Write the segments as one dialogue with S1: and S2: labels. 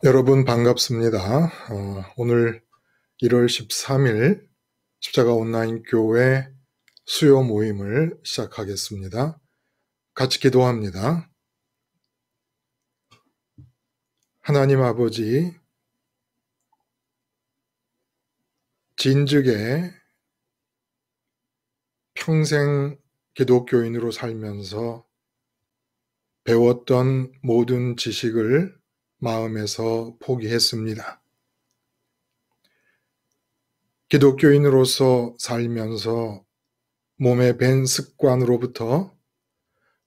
S1: 여러분 반갑습니다. 오늘 1월 13일 십자가 온라인 교회 수요 모임을 시작하겠습니다. 같이 기도합니다. 하나님 아버지, 진즉에 평생 기독교인으로 살면서 배웠던 모든 지식을 마음에서 포기했습니다. 기독교인으로서 살면서 몸에 밴 습관으로부터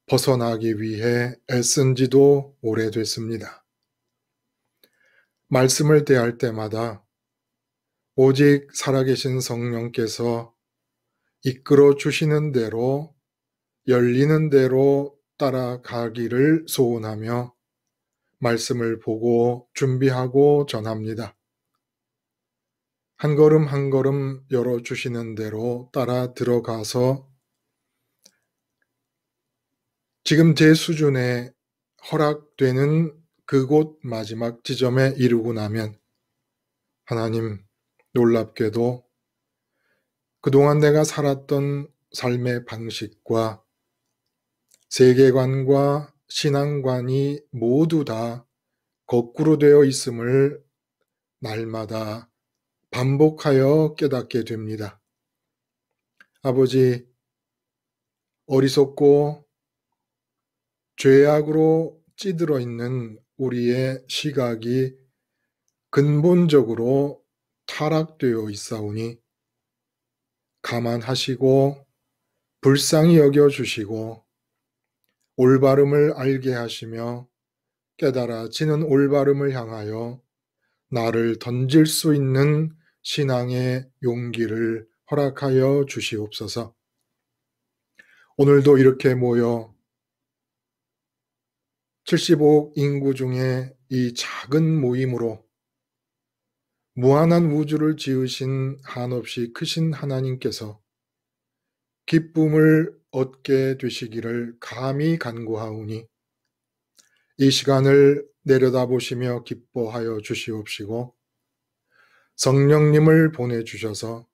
S1: 벗어나기 위해 애쓴 지도 오래됐습니다. 말씀을 대할 때마다 오직 살아계신 성령께서 이끌어 주시는 대로 열리는 대로 따라가기를 소원하며 말씀을 보고 준비하고 전합니다. 한 걸음 한 걸음 열어주시는 대로 따라 들어가서 지금 제 수준에 허락되는 그곳 마지막 지점에 이르고 나면 하나님, 놀랍게도 그동안 내가 살았던 삶의 방식과 세계관과 신앙관이 모두 다 거꾸로 되어 있음을 날마다 반복하여 깨닫게 됩니다. 아버지, 어리석고 죄악으로 찌들어 있는 우리의 시각이 근본적으로 타락되어 있사오니 감안하시고 불쌍히 여겨주시고 올바름을 알게 하시며 깨달아지는 올바름을 향하여 나를 던질 수 있는 신앙의 용기를 허락하여 주시옵소서. 오늘도 이렇게 모여 75억 인구 중에 이 작은 모임으로 무한한 우주를 지으신 한없이 크신 하나님께서 기쁨을 얻게 되시기를 감히 간구하오니 이 시간을 내려다보시며 기뻐하여 주시옵시고 성령님을 보내주셔서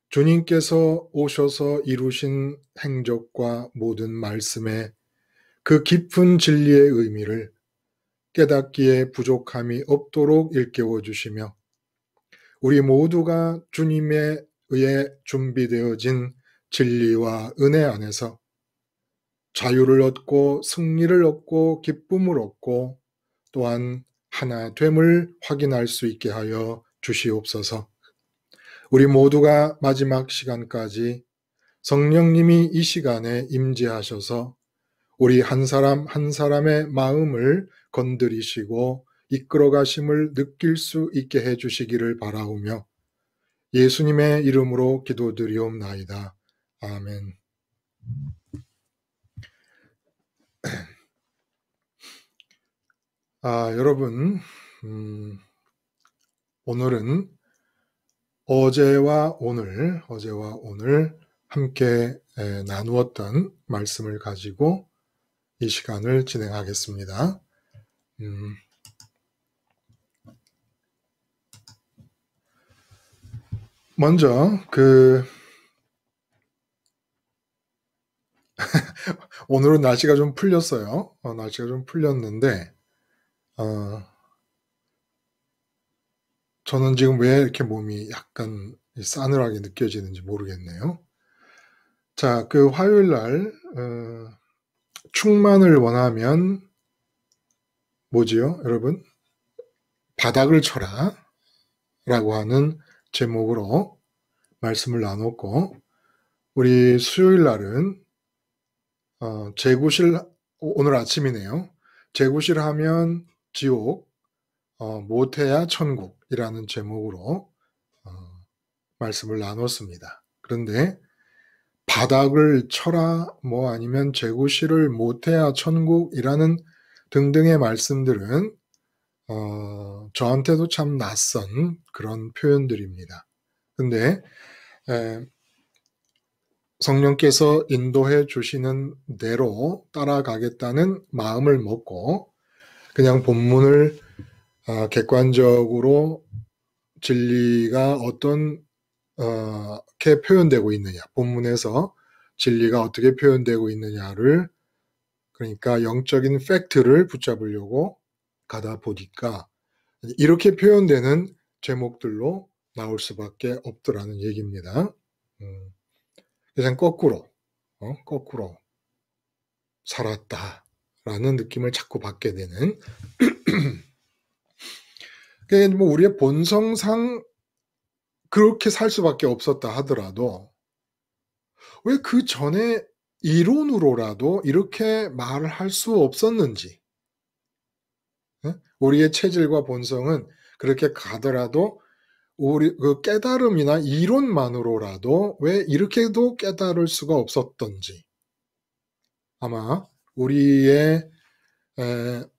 S1: 주님께서 오셔서 이루신 행적과 모든 말씀의 그 깊은 진리의 의미를 깨닫기에 부족함이 없도록 일깨워 주시며 우리 모두가 주님에 의해 준비되어진 진리와 은혜 안에서 자유를 얻고 승리를 얻고 기쁨을 얻고 또한 하나됨을 확인할 수 있게 하여 주시옵소서. 우리 모두가 마지막 시간까지 성령님이 이 시간에 임재하셔서 우리 한 사람 한 사람의 마음을 건드리시고 이끌어 가심을 느낄 수 있게 해주시기를 바라오며 예수님의 이름으로 기도드리옵나이다. 아멘. 여러분, 오늘은 어제와 오늘 함께 나누었던 말씀을 가지고 이 시간을 진행하겠습니다. 먼저 오늘은 날씨가 좀 풀렸어요. 날씨가 좀 풀렸는데 저는 지금 왜 이렇게 몸이 약간 싸늘하게 느껴지는지 모르겠네요. 자, 그 화요일 날 충만을 원하면 뭐지요, 여러분? 바닥을 쳐라 라고 하는 제목으로 말씀을 나눴고, 우리 수요일 날은 재구실, 오늘 아침이네요. 재구실 하면 지옥, 못해야 천국이라는 제목으로 말씀을 나눴습니다. 그런데 바닥을 쳐라, 아니면 재구실을 못해야 천국이라는 등등의 말씀들은 저한테도 참 낯선 그런 표현들입니다. 근데 성령께서 인도해 주시는 대로 따라가겠다는 마음을 먹고 그냥 본문을 객관적으로 진리가 어떻게 표현되고 있느냐, 본문에서 진리가 어떻게 표현되고 있느냐를, 그러니까 영적인 팩트를 붙잡으려고 가다 보니까 이렇게 표현되는 제목들로 나올 수밖에 없더라는 얘기입니다. 그냥 거꾸로 살았다라는 느낌을 자꾸 받게 되는. 그러니까 뭐 우리의 본성상 그렇게 살 수밖에 없었다 하더라도 왜 그 전에 이론으로라도 이렇게 말을 할 수 없었는지, 우리의 체질과 본성은 그렇게 가더라도 우리 그 깨달음이나 이론만으로라도 왜 이렇게도 깨달을 수가 없었던지, 아마 우리의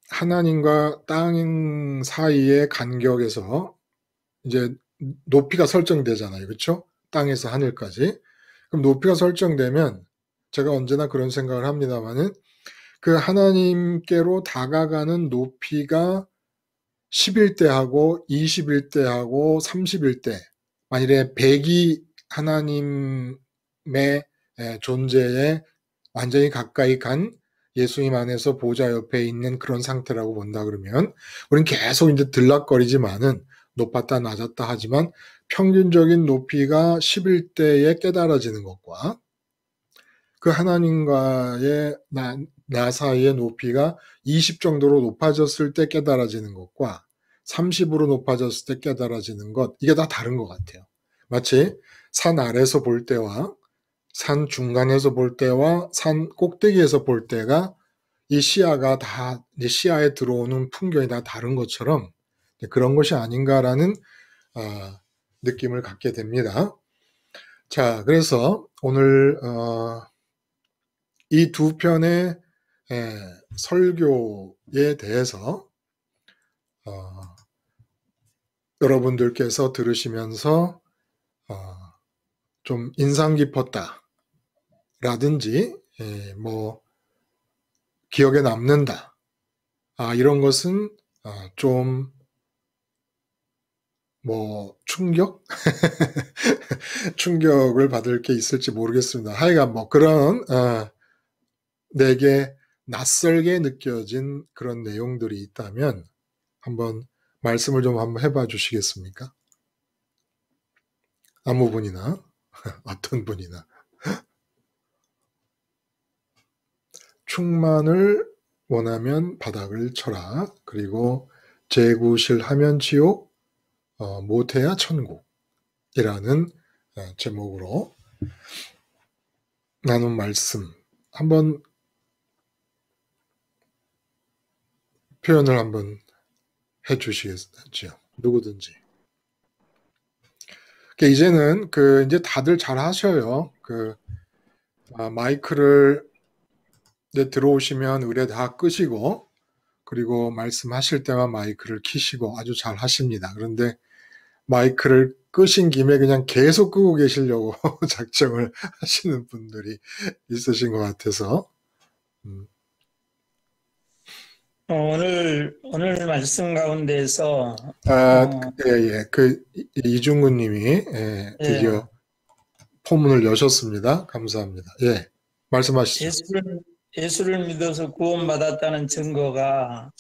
S1: 하나님과 땅 사이의 간격에서 이제 높이가 설정되잖아요. 그렇죠? 땅에서 하늘까지. 그럼 높이가 설정되면 제가 언제나 그런 생각을 합니다만은 그 하나님께로 다가가는 높이가 11대하고 21대하고 31대, 만일에 100이 하나님의 존재에 완전히 가까이 간 예수님 안에서 보좌 옆에 있는 그런 상태라고 본다 그러면 우리는 계속 이제 들락거리지만은 높았다 낮았다 하지만 평균적인 높이가 11대에 깨달아지는 것과 그 하나님과의 나 사이의 높이가 20 정도로 높아졌을 때 깨달아지는 것과 30으로 높아졌을 때 깨달아지는 것, 이게 다 다른 것 같아요. 마치 산 아래서 볼 때와 산 중간에서 볼 때와 산 꼭대기에서 볼 때가 이 시야가 다, 이 시야에 들어오는 풍경이 다 다른 것처럼 그런 것이 아닌가라는 느낌을 갖게 됩니다. 자, 그래서 오늘 이 두 편의 설교에 대해서 여러분들께서 들으시면서 좀 인상 깊었다 라든지 뭐 기억에 남는다, 이런 것은 좀 뭐 충격을 받을 게 있을지 모르겠습니다. 하여간 뭐 그런 내게 낯설게 느껴진 그런 내용들이 있다면 한번 말씀을 좀 한번 해봐 주시겠습니까? 아무 분이나 어떤 분이나. 충만을 원하면 바닥을 쳐라. 그리고 재구실하면 지옥, 못해야 천국이라는 제목으로 나눈 말씀 한번 표현을 한번 해주시겠죠? 누구든지. 이제는 이제 다들 잘 하셔요. 마이크를 이제 들어오시면 의뢰 다 끄시고, 그리고 말씀하실 때만 마이크를 켜시고 아주 잘 하십니다. 그런데 마이크를 끄신 김에 그냥 계속 끄고 계시려고 작정을 하시는 분들이 있으신 것 같아서.
S2: 오늘 말씀 가운데서
S1: 예. 이중근 님이 드디어 포문을 여셨습니다. 감사합니다. 예. 말씀하시죠.
S2: 예수를 믿어서 구원받았다는 증거가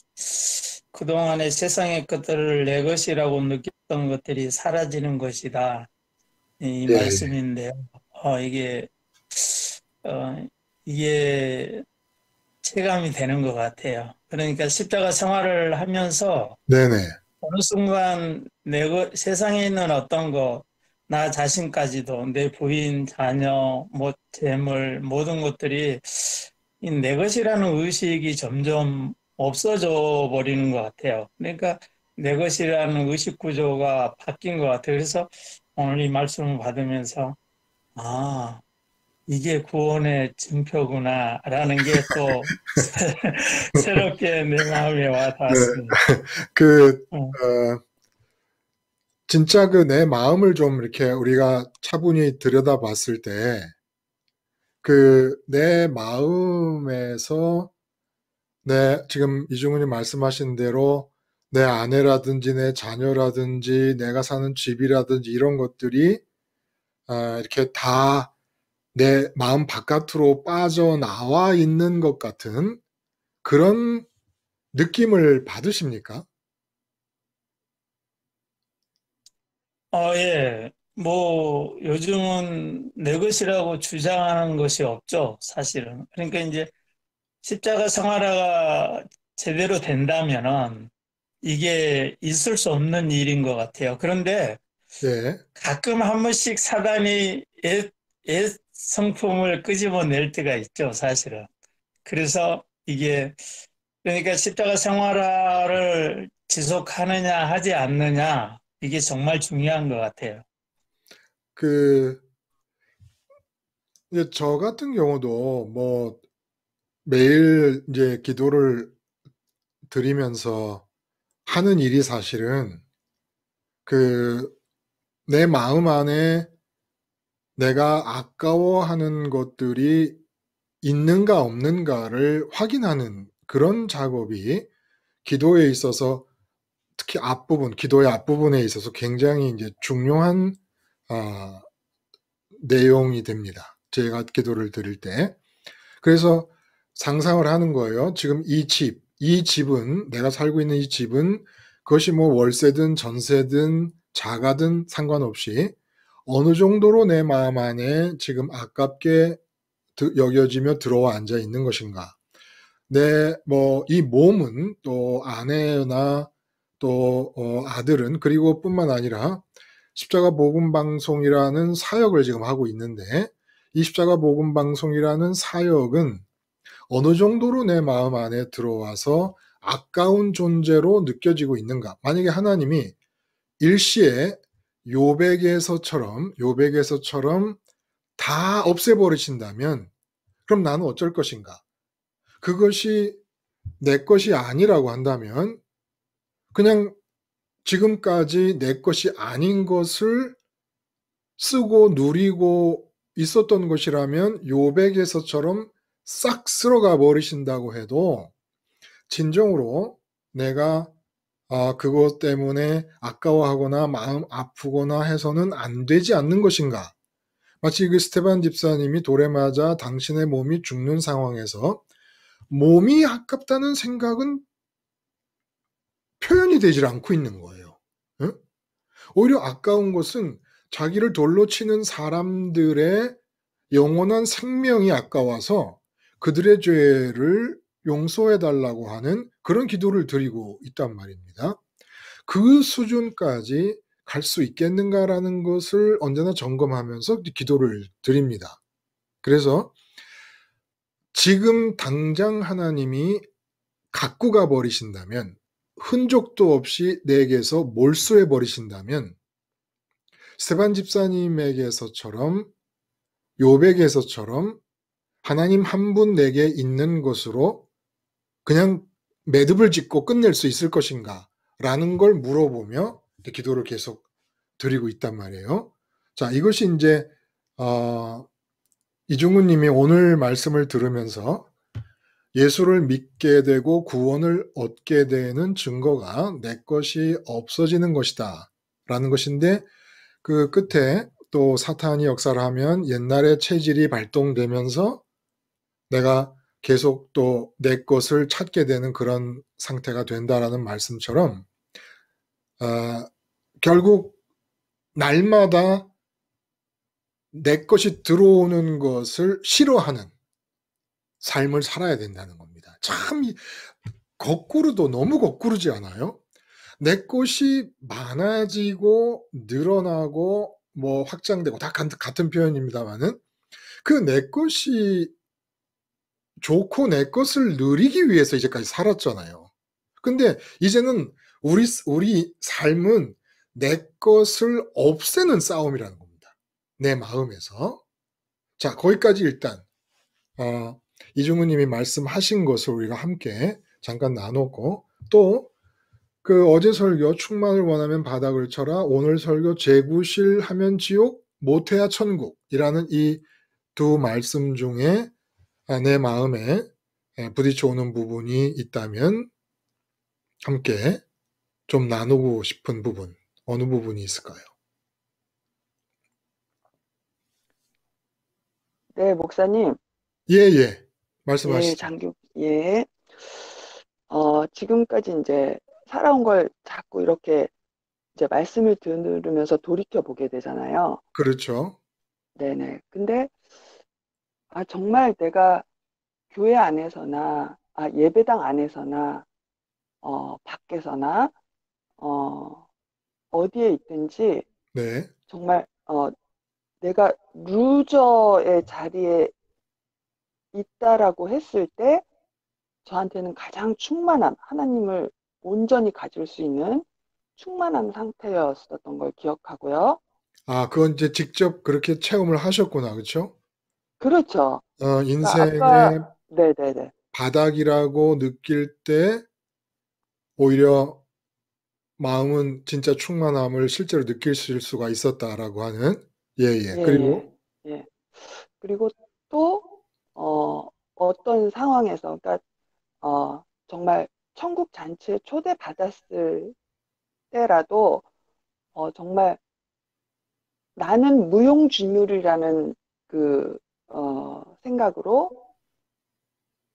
S2: 그동안의 세상의 것들을 내 것이라고 느꼈던 것들이 사라지는 것이다. 이
S1: 예.
S2: 말씀인데요. 이게 체감이 되는 것 같아요. 그러니까 십자가 생활을 하면서
S1: 네네.
S2: 어느 순간 세상에 있는 어떤 것, 나 자신까지도 내 부인, 자녀, 뭐 재물 모든 것들이 내 것이라는 의식이 점점 없어져 버리는 것 같아요. 그러니까 내 것이라는 의식 구조가 바뀐 것 같아요. 그래서 오늘 이 말씀을 받으면서 이게 구원의 증표구나라는 게 또 새롭게 내 마음에 와 닿았습니다.
S1: 진짜 내 마음을 좀 이렇게 우리가 차분히 들여다봤을 때, 내 마음에서 지금 이중훈이 말씀하신 대로 내 아내라든지 내 자녀라든지 내가 사는 집이라든지 이런 것들이 이렇게 다 내 마음 바깥으로 빠져나와 있는 것 같은 그런 느낌을 받으십니까?
S2: 예. 뭐, 요즘은 내 것이라고 주장하는 것이 없죠, 사실은. 그러니까 이제 십자가 생활화가 제대로 된다면은 이게 있을 수 없는 일인 것 같아요. 그런데
S1: 예.
S2: 가끔 한 번씩 사단이 옛 성품을 끄집어낼 때가 있죠, 사실은. 그래서 이게, 그러니까 십자가 생활화를 지속하느냐 하지 않느냐, 이게 정말 중요한 것 같아요.
S1: 그, 이제 저 같은 경우도 뭐 매일 이제 기도를 드리면서 하는 일이 사실은 그 내 마음 안에 내가 아까워하는 것들이 있는가 없는가를 확인하는 그런 작업이 기도에 있어서 특히 앞부분, 기도의 앞부분에 있어서 굉장히 이제 중요한 아, 내용이 됩니다. 제가 기도를 드릴 때. 그래서 상상을 하는 거예요. 지금 이 집은, 내가 살고 있는 이 집은 그것이 뭐 월세든 전세든 자가든 상관없이 어느 정도로 내 마음 안에 지금 아깝게 여겨지며 들어와 앉아 있는 것인가. 뭐, 이 몸은 또 아내나 또 아들은 그리고 뿐만 아니라 십자가 복음 방송이라는 사역을 지금 하고 있는데 이 십자가 복음 방송이라는 사역은 어느 정도로 내 마음 안에 들어와서 아까운 존재로 느껴지고 있는가? 만약에 하나님이 일시에 요백에서처럼 다 없애버리신다면 그럼 나는 어쩔 것인가? 그것이 내 것이 아니라고 한다면 그냥 지금까지 내 것이 아닌 것을 쓰고 누리고 있었던 것이라면 요백에서처럼 싹 쓸어가 버리신다고 해도 진정으로 내가 그것 때문에 아까워하거나 마음 아프거나 해서는 안 되지 않는 것인가? 마치 그 스테반 집사님이 돌에 맞아 당신의 몸이 죽는 상황에서 몸이 아깝다는 생각은 표현이 되질 않고 있는 거예요. 응? 오히려 아까운 것은 자기를 돌로 치는 사람들의 영원한 생명이 아까워서 그들의 죄를 용서해 달라고 하는 그런 기도를 드리고 있단 말입니다. 그 수준까지 갈 수 있겠는가라는 것을 언제나 점검하면서 기도를 드립니다. 그래서 지금 당장 하나님이 갖고 가 버리신다면 흔적도 없이 내게서 몰수해 버리신다면 스테반 집사님에게서처럼 요백에서처럼 하나님 한 분 내게 있는 것으로 그냥 매듭을 짓고 끝낼 수 있을 것인가? 라는 걸 물어보며 기도를 계속 드리고 있단 말이에요. 자, 이것이 이제, 이중훈 님이 오늘 말씀을 들으면서 예수를 믿게 되고 구원을 얻게 되는 증거가 내 것이 없어지는 것이다. 라는 것인데 그 끝에 또 사탄이 역사를 하면 옛날의 체질이 발동되면서 내가 계속 또 내 것을 찾게 되는 그런 상태가 된다라는 말씀처럼 결국 날마다 내 것이 들어오는 것을 싫어하는 삶을 살아야 된다는 겁니다. 참 거꾸로도 너무 거꾸르지 않아요? 내 것이 많아지고 늘어나고 뭐 확장되고 다 같은 표현입니다만은 그 내 것이 좋고 내 것을 누리기 위해서 이제까지 살았잖아요. 근데 이제는 우리 삶은 내 것을 없애는 싸움이라는 겁니다. 내 마음에서. 자, 거기까지 일단 이중훈 님이 말씀하신 것을 우리가 함께 잠깐 나눴고 또 그 어제 설교 충만을 원하면 바닥을 쳐라 오늘 설교 재구실 하면 지옥 못해야 천국이라는 이 두 말씀 중에 내 마음에 부딪혀 오는 부분이 있다면 함께 좀 나누고 싶은 부분, 어느 부분이 있을까요?
S3: 네, 목사님.
S1: 예, 예.
S3: 예,
S1: 말씀하시죠.
S3: 예. 지금까지 이제 살아온 걸 자꾸 이렇게 이제 말씀을 들으면서 돌이켜 보게 되잖아요.
S1: 그렇죠.
S3: 네네. 근데, 정말 내가 교회 안에서나, 예배당 안에서나, 밖에서나, 어, 어디에 있든지
S1: 네.
S3: 정말, 내가 루저의 자리에 있다라고 했을 때 저한테는 가장 충만함, 하나님을 온전히 가질 수 있는 충만한 상태였었던 걸 기억하고요.
S1: 아, 그건 이제 직접 그렇게 체험을 하셨구나. 그렇죠?
S3: 그렇죠. 그러니까 아까,
S1: 인생의
S3: 네네네.
S1: 바닥이라고 느낄 때 오히려 마음은 진짜 충만함을 실제로 느낄 수가 있었다라고 하는. 예, 예.
S3: 예, 예,
S1: 그리고
S3: 예. 그리고 또, 어떤 상황에서, 그러니까, 정말 천국 잔치에 초대받았을 때라도, 정말 나는 무용지물이라는 그, 생각으로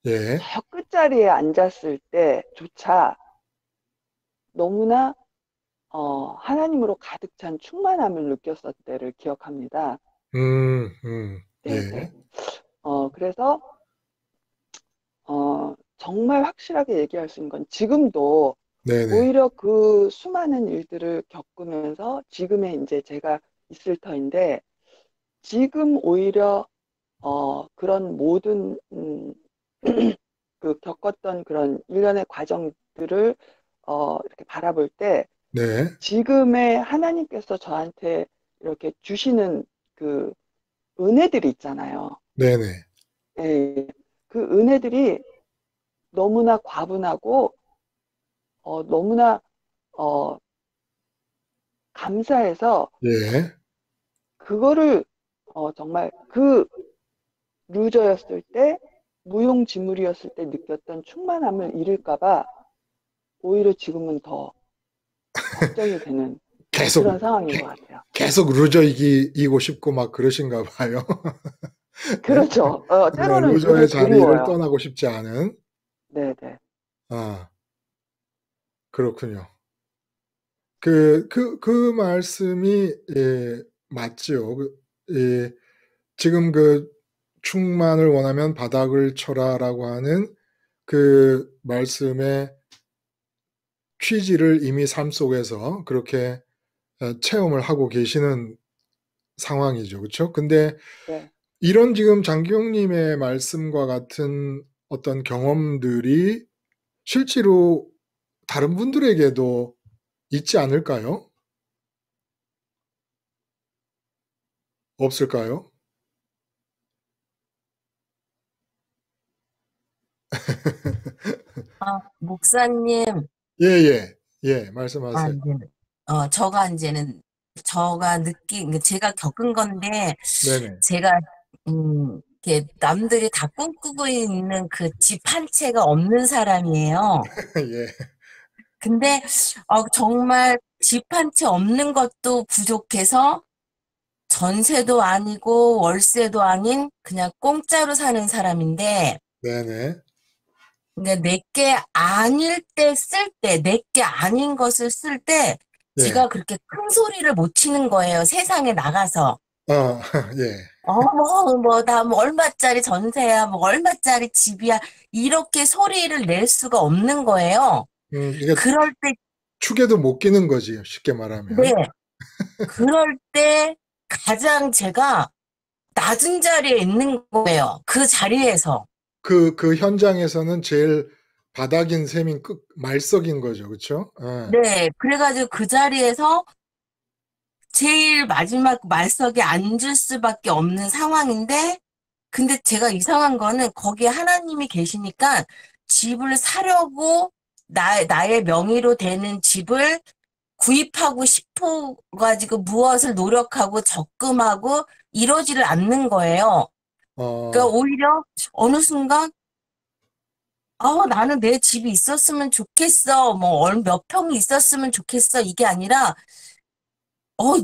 S1: 예.
S3: 저 끝자리에 앉았을 때조차 너무나 하나님으로 가득 찬 충만함을 느꼈을 때를 기억합니다. 네네.
S1: 예.
S3: 그래서 정말 확실하게 얘기할 수 있는 건 지금도
S1: 네네.
S3: 오히려 그 수많은 일들을 겪으면서 지금의 이제 제가 있을 터인데 지금 오히려 그런 모든 그 겪었던 그런 일련의 과정들을 이렇게 바라볼 때
S1: 네.
S3: 지금의 하나님께서 저한테 이렇게 주시는 그 은혜들이 있잖아요.
S1: 네네.
S3: 예, 그 은혜들이 너무나 과분하고 너무나 어, 감사해서
S1: 예.
S3: 그거를 정말 그 루저였을 때 무용지물이었을 때 느꼈던 충만함을 잃을까봐 오히려 지금은 더 걱정이 되는
S1: 계속
S3: 그런 상황인 것
S1: 계-
S3: 같아요.
S1: 계속 루저이고 싶고 막 그러신가 봐요. 예?
S3: 그렇죠. 때로는 그게
S1: 루저의 자리를
S3: 그리워요.
S1: 떠나고 싶지 않은.
S3: 네네.
S1: 아, 그렇군요. 그 말씀이 예, 맞죠. 예, 지금 그 충만을 원하면 바닥을 쳐라라고 하는 그 말씀의 취지를 이미 삶 속에서 그렇게 체험을 하고 계시는 상황이죠. 그렇죠? 근데
S3: 네.
S1: 이런 지금 장기용님의 말씀과 같은 어떤 경험들이 실제로 다른 분들에게도 있지 않을까요? 없을까요?
S4: 목사님,
S1: 예, 예, 예,
S4: 아,
S1: 말씀하세요.
S4: 네. 저가 이제는, 제가 겪은 건데,
S1: 네네.
S4: 제가, 이렇게 남들이 다 꿈꾸고 있는 그 집 한 채가 없는 사람이에요.
S1: 예,
S4: 근데, 정말 집 한 채 없는 것도 부족해서 전세도 아니고 월세도 아닌 그냥 공짜로 사는 사람인데,
S1: 네네.
S4: 그러니까 내게 아닐 때 쓸 때, 내게 아닌 것을 쓸 때,
S1: 예.
S4: 제가 그렇게 큰 소리를 못 치는 거예요. 세상에 나가서.
S1: 아, 예.
S4: 나 뭐 얼마짜리 전세야, 뭐 얼마짜리 집이야. 이렇게 소리를 낼 수가 없는 거예요.
S1: 이게
S4: 그럴 때,
S1: 축에도 못 끼는 거지, 쉽게
S4: 네.
S1: 말하면.
S4: 그럴 때 가장 제가 낮은 자리에 있는 거예요. 그 자리에서.
S1: 그 현장에서는 제일 바닥인 셈인 말석인 거죠, 그렇죠? 예.
S4: 네. 그래가지고 그 자리에서 제일 마지막 말석에 앉을 수밖에 없는 상황인데, 근데 제가 이상한 거는 거기에 하나님이 계시니까 집을 사려고 나의 명의로 되는 집을 구입하고 싶어가지고 무엇을 노력하고 적금하고 이러지를 않는 거예요. 그러니까
S1: 어,
S4: 오히려 어느 순간 나는 내 집이 있었으면 좋겠어. 뭐, 몇 평이 있었으면 좋겠어. 이게 아니라,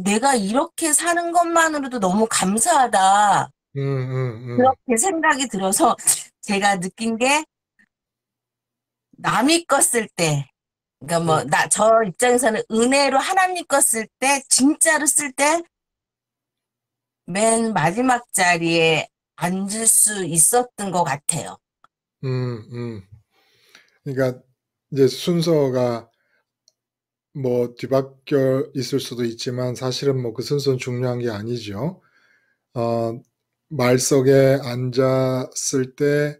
S4: 내가 이렇게 사는 것만으로도 너무 감사하다.
S1: 음.
S4: 그렇게 생각이 들어서 제가 느낀 게 남이 거 쓸 때, 그러니까 뭐, 저 입장에서는 은혜로 하나님 거 쓸 때, 진짜로 쓸 때, 맨 마지막 자리에 앉을 수 있었던 것 같아요.
S1: 음. 그러니까 이제 순서가 뭐 뒤바뀌어 있을 수도 있지만 사실은 뭐 그 순서는 중요한 게 아니죠. 말석에 앉았을 때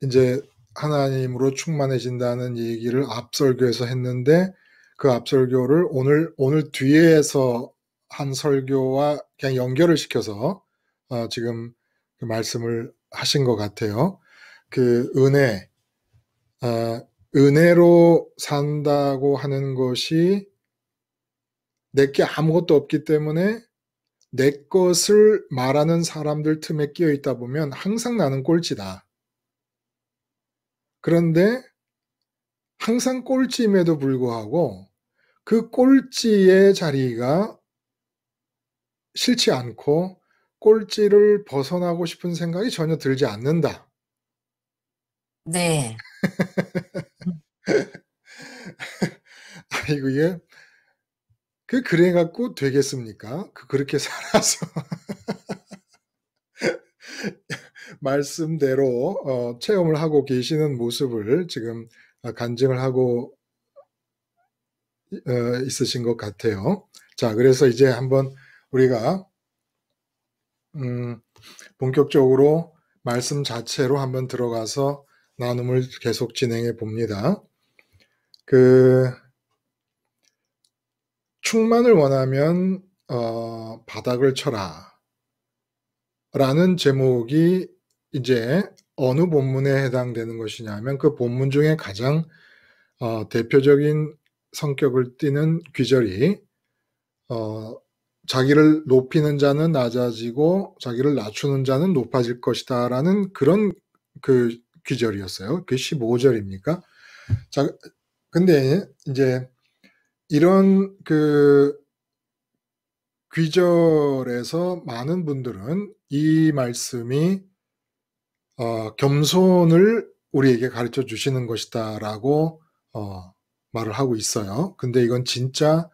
S1: 이제 하나님으로 충만해진다는 얘기를 앞설교에서 했는데 그 앞설교를 오늘 뒤에서 한 설교와 그냥 연결을 시켜서 지금 그 말씀을 하신 것 같아요. 그 은혜로 산다고 하는 것이 내게 아무것도 없기 때문에 내 것을 말하는 사람들 틈에 끼어 있다 보면 항상 나는 꼴찌다. 그런데 항상 꼴찌임에도 불구하고 그 꼴찌의 자리가 싫지 않고 꼴찌를 벗어나고 싶은 생각이 전혀 들지 않는다.
S4: 네.
S1: 아이고, 이게 그래 갖고 되겠습니까? 그렇게 살아서 말씀대로 체험을 하고 계시는 모습을 지금 간증을 하고 있으신 것 같아요. 자, 그래서 이제 한번 우리가 본격적으로 말씀 자체로 한번 들어가서 나눔을 계속 진행해 봅니다. 충만을 원하면 바닥을 쳐라 라는 제목이 이제 어느 본문에 해당되는 것이냐면 그 본문 중에 가장 대표적인 성격을 띠는 귀절이 자기를 높이는 자는 낮아지고 자기를 낮추는 자는 높아질 것이다 라는 그런 그 귀절이었어요. 그게 15절입니까? 자, 근데 이제 이런 그 귀절에서 많은 분들은 이 말씀이 겸손을 우리에게 가르쳐 주시는 것이다라고 말을 하고 있어요. 근데 이건 진짜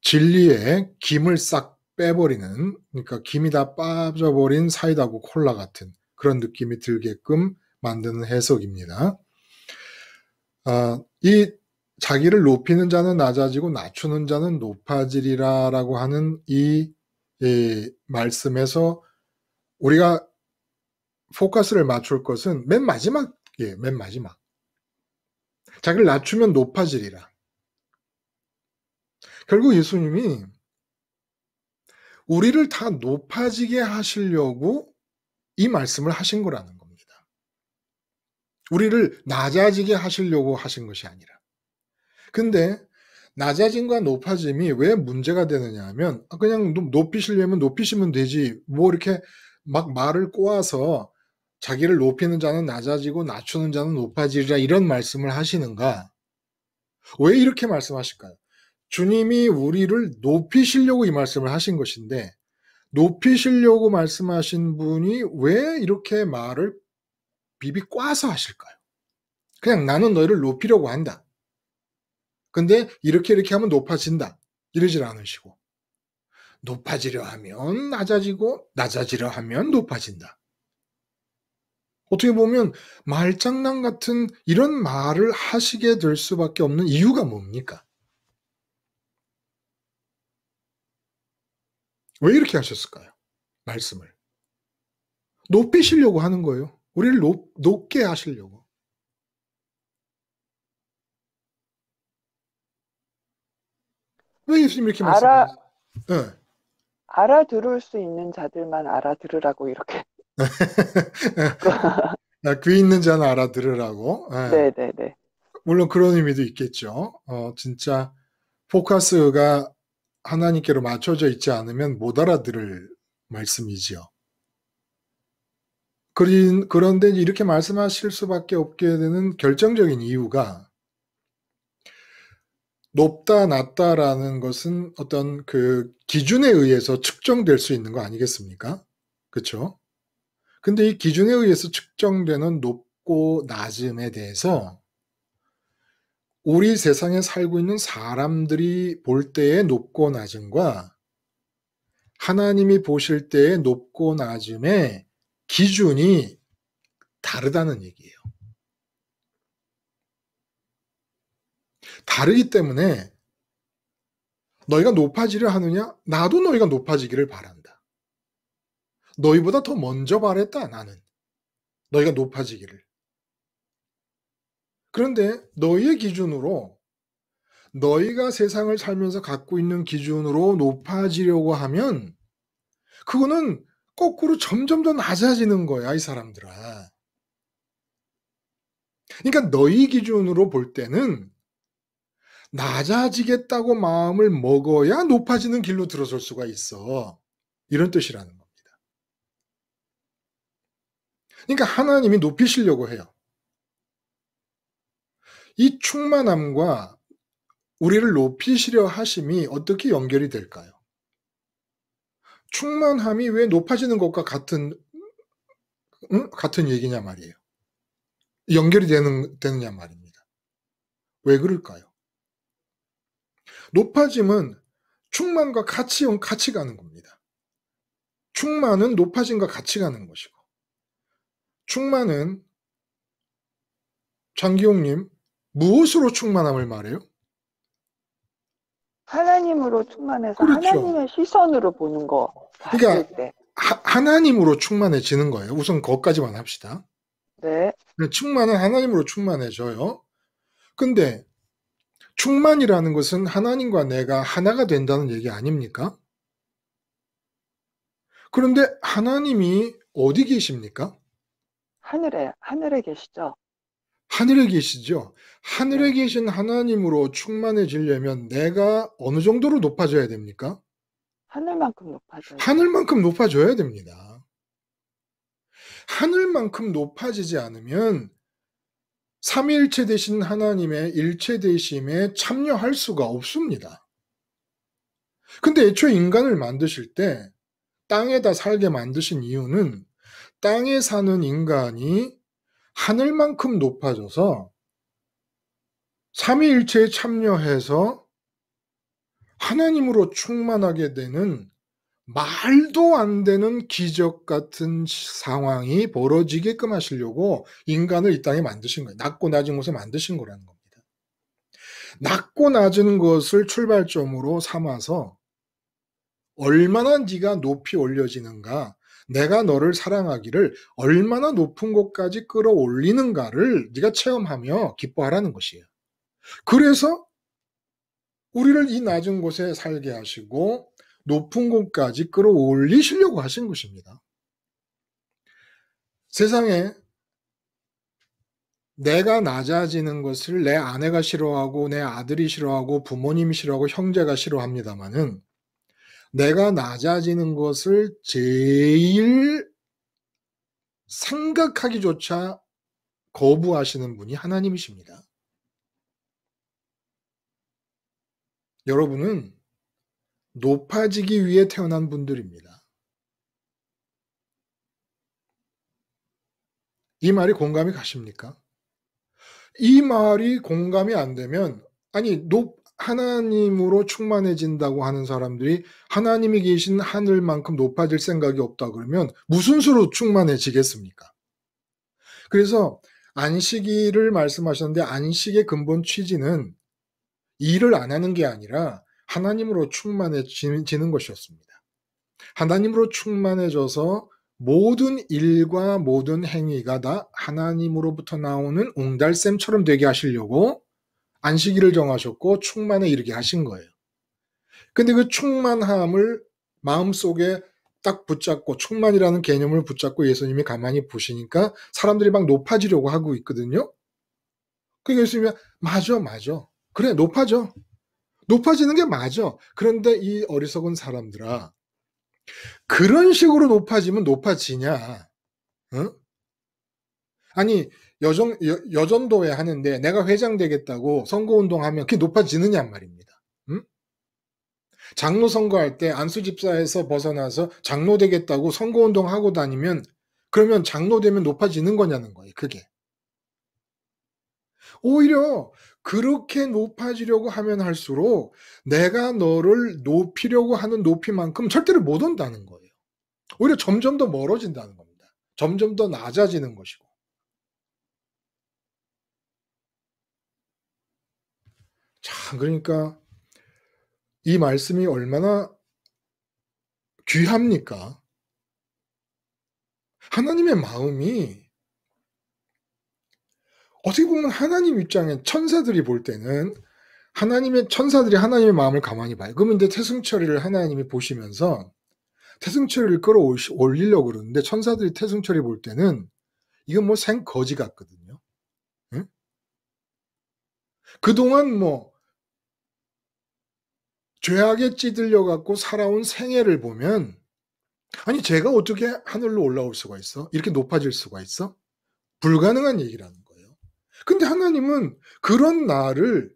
S1: 진리의 김을 싹 빼버리는, 그러니까 김이 다 빠져버린 사이다고 콜라 같은 그런 느낌이 들게끔 만드는 해석입니다. 이 자기를 높이는 자는 낮아지고 낮추는 자는 높아지리라라고 하는 이 말씀에서 우리가 포커스를 맞출 것은 맨 마지막이에요. 맨 마지막. 자기를 낮추면 높아지리라. 결국 예수님이 우리를 다 높아지게 하시려고 이 말씀을 하신 거라는 겁니다. 우리를 낮아지게 하시려고 하신 것이 아니라. 근데 낮아짐과 높아짐이 왜 문제가 되느냐 하면 그냥 높이시려면 높이시면 되지 뭐 이렇게 막 말을 꼬아서 자기를 높이는 자는 낮아지고 낮추는 자는 높아지리라 이런 말씀을 하시는가? 왜 이렇게 말씀하실까요? 주님이 우리를 높이시려고 이 말씀을 하신 것인데 높이시려고 말씀하신 분이 왜 이렇게 말을 비비 꽈서 하실까요? 그냥 나는 너희를 높이려고 한다. 근데 이렇게 하면 높아진다. 이러질 않으시고 높아지려 하면 낮아지고 낮아지려 하면 높아진다. 어떻게 보면 말장난 같은 이런 말을 하시게 될 수밖에 없는 이유가 뭡니까? 왜 이렇게 하셨을까요? 말씀을. 높이시려고 하는 거예요. 우리를 높게 하시려고. 왜 예수님 이렇게 말씀하세요? 네.
S3: 알아들을 수 있는 자들만 알아들으라고 이렇게.
S1: 귀 있는 자는 알아들으라고. 네.
S3: 네네네.
S1: 물론 그런 의미도 있겠죠. 진짜 포커스가 하나님께로 맞춰져 있지 않으면 못 알아들을 말씀이지요. 그런데 이렇게 말씀하실 수밖에 없게 되는 결정적인 이유가 높다, 낮다라는 것은 어떤 그 기준에 의해서 측정될 수 있는 거 아니겠습니까? 그렇죠? 근데 이 기준에 의해서 측정되는 높고 낮음에 대해서 우리 세상에 살고 있는 사람들이 볼 때의 높고 낮음과 하나님이 보실 때의 높고 낮음의 기준이 다르다는 얘기예요. 다르기 때문에 너희가 높아지려 하느냐? 나도 너희가 높아지기를 바란다. 너희보다 더 먼저 바랬다, 나는. 너희가 높아지기를. 그런데 너희의 기준으로, 너희가 세상을 살면서 갖고 있는 기준으로 높아지려고 하면 그거는 거꾸로 점점 더 낮아지는 거야, 이 사람들아. 그러니까 너희 기준으로 볼 때는 낮아지겠다고 마음을 먹어야 높아지는 길로 들어설 수가 있어. 이런 뜻이라는 겁니다. 그러니까 하나님이 높이시려고 해요. 이 충만함과 우리를 높이시려 하심이 어떻게 연결이 될까요? 충만함이 왜 높아지는 것과 같은 얘기냐 말이에요. 연결이 되느냐 말입니다. 왜 그럴까요? 높아짐은 충만과 같이 가는 겁니다. 충만은 높아짐과 같이 가는 것이고, 충만은 장기용님 무엇으로 충만함을 말해요?
S3: 하나님으로 충만해서
S1: 그렇죠.
S3: 하나님의 시선으로 보는 거 봤을
S1: 그러니까
S3: 때.
S1: 하나님으로 충만해지는 거예요. 우선 그것까지만 합시다.
S3: 네.
S1: 충만은 하나님으로 충만해져요. 근데 충만이라는 것은 하나님과 내가 하나가 된다는 얘기 아닙니까? 그런데 하나님이 어디 계십니까?
S3: 하늘에 계시죠.
S1: 하늘에 계시죠. 하늘에
S3: 네.
S1: 계신 하나님으로 충만해지려면 내가 어느 정도로 높아져야 됩니까?
S3: 하늘만큼 높아져요.
S1: 하늘만큼 높아져야 됩니다. 하늘만큼 높아지지 않으면 삼위일체 되신 하나님의 일체되심에 참여할 수가 없습니다. 근데 애초에 인간을 만드실 때 땅에다 살게 만드신 이유는 땅에 사는 인간이 하늘만큼 높아져서 삼위일체에 참여해서 하나님으로 충만하게 되는 말도 안 되는 기적 같은 상황이 벌어지게끔 하시려고 인간을 이 땅에 만드신 거예요. 낮고 낮은 곳에 만드신 거라는 겁니다. 낮고 낮은 것을 출발점으로 삼아서 얼마나 네가 높이 올려지는가, 내가 너를 사랑하기를 얼마나 높은 곳까지 끌어올리는가를 네가 체험하며 기뻐하라는 것이에요. 그래서 우리를 이 낮은 곳에 살게 하시고 높은 곳까지 끌어올리시려고 하신 것입니다. 세상에 내가 낮아지는 것을 내 아내가 싫어하고 내 아들이 싫어하고 부모님이 싫어하고 형제가 싫어합니다마는 내가 낮아지는 것을 제일 생각하기조차 거부하시는 분이 하나님이십니다. 여러분은 높아지기 위해 태어난 분들입니다. 이 말이 공감이 가십니까? 이 말이 공감이 안 되면, 아니, 하나님으로 충만해진다고 하는 사람들이 하나님이 계신 하늘만큼 높아질 생각이 없다 그러면 무슨 수로 충만해지겠습니까? 그래서 안식일을 말씀하셨는데 안식의 근본 취지는 일을 안 하는 게 아니라 하나님으로 충만해지는 것이었습니다. 하나님으로 충만해져서 모든 일과 모든 행위가 다 하나님으로부터 나오는 옹달샘처럼 되게 하시려고 안식일을 정하셨고 충만에 이르게 하신 거예요. 근데 그 충만함을 마음속에 딱 붙잡고 충만이라는 개념을 붙잡고 예수님이 가만히 보시니까 사람들이 막 높아지려고 하고 있거든요. 그 예수님이 맞아. 그래, 높아져. 높아지는 게 맞아. 그런데 이 어리석은 사람들아, 그런 식으로 높아지면 높아지냐? 어? 아니, 여전도회 하는데 내가 회장 되겠다고 선거운동하면 그게 높아지느냐 말입니다. 응? 장로 선거할 때 안수 집사에서 벗어나서 장로 되겠다고 선거운동하고 다니면 그러면 장로 되면 높아지는 거냐는 거예요. 그게. 오히려 그렇게 높아지려고 하면 할수록 내가 너를 높이려고 하는 높이만큼 절대로 못 온다는 거예요. 오히려 점점 더 멀어진다는 겁니다. 점점 더 낮아지는 것이고. 자, 그러니까 이 말씀이 얼마나 귀합니까? 하나님의 마음이 어떻게 보면 하나님 입장에 천사들이 볼 때는 천사들이 하나님의 마음을 가만히 봐요. 그러면 이제 태승철이를 하나님이 보시면서 태승철이를 끌어올리려고 그러는데 천사들이 태승철이 볼 때는 이건 뭐 생거지 같거든요. 응? 그동안 뭐 죄악에 찌들려 갖고 살아온 생애를 보면 아니 제가 어떻게 하늘로 올라올 수가 있어? 이렇게 높아질 수가 있어? 불가능한 얘기라는 거예요. 근데 하나님은 그런 나를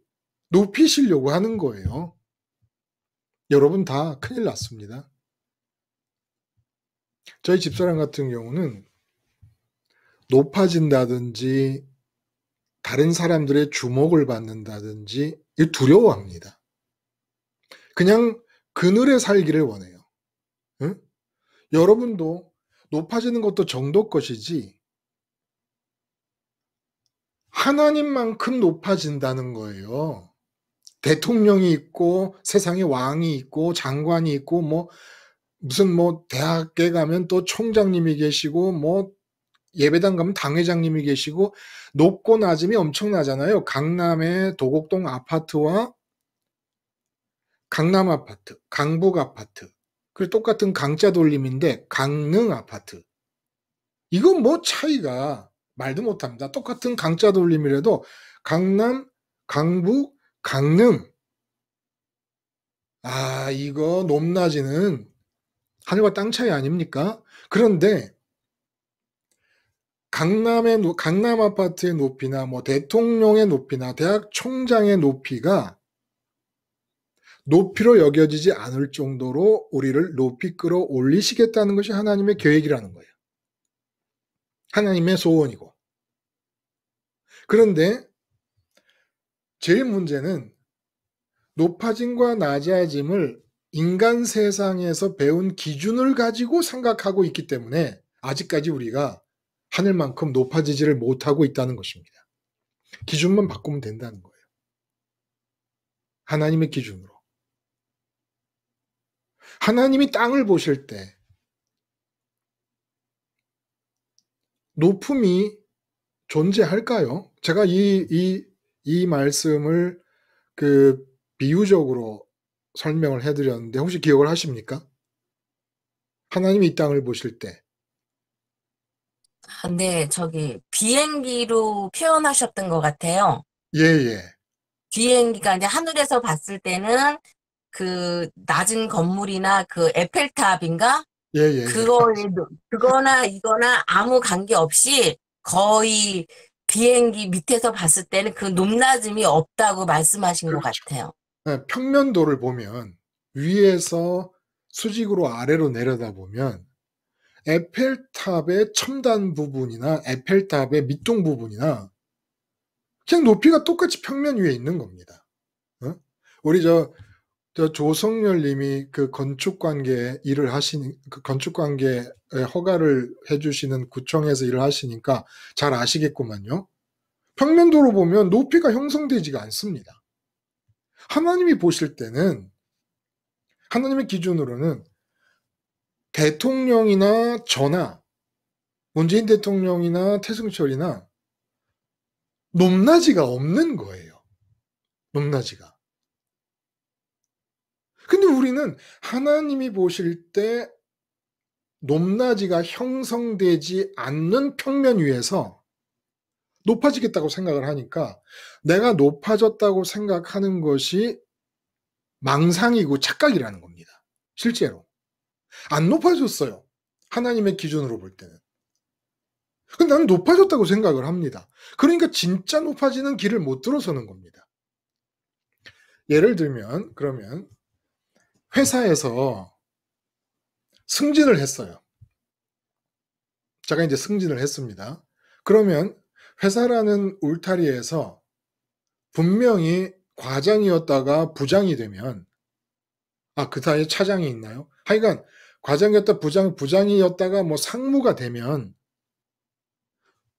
S1: 높이시려고 하는 거예요. 여러분 다 큰일 났습니다. 저희 집사람 같은 경우는 높아진다든지 다른 사람들의 주목을 받는다든지 두려워합니다. 그냥 그늘에 살기를 원해요. 응? 여러분도 높아지는 것도 정도 것이지 하나님만큼 높아진다는 거예요. 대통령이 있고 세상에 왕이 있고 장관이 있고 뭐 무슨 뭐 대학에 가면 또 총장님이 계시고 뭐 예배당 가면 당회장님이 계시고 높고 낮음이 엄청나잖아요. 강남의 도곡동 아파트와 강남 아파트, 강북 아파트, 그리고 똑같은 강자 돌림인데 강릉 아파트. 이건 뭐 차이가 말도 못합니다. 똑같은 강자 돌림이라도 강남, 강북, 강릉. 아, 이거 높낮이는 하늘과 땅 차이 아닙니까? 그런데 강남 아파트의 높이나 뭐 대통령의 높이나 대학 총장의 높이가 높이로 여겨지지 않을 정도로 우리를 높이 끌어올리시겠다는 것이 하나님의 계획이라는 거예요. 하나님의 소원이고. 그런데 제일 문제는 높아짐과 낮아짐을 인간 세상에서 배운 기준을 가지고 생각하고 있기 때문에 아직까지 우리가 하늘만큼 높아지지를 못하고 있다는 것입니다. 기준만 바꾸면 된다는 거예요. 하나님의 기준으로. 하나님이 땅을 보실 때 높음이 존재할까요? 제가 이 말씀을 비유적으로 설명을 해드렸는데 혹시 기억을 하십니까? 하나님이 이 땅을 보실 때.
S4: 근데 비행기로 표현하셨던 것 같아요.
S1: 예.
S4: 비행기가 이제 하늘에서 봤을 때는 그 낮은 건물이나 그 에펠탑인가?
S1: 예.
S4: 그거나 이거나 아무 관계 없이 거의 비행기 밑에서 봤을 때는 그 높낮음이 없다고 말씀하신 것
S1: 그렇죠.
S4: 같아요.
S1: 평면도를 보면 위에서 수직으로 아래로 내려다보면 에펠탑의 첨단 부분이나 에펠탑의 밑동 부분이나 그냥 높이가 똑같이 평면 위에 있는 겁니다. 우리 저 조성열 님이 그 건축관계 일을 그 건축관계 허가를 해주시는 구청에서 일을 하시니까 잘 아시겠구만요. 평면도로 보면 높이가 형성되지가 않습니다. 하나님이 보실 때는 하나님의 기준으로는 대통령이나 저나 문재인 대통령이나 태승철이나 높낮이가 없는 거예요. 높낮이가. 근데 우리는 하나님이 보실 때 높낮이가 형성되지 않는 평면 위에서 높아지겠다고 생각을 하니까 내가 높아졌다고 생각하는 것이 망상이고 착각이라는 겁니다. 실제로. 안 높아졌어요. 하나님의 기준으로 볼 때는. 근데 나는 높아졌다고 생각을 합니다. 그러니까 진짜 높아지는 길을 못 들어서는 겁니다. 예를 들면 그러면 회사에서 승진을 했어요. 제가 이제 승진을 했습니다. 그러면 회사라는 울타리에서 분명히 과장이었다가 부장이 되면, 그 사이에 차장이 있나요? 하여간 과장이었다 부장이었다가 뭐 상무가 되면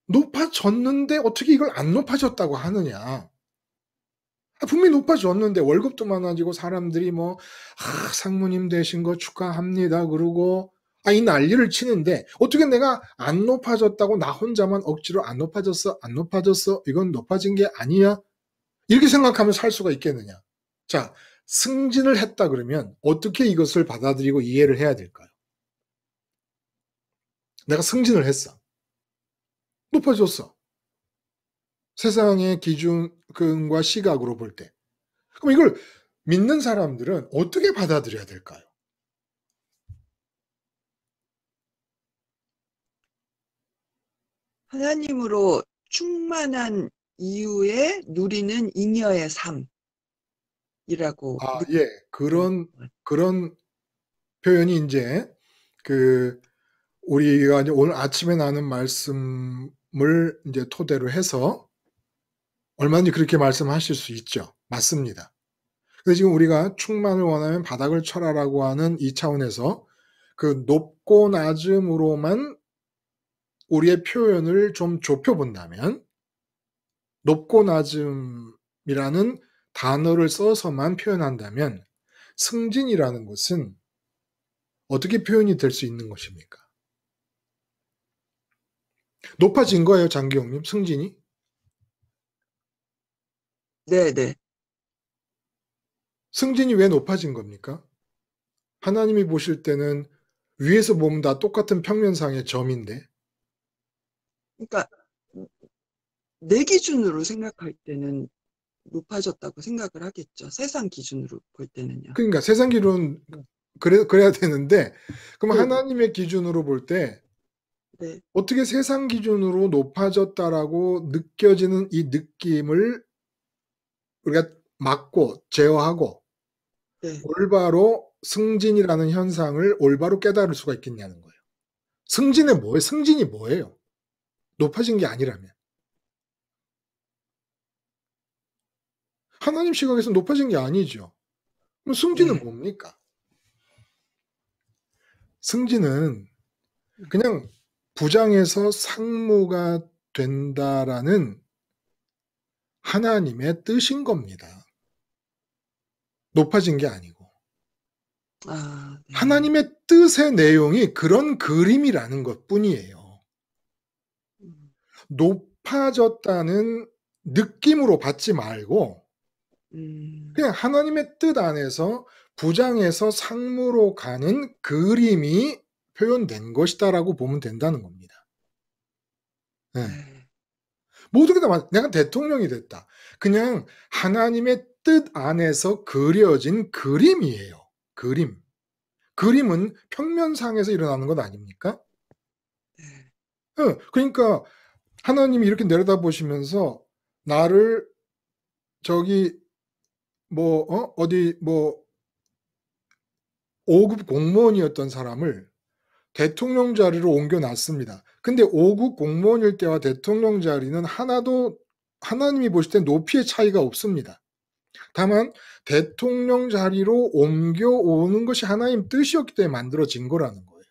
S1: 높아졌는데 어떻게 이걸 안 높아졌다고 하느냐. 분명히 높아졌는데 월급도 많아지고 사람들이 뭐 상무님 되신 거 축하합니다 그러고 이 난리를 치는데 어떻게 내가 안 높아졌다고 나 혼자만 억지로 안 높아졌어 이건 높아진 게 아니야 이렇게 생각하면 살 수가 있겠느냐. 자, 승진을 했다 그러면 어떻게 이것을 받아들이고 이해를 해야 될까요? 내가 승진을 했어. 높아졌어. 세상의 기준과 시각으로 볼 때. 그럼 이걸 믿는 사람들은 어떻게 받아들여야 될까요?
S3: 하나님으로 충만한 이후에 누리는 잉여의 삶이라고
S1: 예. 그런 표현이 이제 우리가 이제 오늘 아침에 나눈 말씀을 이제 토대로 해서 얼마든지 그렇게 말씀하실 수 있죠. 맞습니다. 근데 지금 우리가 충만을 원하면 바닥을 쳐라라고 하는 이 차원에서 그 높고 낮음으로만 우리의 표현을 좀 좁혀본다면 높고 낮음이라는 단어를 써서만 표현한다면 승진이라는 것은 어떻게 표현이 될 수 있는 것입니까? 높아진 거예요, 장기용님, 승진이?
S3: 네네.
S1: 승진이 왜 높아진 겁니까? 하나님이 보실 때는 위에서 보면 다 똑같은 평면상의 점인데.
S3: 그러니까 내 기준으로 생각할 때는 높아졌다고 생각을 하겠죠. 세상 기준으로 볼 때는요.
S1: 그러니까 세상 기준은 그래야 되는데 그럼
S3: 네.
S1: 하나님의 기준으로 볼 때
S3: 네.
S1: 어떻게 세상 기준으로 높아졌다라고 느껴지는 이 느낌을 우리가 막고 제어하고
S3: 네.
S1: 올바로 승진이라는 현상을 올바로 깨달을 수가 있겠냐는 거예요. 승진이 뭐예요? 높아진 게 아니라면. 하나님 시각에서 높아진 게 아니죠. 그럼 승진은
S3: 네.
S1: 뭡니까? 승진은 그냥 부장에서 상무가 된다라는 하나님의 뜻인 겁니다. 높아진 게 아니고.
S3: 네.
S1: 하나님의 뜻의 내용이 그런 그림이라는 것 뿐이에요. 높아졌다는 느낌으로 받지 말고 그냥 하나님의 뜻 안에서 부장에서 상무로 가는 그림이 표현된 것이다라고 보면 된다는 겁니다. 네. 모두가 다 내가 대통령이 됐다. 그냥 하나님의 뜻 안에서 그려진 그림이에요. 그림. 그림은 평면상에서 일어나는 것 아닙니까? 그러니까 하나님이 이렇게 내려다보시면서 나를 저기 어디 5급 공무원이었던 사람을 대통령 자리로 옮겨놨습니다. 근데 5급 공무원일 때와 대통령 자리는 하나도 하나님이 보실 때 높이의 차이가 없습니다. 다만 대통령 자리로 옮겨오는 것이 하나님 뜻이었기 때문에 만들어진 거라는 거예요.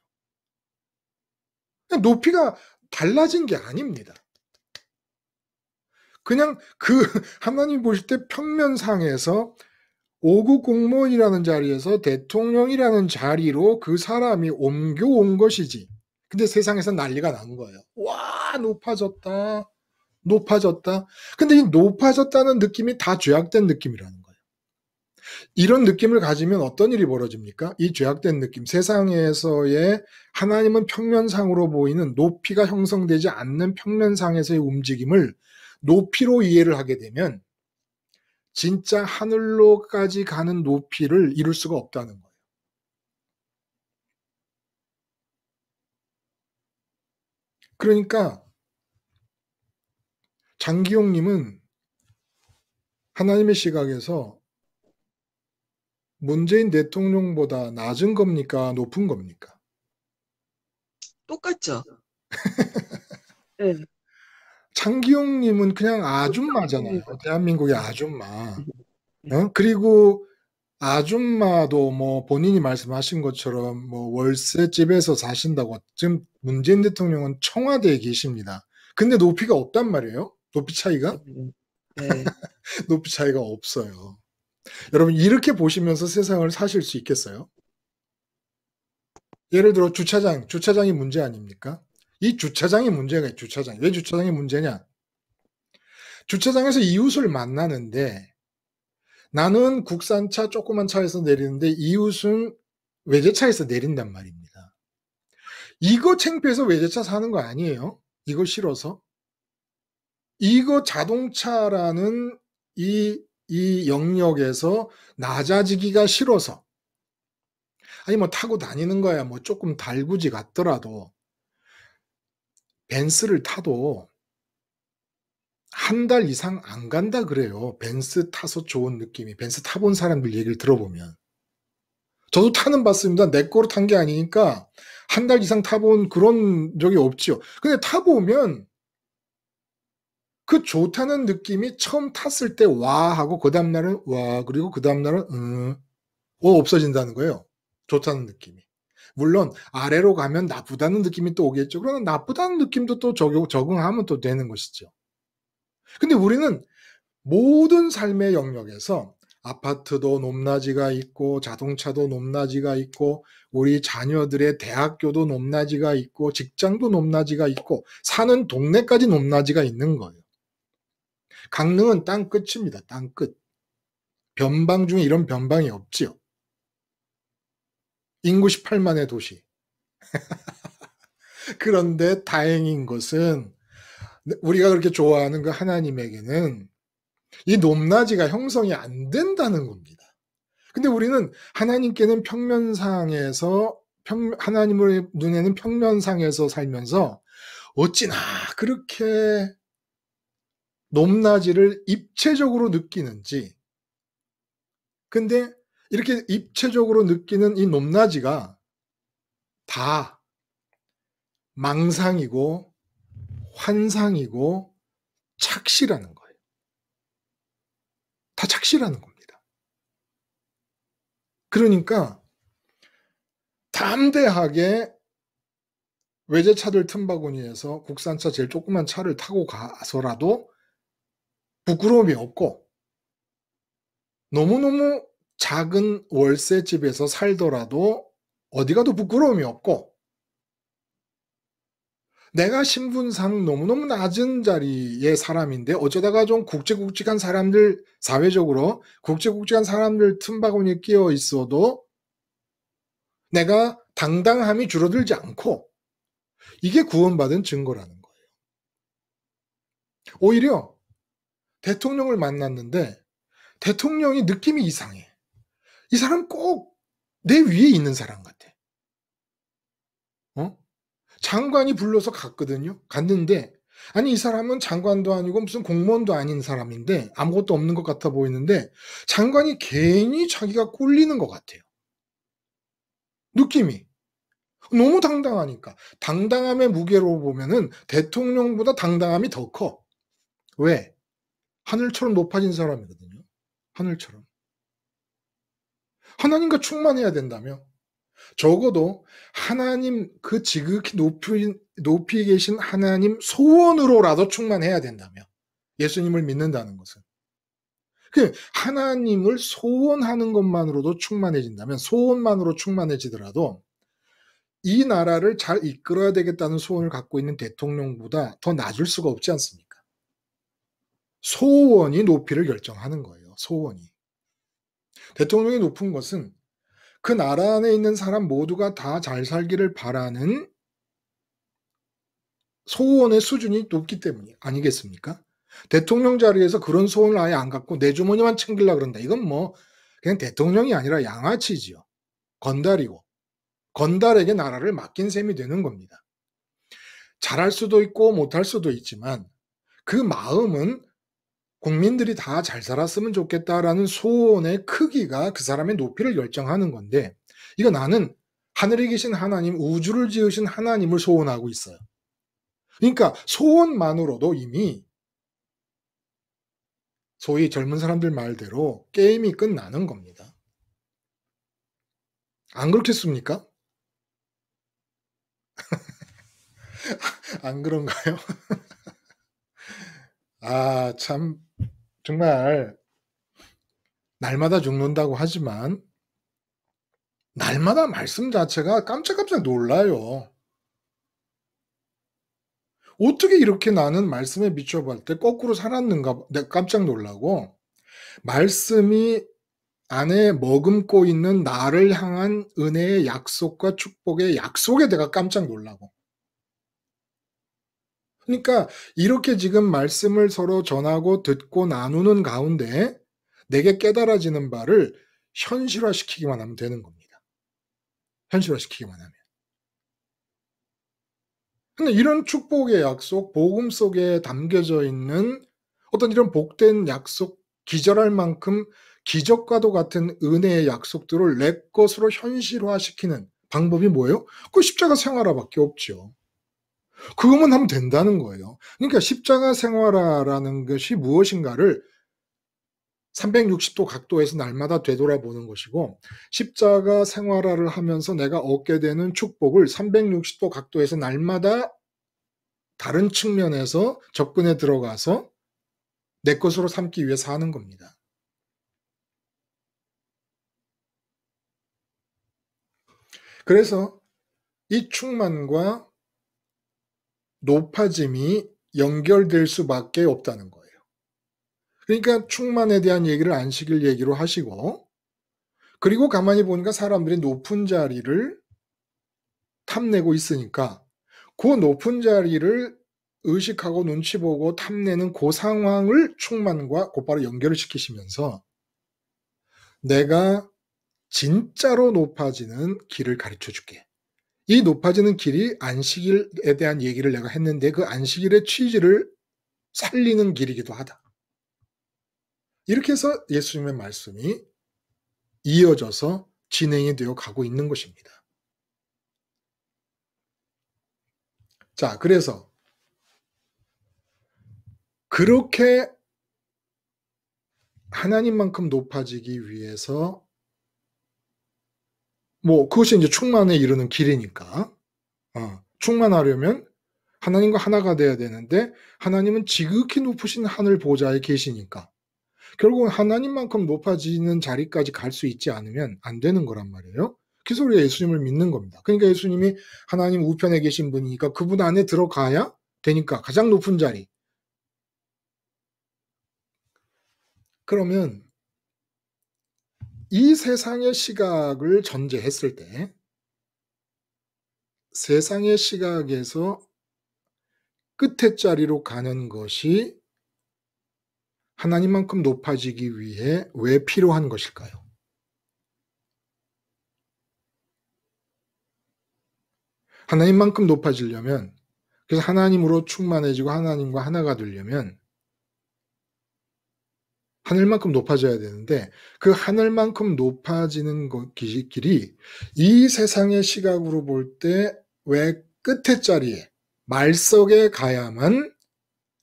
S1: 높이가 달라진 게 아닙니다. 그냥 하나님 보실 때 평면상에서 5급 공무원이라는 자리에서 대통령이라는 자리로 그 사람이 옮겨온 것이지. 근데 세상에서 난리가 난 거예요. 와, 높아졌다. 근데 이 높아졌다는 느낌이 다 죄악된 느낌이라는 거예요. 이런 느낌을 가지면 어떤 일이 벌어집니까? 이 죄악된 느낌, 세상에서의 하나님은 평면상으로 보이는 높이가 형성되지 않는 평면상에서의 움직임을 높이로 이해를 하게 되면 진짜 하늘로까지 가는 높이를 이룰 수가 없다는 거예요. 그러니까 장기용님은 하나님의 시각에서 문재인 대통령보다 낮은 겁니까? 높은 겁니까?
S3: 똑같죠? 네.
S1: 장기용님은 그냥 아줌마잖아요. 대한민국의 아줌마. 그리고 아줌마도 뭐 본인이 말씀하신 것처럼 뭐 월세집에서 사신다고. 지금 문재인 대통령은 청와대에 계십니다. 근데 높이가 없단 말이에요. 높이 차이가?
S3: 네.
S1: 높이 차이가 없어요. 여러분 이렇게 보시면서 세상을 사실 수 있겠어요? 예를 들어 주차장이 문제 아닙니까? 이 주차장이 문제가 주차장. 왜 주차장이 문제냐? 주차장에서 이웃을 만나는데 나는 국산차 조그만 차에서 내리는데 이웃은 외제차에서 내린단 말입니다. 이거 창피해서 외제차 사는 거 아니에요? 이거 싫어서? 이거 자동차라는 이 영역에서 낮아지기가 싫어서. 아니 뭐 타고 다니는 거야 뭐 조금 달구지 같더라도 벤츠를 타도 한 달 이상 안 간다 그래요. 벤츠 타서 좋은 느낌이. 벤츠 타본 사람들 얘기를 들어보면. 저도 타는 봤습니다. 내 거로 탄 게 아니니까 한 달 이상 타본 그런 적이 없지요. 근데 타보면 그 좋다는 느낌이 처음 탔을 때 와 하고 그 다음날은 와 그리고 그 다음날은 없어진다는 거예요. 좋다는 느낌이. 물론 아래로 가면 나쁘다는 느낌이 또 오겠죠. 그러나 나쁘다는 느낌도 또 적응하면 또 되는 것이죠. 근데 우리는 모든 삶의 영역에서 아파트도 높낮이가 있고 자동차도 높낮이가 있고 우리 자녀들의 대학교도 높낮이가 있고 직장도 높낮이가 있고 사는 동네까지 높낮이가 있는 거예요. 강릉은 땅 끝입니다. 땅 끝. 변방 중에 이런 변방이 없지요. 인구 18만의 도시. 그런데 다행인 것은 우리가 그렇게 좋아하는 그 하나님에게는 이 높낮이가 형성이 안 된다는 겁니다. 근데 우리는 하나님께는 하나님의 눈에는 평면상에서 살면서 어찌나 그렇게 높낮이를 입체적으로 느끼는지. 근데 이렇게 입체적으로 느끼는 이 높낮이가 다 망상이고 환상이고 착시라는 거예요. 다 착시라는 겁니다. 그러니까 담대하게 외제차들 틈바구니에서 국산차 제일 조그만 차를 타고 가서라도 부끄러움이 없고 너무너무 작은 월세집에서 살더라도 어디 가도 부끄러움이 없고 내가 신분상 너무너무 낮은 자리의 사람인데 어쩌다가 좀 굵직굵직한 사람들, 사회적으로 굵직굵직한 사람들 틈바구니에 끼어 있어도 내가 당당함이 줄어들지 않고 이게 구원받은 증거라는 거예요. 오히려 대통령을 만났는데 대통령이 느낌이 이상해. 이 사람 꼭 내 위에 있는 사람 같아. 장관이 불러서 갔는데 아니 이 사람은 장관도 아니고 무슨 공무원도 아닌 사람인데 아무것도 없는 것 같아 보이는데 장관이 괜히 자기가 꼴리는 것 같아요. 느낌이. 너무 당당하니까. 당당함의 무게로 보면은 대통령보다 당당함이 더 커. 왜? 하늘처럼 높아진 사람이거든요. 하늘처럼. 하나님과 충만해야 된다며. 적어도 하나님 그 지극히 높이 계신 하나님 소원으로라도 충만해야 된다며. 예수님을 믿는다는 것은. 하나님을 소원하는 것만으로도 충만해진다면 소원만으로 충만해지더라도 이 나라를 잘 이끌어야 되겠다는 소원을 갖고 있는 대통령보다 더 낮을 수가 없지 않습니까? 소원이 높이를 결정하는 거예요. 소원이. 대통령이 높은 것은 그 나라 안에 있는 사람 모두가 다 잘 살기를 바라는 소원의 수준이 높기 때문이 아니겠습니까? 대통령 자리에서 그런 소원을 아예 안 갖고 내 주머니만 챙기려고 그런다. 이건 뭐 그냥 대통령이 아니라 양아치지요. 건달이고. 건달에게 나라를 맡긴 셈이 되는 겁니다. 잘할 수도 있고 못할 수도 있지만 그 마음은 국민들이 다 잘 살았으면 좋겠다라는 소원의 크기가 그 사람의 높이를 결정하는 건데, 이거 나는 하늘에 계신 하나님, 우주를 지으신 하나님을 소원하고 있어요. 그러니까 소원만으로도 이미 소위 젊은 사람들 말대로 게임이 끝나는 겁니다. 안 그렇겠습니까? 안 그런가요? 아, 참, 정말, 날마다 죽는다고 하지만, 날마다 말씀 자체가 깜짝깜짝 놀라요. 어떻게 이렇게 나는 말씀에 비춰볼 때 거꾸로 살았는가, 내가 깜짝 놀라고, 말씀이 안에 머금고 있는 나를 향한 은혜의 약속과 축복의 약속에 내가 깜짝 놀라고. 그러니까 이렇게 지금 말씀을 서로 전하고 듣고 나누는 가운데 내게 깨달아지는 바를 현실화시키기만 하면 되는 겁니다. 현실화시키기만 하면. 근데 이런 축복의 약속, 복음 속에 담겨져 있는 어떤 이런 복된 약속, 기절할 만큼 기적과도 같은 은혜의 약속들을 내 것으로 현실화시키는 방법이 뭐예요? 그 십자가 생활화밖에 없죠. 그것만 하면 된다는 거예요. 그러니까 십자가 생활화라는 것이 무엇인가를 360도 각도에서 날마다 되돌아보는 것이고, 십자가 생활화를 하면서 내가 얻게 되는 축복을 360도 각도에서 날마다 다른 측면에서 접근해 들어가서 내 것으로 삼기 위해서 하는 겁니다. 그래서 이 충만과 높아짐이 연결될 수밖에 없다는 거예요. 그러니까 충만에 대한 얘기를 안식일 얘기로 하시고, 그리고 가만히 보니까 사람들이 높은 자리를 탐내고 있으니까 그 높은 자리를 의식하고 눈치 보고 탐내는 그 상황을 충만과 곧바로 연결을 시키시면서 내가 진짜로 높아지는 길을 가르쳐 줄게. 이 높아지는 길이 안식일에 대한 얘기를 내가 했는데 그 안식일의 취지를 살리는 길이기도 하다. 이렇게 해서 예수님의 말씀이 이어져서 진행이 되어 가고 있는 것입니다. 자, 그래서 그렇게 하나님만큼 높아지기 위해서 그것이 이제 충만에 이르는 길이니까 충만하려면 하나님과 하나가 돼야 되는데 하나님은 지극히 높으신 하늘 보좌에 계시니까 결국은 하나님만큼 높아지는 자리까지 갈 수 있지 않으면 안 되는 거란 말이에요. 그래서 우리가 예수님을 믿는 겁니다. 그러니까 예수님이 하나님 우편에 계신 분이니까 그분 안에 들어가야 되니까 가장 높은 자리. 그러면 이 세상의 시각을 전제했을 때 세상의 시각에서 끝의 자리로 가는 것이 하나님만큼 높아지기 위해 왜 필요한 것일까요? 하나님만큼 높아지려면, 그래서 하나님으로 충만해지고 하나님과 하나가 되려면 하늘만큼 높아져야 되는데 그 하늘만큼 높아지는 길이 이 세상의 시각으로 볼 때 왜 끝의 자리에 말석에 가야만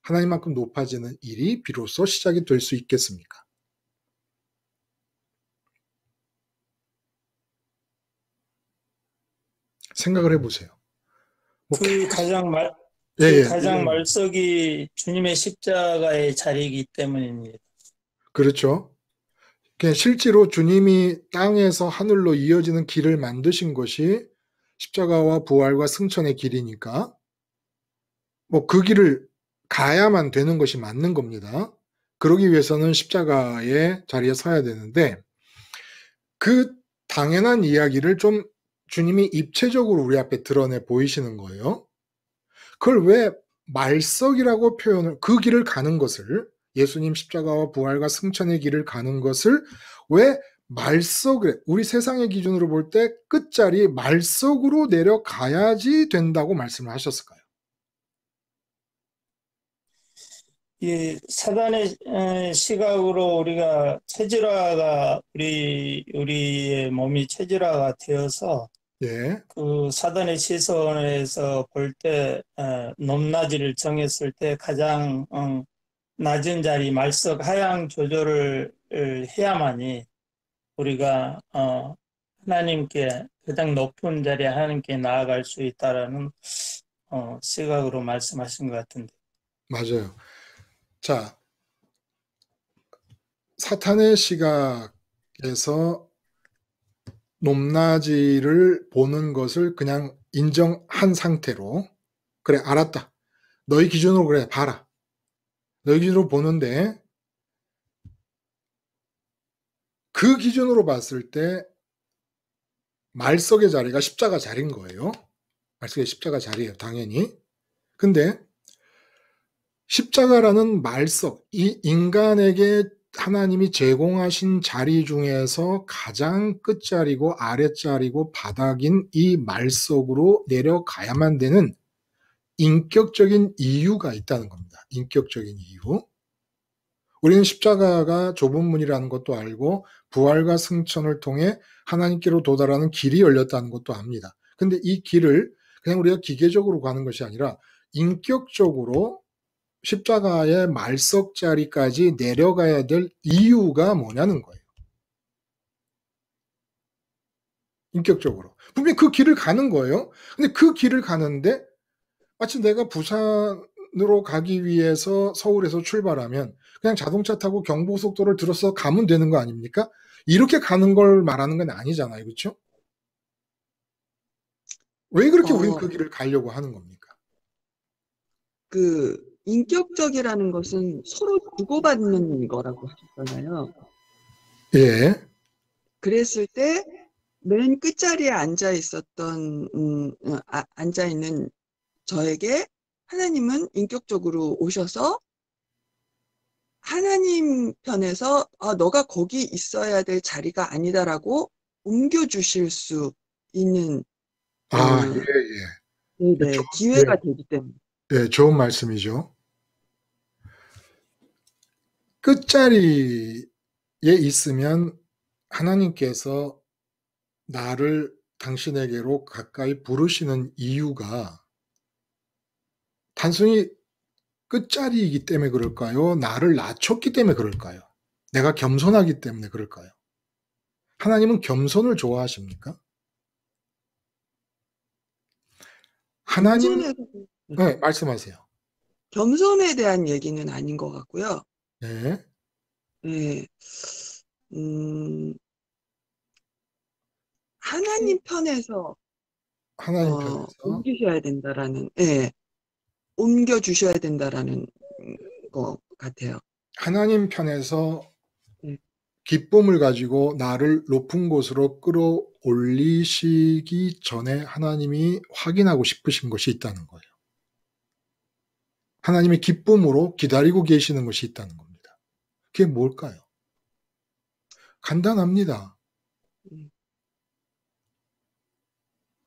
S1: 하나님만큼 높아지는 일이 비로소 시작이 될 수 있겠습니까? 생각을 해보세요.
S2: 가장 말석이 주님의 십자가의 자리이기 때문입니다.
S1: 그렇죠. 실제로 주님이 땅에서 하늘로 이어지는 길을 만드신 것이 십자가와 부활과 승천의 길이니까 그 길을 가야만 되는 것이 맞는 겁니다. 그러기 위해서는 십자가의 자리에 서야 되는데 그 당연한 이야기를 좀 주님이 입체적으로 우리 앞에 드러내 보이시는 거예요. 그걸 왜 말석이라고 표현을, 그 길을 가는 것을, 예수님 십자가와 부활과 승천의 길을 가는 것을 왜 말석을, 우리 세상의 기준으로 볼 때 끝자리 말석으로 내려가야지 된다고 말씀을 하셨을까요?
S2: 이 사단의 시각으로 우리가 체질화가 우리의 몸이 체질화가 되어서
S1: 예,
S2: 그 사단의 시선에서 볼 때 높낮이를 정했을 때 가장 낮은 자리 말석 하향 조절을 해야만이 우리가 하나님께 가장 높은 자리에 하나님께 나아갈 수 있다라는 시각으로 말씀하신 것 같은데.
S1: 맞아요. 자, 사탄의 시각에서 높낮이를 보는 것을 그냥 인정한 상태로, 그래, 알았다. 너희 기준으로 그래, 봐라. 너희 기준으로 보는데, 그 기준으로 봤을 때 말석의 자리가 십자가 자리인 거예요. 말석의 십자가 자리예요, 당연히. 근데 십자가라는 말석, 이 인간에게 하나님이 제공하신 자리 중에서 가장 끝자리고 아랫자리고 바닥인 이 말석으로 내려가야만 되는 인격적인 이유가 있다는 겁니다. 인격적인 이유. 우리는 십자가가 좁은 문이라는 것도 알고 부활과 승천을 통해 하나님께로 도달하는 길이 열렸다는 것도 압니다. 근데 이 길을 그냥 우리가 기계적으로 가는 것이 아니라 인격적으로 십자가의 말석 자리까지 내려가야 될 이유가 뭐냐는 거예요. 인격적으로. 분명히 그 길을 가는 거예요. 근데 그 길을 가는데 마치 내가 부산으로 가기 위해서 서울에서 출발하면 그냥 자동차 타고 경부고속도로를 들어서 가면 되는 거 아닙니까? 이렇게 가는 걸 말하는 건 아니잖아요. 그렇죠? 왜 그렇게 우리는 그 길을 가려고 하는 겁니까?
S3: 그 인격적이라는 것은 서로 주고받는 거라고 하셨잖아요.
S1: 예.
S3: 그랬을 때 맨 끝자리에 앉아 있었던 앉아 있는 저에게 하나님은 인격적으로 오셔서 하나님 편에서 너가 거기 있어야 될 자리가 아니다라고 옮겨주실 수 있는
S1: 예.
S3: 네네, 기회가 되기 때문에.
S1: 예, 좋은 말씀이죠. 끝자리에 있으면 하나님께서 나를 당신에게로 가까이 부르시는 이유가 단순히 끝자리이기 때문에 그럴까요? 나를 낮췄기 때문에 그럴까요? 내가 겸손하기 때문에 그럴까요? 하나님은 겸손을 좋아하십니까? 하나님, 네, 말씀하세요.
S3: 겸손에 대한 얘기는 아닌 것 같고요.
S1: 네.
S3: 네. 하나님 편에서 옮기셔야 된다라는, 옮겨주셔야 된다라는 것 같아요.
S1: 하나님 편에서 기쁨을 가지고 나를 높은 곳으로 끌어올리시기 전에 하나님이 확인하고 싶으신 것이 있다는 거예요. 하나님의 기쁨으로 기다리고 계시는 것이 있다는 겁니다. 그게 뭘까요? 간단합니다.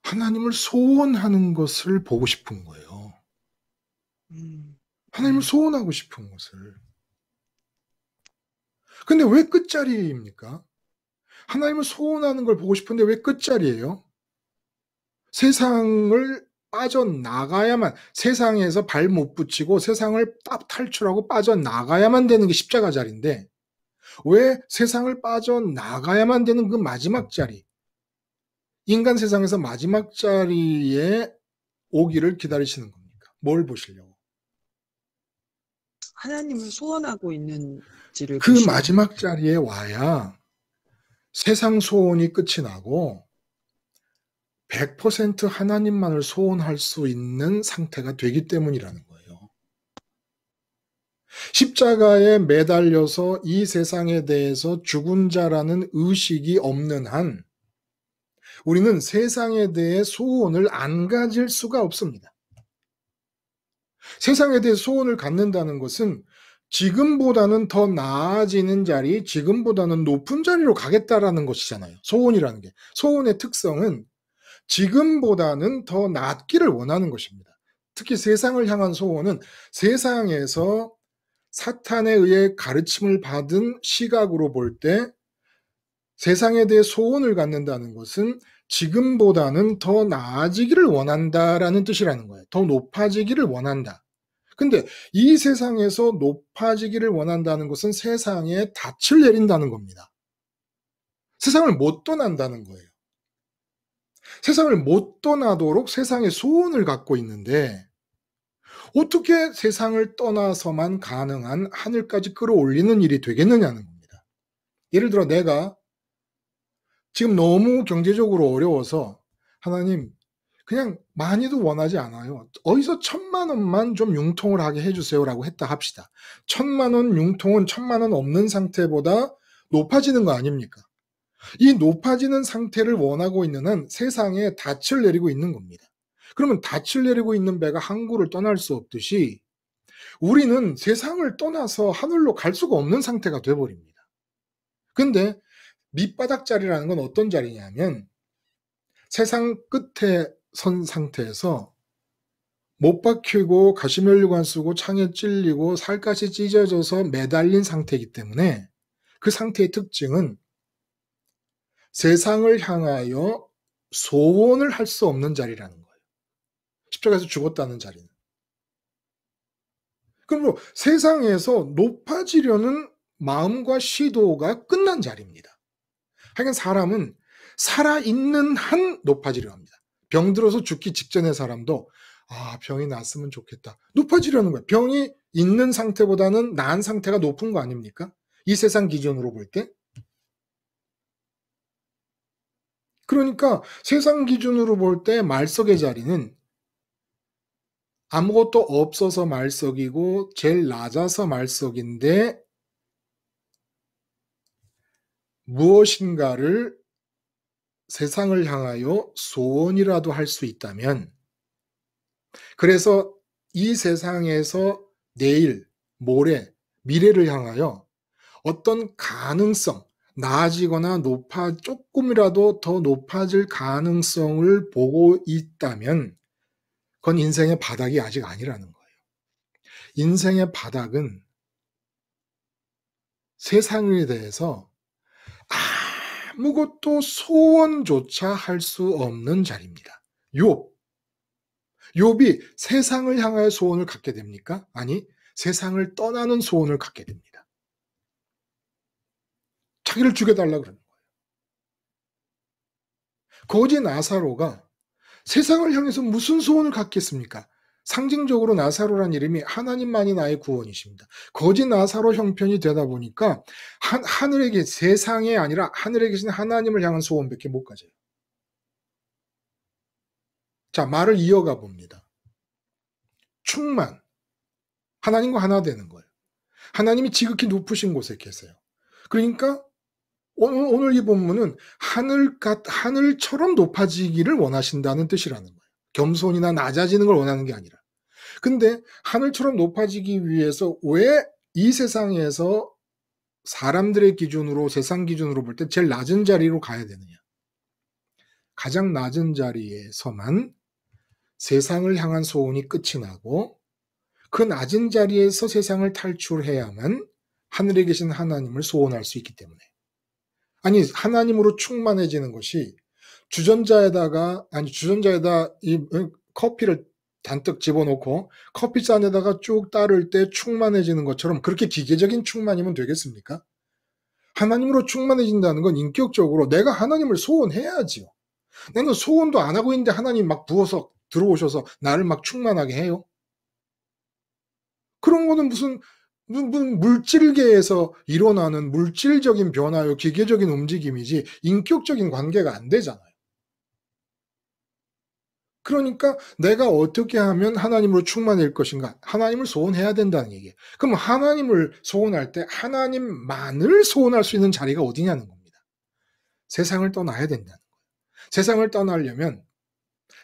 S1: 하나님을 소원하는 것을 보고 싶은 거예요. 하나님을 소원하고 싶은 것을. 근데 왜 끝자리입니까? 하나님을 소원하는 걸 보고 싶은데 왜 끝자리예요? 세상을 빠져나가야만, 세상에서 발 못 붙이고 세상을 딱 탈출하고 빠져나가야만 되는 게 십자가 자리인데 왜 세상을 빠져나가야만 되는 그 마지막 자리, 인간 세상에서 마지막 자리에 오기를 기다리시는 겁니까? 뭘 보시려고?
S3: 하나님을 소원하고 있는지를
S1: 그
S3: 보시는
S1: 마지막 자리에 와야 세상 소원이 끝이 나고 100% 하나님만을 소원할 수 있는 상태가 되기 때문이라는 거예요. 십자가에 매달려서 이 세상에 대해서 죽은 자라는 의식이 없는 한 우리는 세상에 대해 소원을 안 가질 수가 없습니다. 세상에 대해 소원을 갖는다는 것은 지금보다는 더 나아지는 자리, 지금보다는 높은 자리로 가겠다라는 것이잖아요. 소원이라는 게. 소원의 특성은 지금보다는 더 낫기를 원하는 것입니다. 특히 세상을 향한 소원은 세상에서 사탄에 의해 가르침을 받은 시각으로 볼 때 세상에 대해 소원을 갖는다는 것은 지금보다는 더 나아지기를 원한다라는 뜻이라는 거예요. 더 높아지기를 원한다. 근데 이 세상에서 높아지기를 원한다는 것은 세상에 닻을 내린다는 겁니다. 세상을 못 떠난다는 거예요. 세상을 못 떠나도록 세상의 소원을 갖고 있는데 어떻게 세상을 떠나서만 가능한 하늘까지 끌어올리는 일이 되겠느냐는 겁니다. 예를 들어 내가 지금 너무 경제적으로 어려워서 하나님 그냥 많이도 원하지 않아요. 어디서 1,000만 원만 좀 융통을 하게 해주세요라고 했다 합시다. 1,000만 원 융통은 1,000만 원 없는 상태보다 높아지는 거 아닙니까? 이 높아지는 상태를 원하고 있는 한 세상에 닻을 내리고 있는 겁니다. 그러면 닻을 내리고 있는 배가 항구를 떠날 수 없듯이 우리는 세상을 떠나서 하늘로 갈 수가 없는 상태가 돼버립니다. 근데 밑바닥 자리라는 건 어떤 자리냐면 세상 끝에 선 상태에서 못 박히고 가시면류관 쓰고 창에 찔리고 살갗이 찢어져서 매달린 상태이기 때문에 그 상태의 특징은 세상을 향하여 소원을 할 수 없는 자리라는 거예요. 십자가에서 죽었다는 자리는. 그럼 세상에서 높아지려는 마음과 시도가 끝난 자리입니다. 하여간 사람은 살아있는 한 높아지려 합니다. 병 들어서 죽기 직전의 사람도 병이 났으면 좋겠다. 높아지려는 거예요. 병이 있는 상태보다는 나은 상태가 높은 거 아닙니까? 이 세상 기준으로 볼 때. 그러니까 세상 기준으로 볼 때 말석의 자리는 아무것도 없어서 말석이고 제일 낮아서 말석인데 무엇인가를 세상을 향하여 소원이라도 할 수 있다면 그래서 이 세상에서 내일, 모레, 미래를 향하여 어떤 가능성, 나아지거나 조금이라도 더 높아질 가능성을 보고 있다면 그건 인생의 바닥이 아직 아니라는 거예요. 인생의 바닥은 세상에 대해서 아무것도 소원조차 할 수 없는 자리입니다. 욥이 세상을 향하여 소원을 갖게 됩니까? 아니, 세상을 떠나는 소원을 갖게 됩니다. 자기를 죽여달라 그러는 거예요. 거지 나사로가 세상을 향해서 무슨 소원을 갖겠습니까? 상징적으로 나사로란 이름이 하나님만이 나의 구원이십니다. 거지 나사로 형편이 되다 보니까 하늘에 세상에 아니라 하늘에 계신 하나님을 향한 소원밖에 못 가져요. 자, 말을 이어가 봅니다. 충만. 하나님과 하나 되는 거예요. 하나님이 지극히 높으신 곳에 계세요. 그러니까 오늘 이 본문은 하늘처럼 높아지기를 원하신다는 뜻이라는 거예요. 겸손이나 낮아지는 걸 원하는 게 아니라. 근데 하늘처럼 높아지기 위해서 왜 이 세상에서 사람들의 기준으로 세상 기준으로 볼 때 제일 낮은 자리로 가야 되느냐. 가장 낮은 자리에서만 세상을 향한 소원이 끝이 나고 그 낮은 자리에서 세상을 탈출해야만 하늘에 계신 하나님을 소원할 수 있기 때문에. 아니, 하나님으로 충만해지는 것이 주전자에다 이 커피를 잔뜩 집어넣고 커피잔에다가 쭉 따를 때 충만해지는 것처럼 그렇게 기계적인 충만이면 되겠습니까? 하나님으로 충만해진다는 건 인격적으로 내가 하나님을 소원해야지요. 나는 소원도 안 하고 있는데 하나님 막 부어서 들어오셔서 나를 막 충만하게 해요. 그런 거는 무슨 물질계에서 일어나는 물질적인 변화요, 기계적인 움직임이지 인격적인 관계가 안 되잖아요. 그러니까 내가 어떻게 하면 하나님으로 충만할 것인가? 하나님을 소원해야 된다는 얘기예요. 그럼 하나님을 소원할 때 하나님만을 소원할 수 있는 자리가 어디냐는 겁니다. 세상을 떠나야 된다는 거예요. 세상을 떠나려면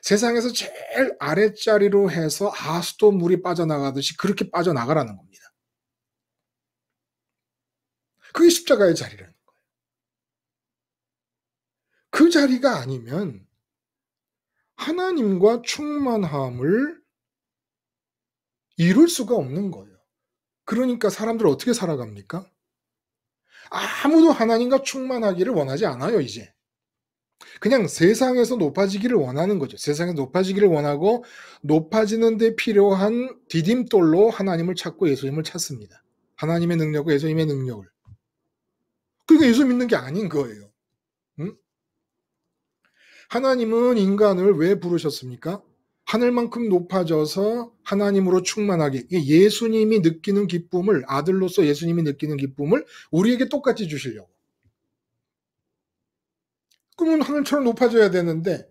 S1: 세상에서 제일 아랫자리로 해서 하수도 물이 빠져나가듯이 그렇게 빠져나가라는 겁니다. 그게 십자가의 자리라는 거예요. 그 자리가 아니면 하나님과 충만함을 이룰 수가 없는 거예요. 그러니까 사람들 어떻게 살아갑니까? 아무도 하나님과 충만하기를 원하지 않아요, 이제. 그냥 세상에서 높아지기를 원하는 거죠. 세상에서 높아지기를 원하고 높아지는 데 필요한 디딤돌로 하나님을 찾고 예수님을 찾습니다. 하나님의 능력과 예수님의 능력을. 그러니까 예수 믿는 게 아닌 거예요. 응? 하나님은 인간을 왜 부르셨습니까? 하늘만큼 높아져서 하나님으로 충만하게, 예수님이 느끼는 기쁨을, 아들로서 예수님이 느끼는 기쁨을 우리에게 똑같이 주시려고. 그러면 하늘처럼 높아져야 되는데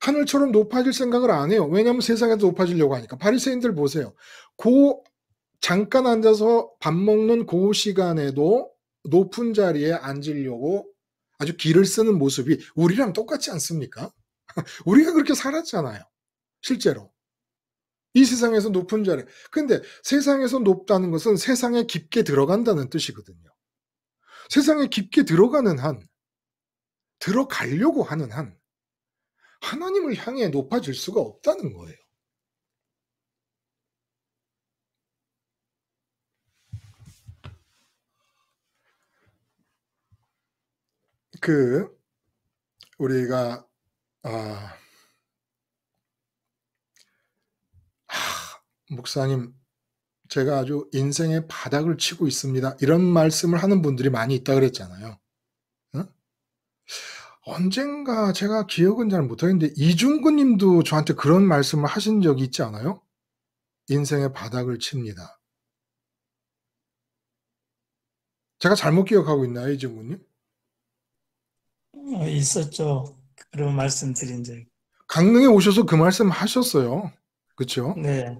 S1: 하늘처럼 높아질 생각을 안 해요. 왜냐하면 세상에서 높아지려고 하니까. 바리새인들 보세요. 잠깐 앉아서 밥 먹는 그 시간에도 높은 자리에 앉으려고 아주 기를 쓰는 모습이 우리랑 똑같지 않습니까? 우리가 그렇게 살았잖아요. 실제로. 이 세상에서 높은 자리. 근데 세상에서 높다는 것은 세상에 깊게 들어간다는 뜻이거든요. 세상에 깊게 들어가는 한, 들어가려고 하는 한, 하나님을 향해 높아질 수가 없다는 거예요. 우리가, 목사님, 제가 아주 인생의 바닥을 치고 있습니다. 이런 말씀을 하는 분들이 많이 있다 그랬잖아요. 응? 언젠가 제가 기억은 잘 못하겠는데 이중근 님도 저한테 그런 말씀을 하신 적이 있지 않아요? 인생의 바닥을 칩니다. 제가 잘못 기억하고 있나요, 이중근 님?
S2: 있었죠. 그런 말씀 드린 적.
S1: 강릉에 오셔서 그 말씀 하셨어요. 그렇죠?
S2: 네.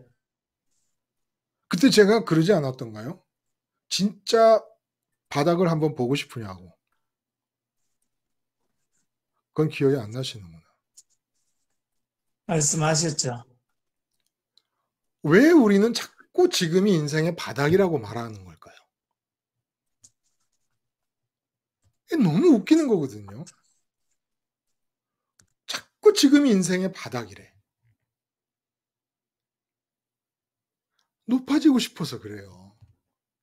S1: 그때 제가 그러지 않았던가요? 진짜 바닥을 한번 보고 싶으냐고. 그건 기억이 안 나시는구나.
S2: 말씀하셨죠.
S1: 왜 우리는 자꾸 지금이 인생의 바닥이라고 말하는 걸까요? 이게 너무 웃기는 거거든요. 자꾸 지금이 인생의 바닥이래. 높아지고 싶어서 그래요.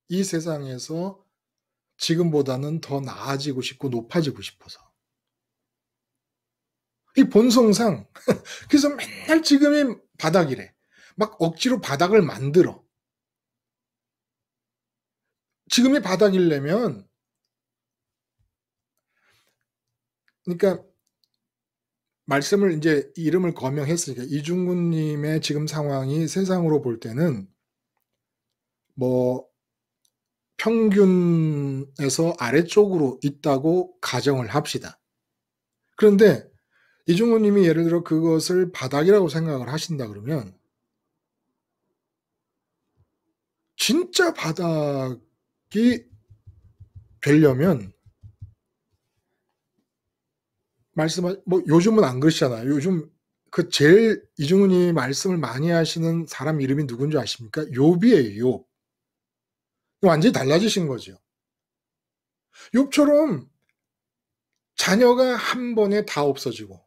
S1: 이 세상에서 지금보다는 더 나아지고 싶고 높아지고 싶어서. 이 본성상 그래서 맨날 지금이 바닥이래. 막 억지로 바닥을 만들어. 지금이 바닥이려면 그러니까 말씀을 이제 이름을 거명했으니까 이중근님의 지금 상황이 세상으로 볼 때는 뭐 평균에서 아래쪽으로 있다고 가정을 합시다. 그런데 이중근님이 예를 들어 그것을 바닥이라고 생각을 하신다 그러면 진짜 바닥이 되려면 뭐 요즘은 안 그러시잖아요. 요즘 제일 이중근님이 말씀을 많이 하시는 사람 이름이 누군지 아십니까? 욥이에요. 욥. 완전히 달라지신 거죠. 욥처럼 자녀가 한 번에 다 없어지고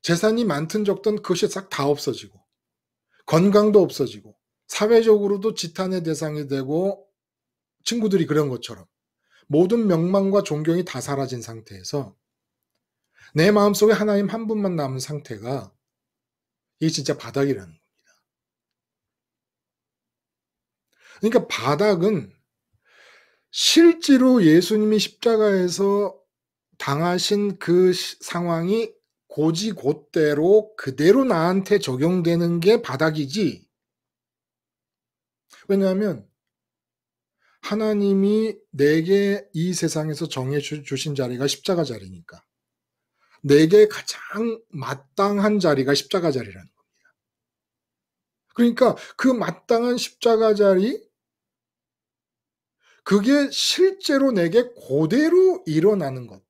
S1: 재산이 많든 적든 그것이 싹 다 없어지고 건강도 없어지고 사회적으로도 지탄의 대상이 되고 친구들이 그런 것처럼 모든 명망과 존경이 다 사라진 상태에서 내 마음속에 하나님 한 분만 남은 상태가 이게 진짜 바닥이라는 겁니다. 그러니까 바닥은 실제로 예수님이 십자가에서 당하신 그 상황이 고지곧대로 그대로 나한테 적용되는 게 바닥이지. 왜냐하면 하나님이 내게 이 세상에서 정해 주신 자리가 십자가 자리니까. 내게 가장 마땅한 자리가 십자가 자리라는 겁니다. 그러니까 그 마땅한 십자가 자리, 그게 실제로 내게 그대로 일어나는 것.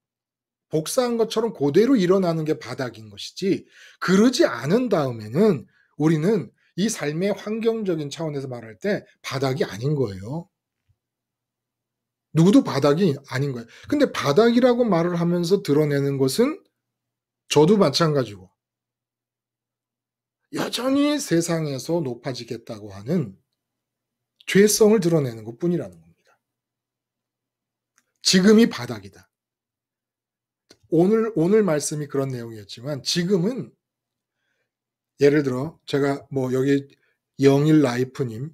S1: 복사한 것처럼 그대로 일어나는 게 바닥인 것이지, 그러지 않은 다음에는 우리는 이 삶의 환경적인 차원에서 말할 때 바닥이 아닌 거예요. 누구도 바닥이 아닌 거예요. 근데 바닥이라고 말을 하면서 드러내는 것은 저도 마찬가지고 여전히 세상에서 높아지겠다고 하는 죄성을 드러내는 것뿐이라는 겁니다. 지금이 바닥이다. 오늘 말씀이 그런 내용이었지만 지금은 예를 들어 제가 뭐 여기 영일라이프님,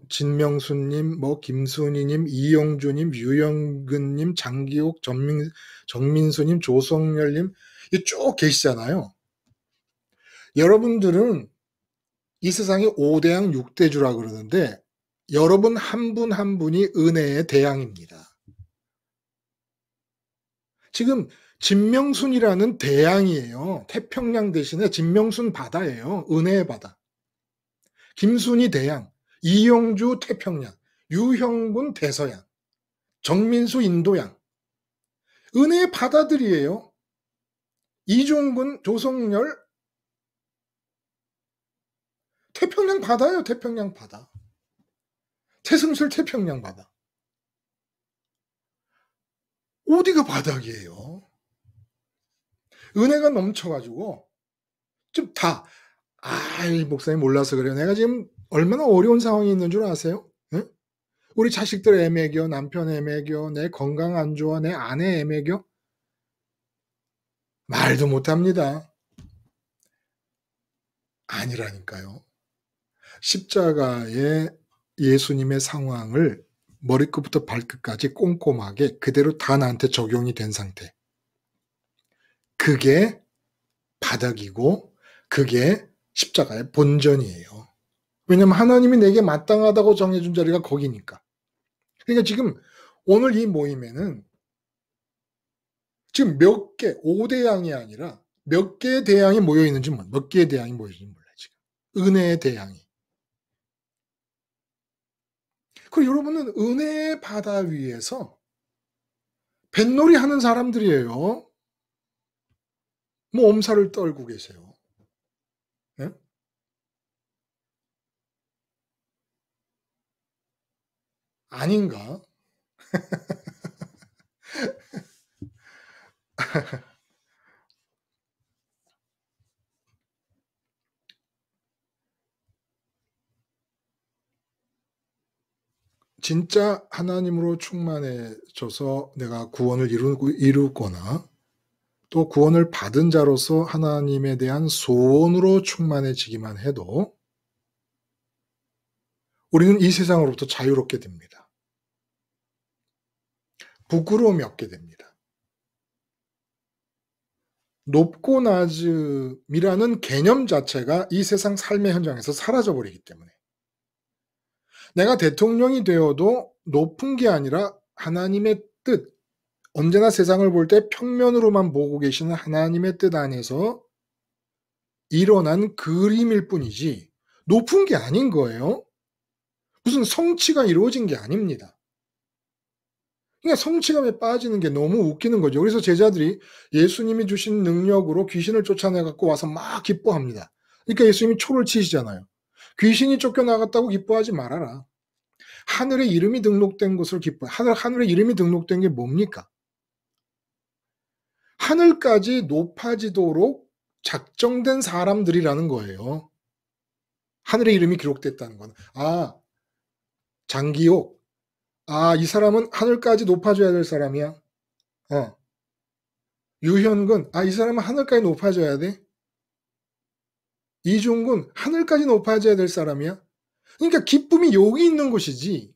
S1: 진명수님, 뭐 김순희님, 이영주님, 유영근님, 장기옥, 정민수님, 조성열님 이 쭉 계시잖아요. 여러분들은 이 세상에 5대양 6대주라 그러는데 여러분 한 분 한 분이 은혜의 대양입니다. 지금 진명순이라는 대양이에요. 태평양 대신에 진명순 바다예요. 은혜의 바다. 김순희 대양, 이영주 태평양, 유형군 대서양, 정민수 인도양. 은혜의 바다들이에요. 이종근, 조성열, 태평양 바다예요. 태평양 바다. 태승술 태평양 바다. 어디가 바닥이에요? 은혜가 넘쳐가지고 좀 다 이 목사님 몰라서 그래요. 내가 지금 얼마나 어려운 상황이 있는 줄 아세요? 응? 우리 자식들 애매겨, 남편 애매겨, 내 건강 안 좋아, 내 아내 애매겨. 말도 못합니다. 아니라니까요. 십자가의 예수님의 상황을 머리끝부터 발끝까지 꼼꼼하게 그대로 다 나한테 적용이 된 상태. 그게 바닥이고 그게 십자가의 본전이에요. 왜냐면 하나님이 내게 마땅하다고 정해준 자리가 거기니까. 그러니까 지금 오늘 이 모임에는 지금 몇 개, 5대양이 아니라 몇 개의 대양이 모여있는지 몰라. 몇 개의 대양이 모여있는지 몰라 지금. 은혜의 대양이. 그리고 여러분은 은혜의 바다 위에서 뱃놀이 하는 사람들이에요. 뭐 엄살을 떨고 계세요. 네? 아닌가? 진짜 하나님으로 충만해져서 내가 구원을 이루거나 또 구원을 받은 자로서 하나님에 대한 소원으로 충만해지기만 해도 우리는 이 세상으로부터 자유롭게 됩니다. 부끄러움이 없게 됩니다. 높고 낮음이라는 개념 자체가 이 세상 삶의 현장에서 사라져버리기 때문에 내가 대통령이 되어도 높은 게 아니라 하나님의 뜻, 언제나 세상을 볼 때 평면으로만 보고 계시는 하나님의 뜻 안에서 일어난 그림일 뿐이지 높은 게 아닌 거예요. 무슨 성취가 이루어진 게 아닙니다. 그러니까 성취감에 빠지는 게 너무 웃기는 거죠. 그래서 제자들이 예수님이 주신 능력으로 귀신을 쫓아내갖고 와서 막 기뻐합니다. 그러니까 예수님이 초를 치시잖아요. 귀신이 쫓겨나갔다고 기뻐하지 말아라. 하늘에 이름이 등록된 것을 기뻐해. 하늘에 이름이 등록된 게 뭡니까? 하늘까지 높아지도록 작정된 사람들이라는 거예요. 하늘에 이름이 기록됐다는 건. 장기옥. 이 사람은 하늘까지 높아져야 될 사람이야. 유현근. 이 사람은 하늘까지 높아져야 돼. 이종근. 하늘까지 높아져야 될 사람이야. 그러니까 기쁨이 여기 있는 것이지.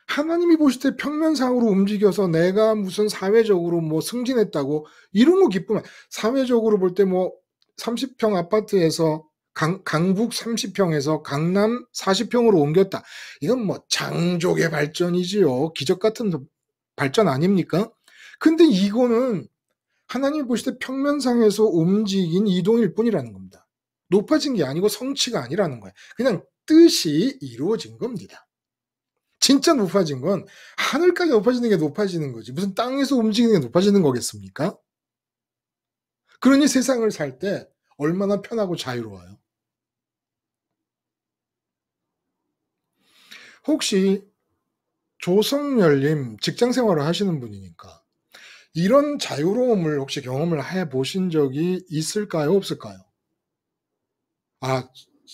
S1: 하나님이 보실 때 평면상으로 움직여서 내가 무슨 사회적으로 뭐 승진했다고 이런 거 기쁘면 사회적으로 볼 때 뭐 30평 아파트에서 강북 30평에서 강남 40평으로 옮겼다. 이건 뭐 장족의 발전이지요. 기적 같은 발전 아닙니까? 근데 이거는 하나님이 보실 때 평면상에서 움직인 이동일 뿐이라는 겁니다. 높아진 게 아니고 성취가 아니라는 거예요. 그냥 뜻이 이루어진 겁니다. 진짜 높아진 건 하늘까지 높아지는 게 높아지는 거지. 무슨 땅에서 움직이는 게 높아지는 거겠습니까? 그러니 세상을 살 때 얼마나 편하고 자유로워요. 혹시 조성열님 직장 생활을 하시는 분이니까 이런 자유로움을 혹시 경험을 해보신 적이 있을까요? 없을까요?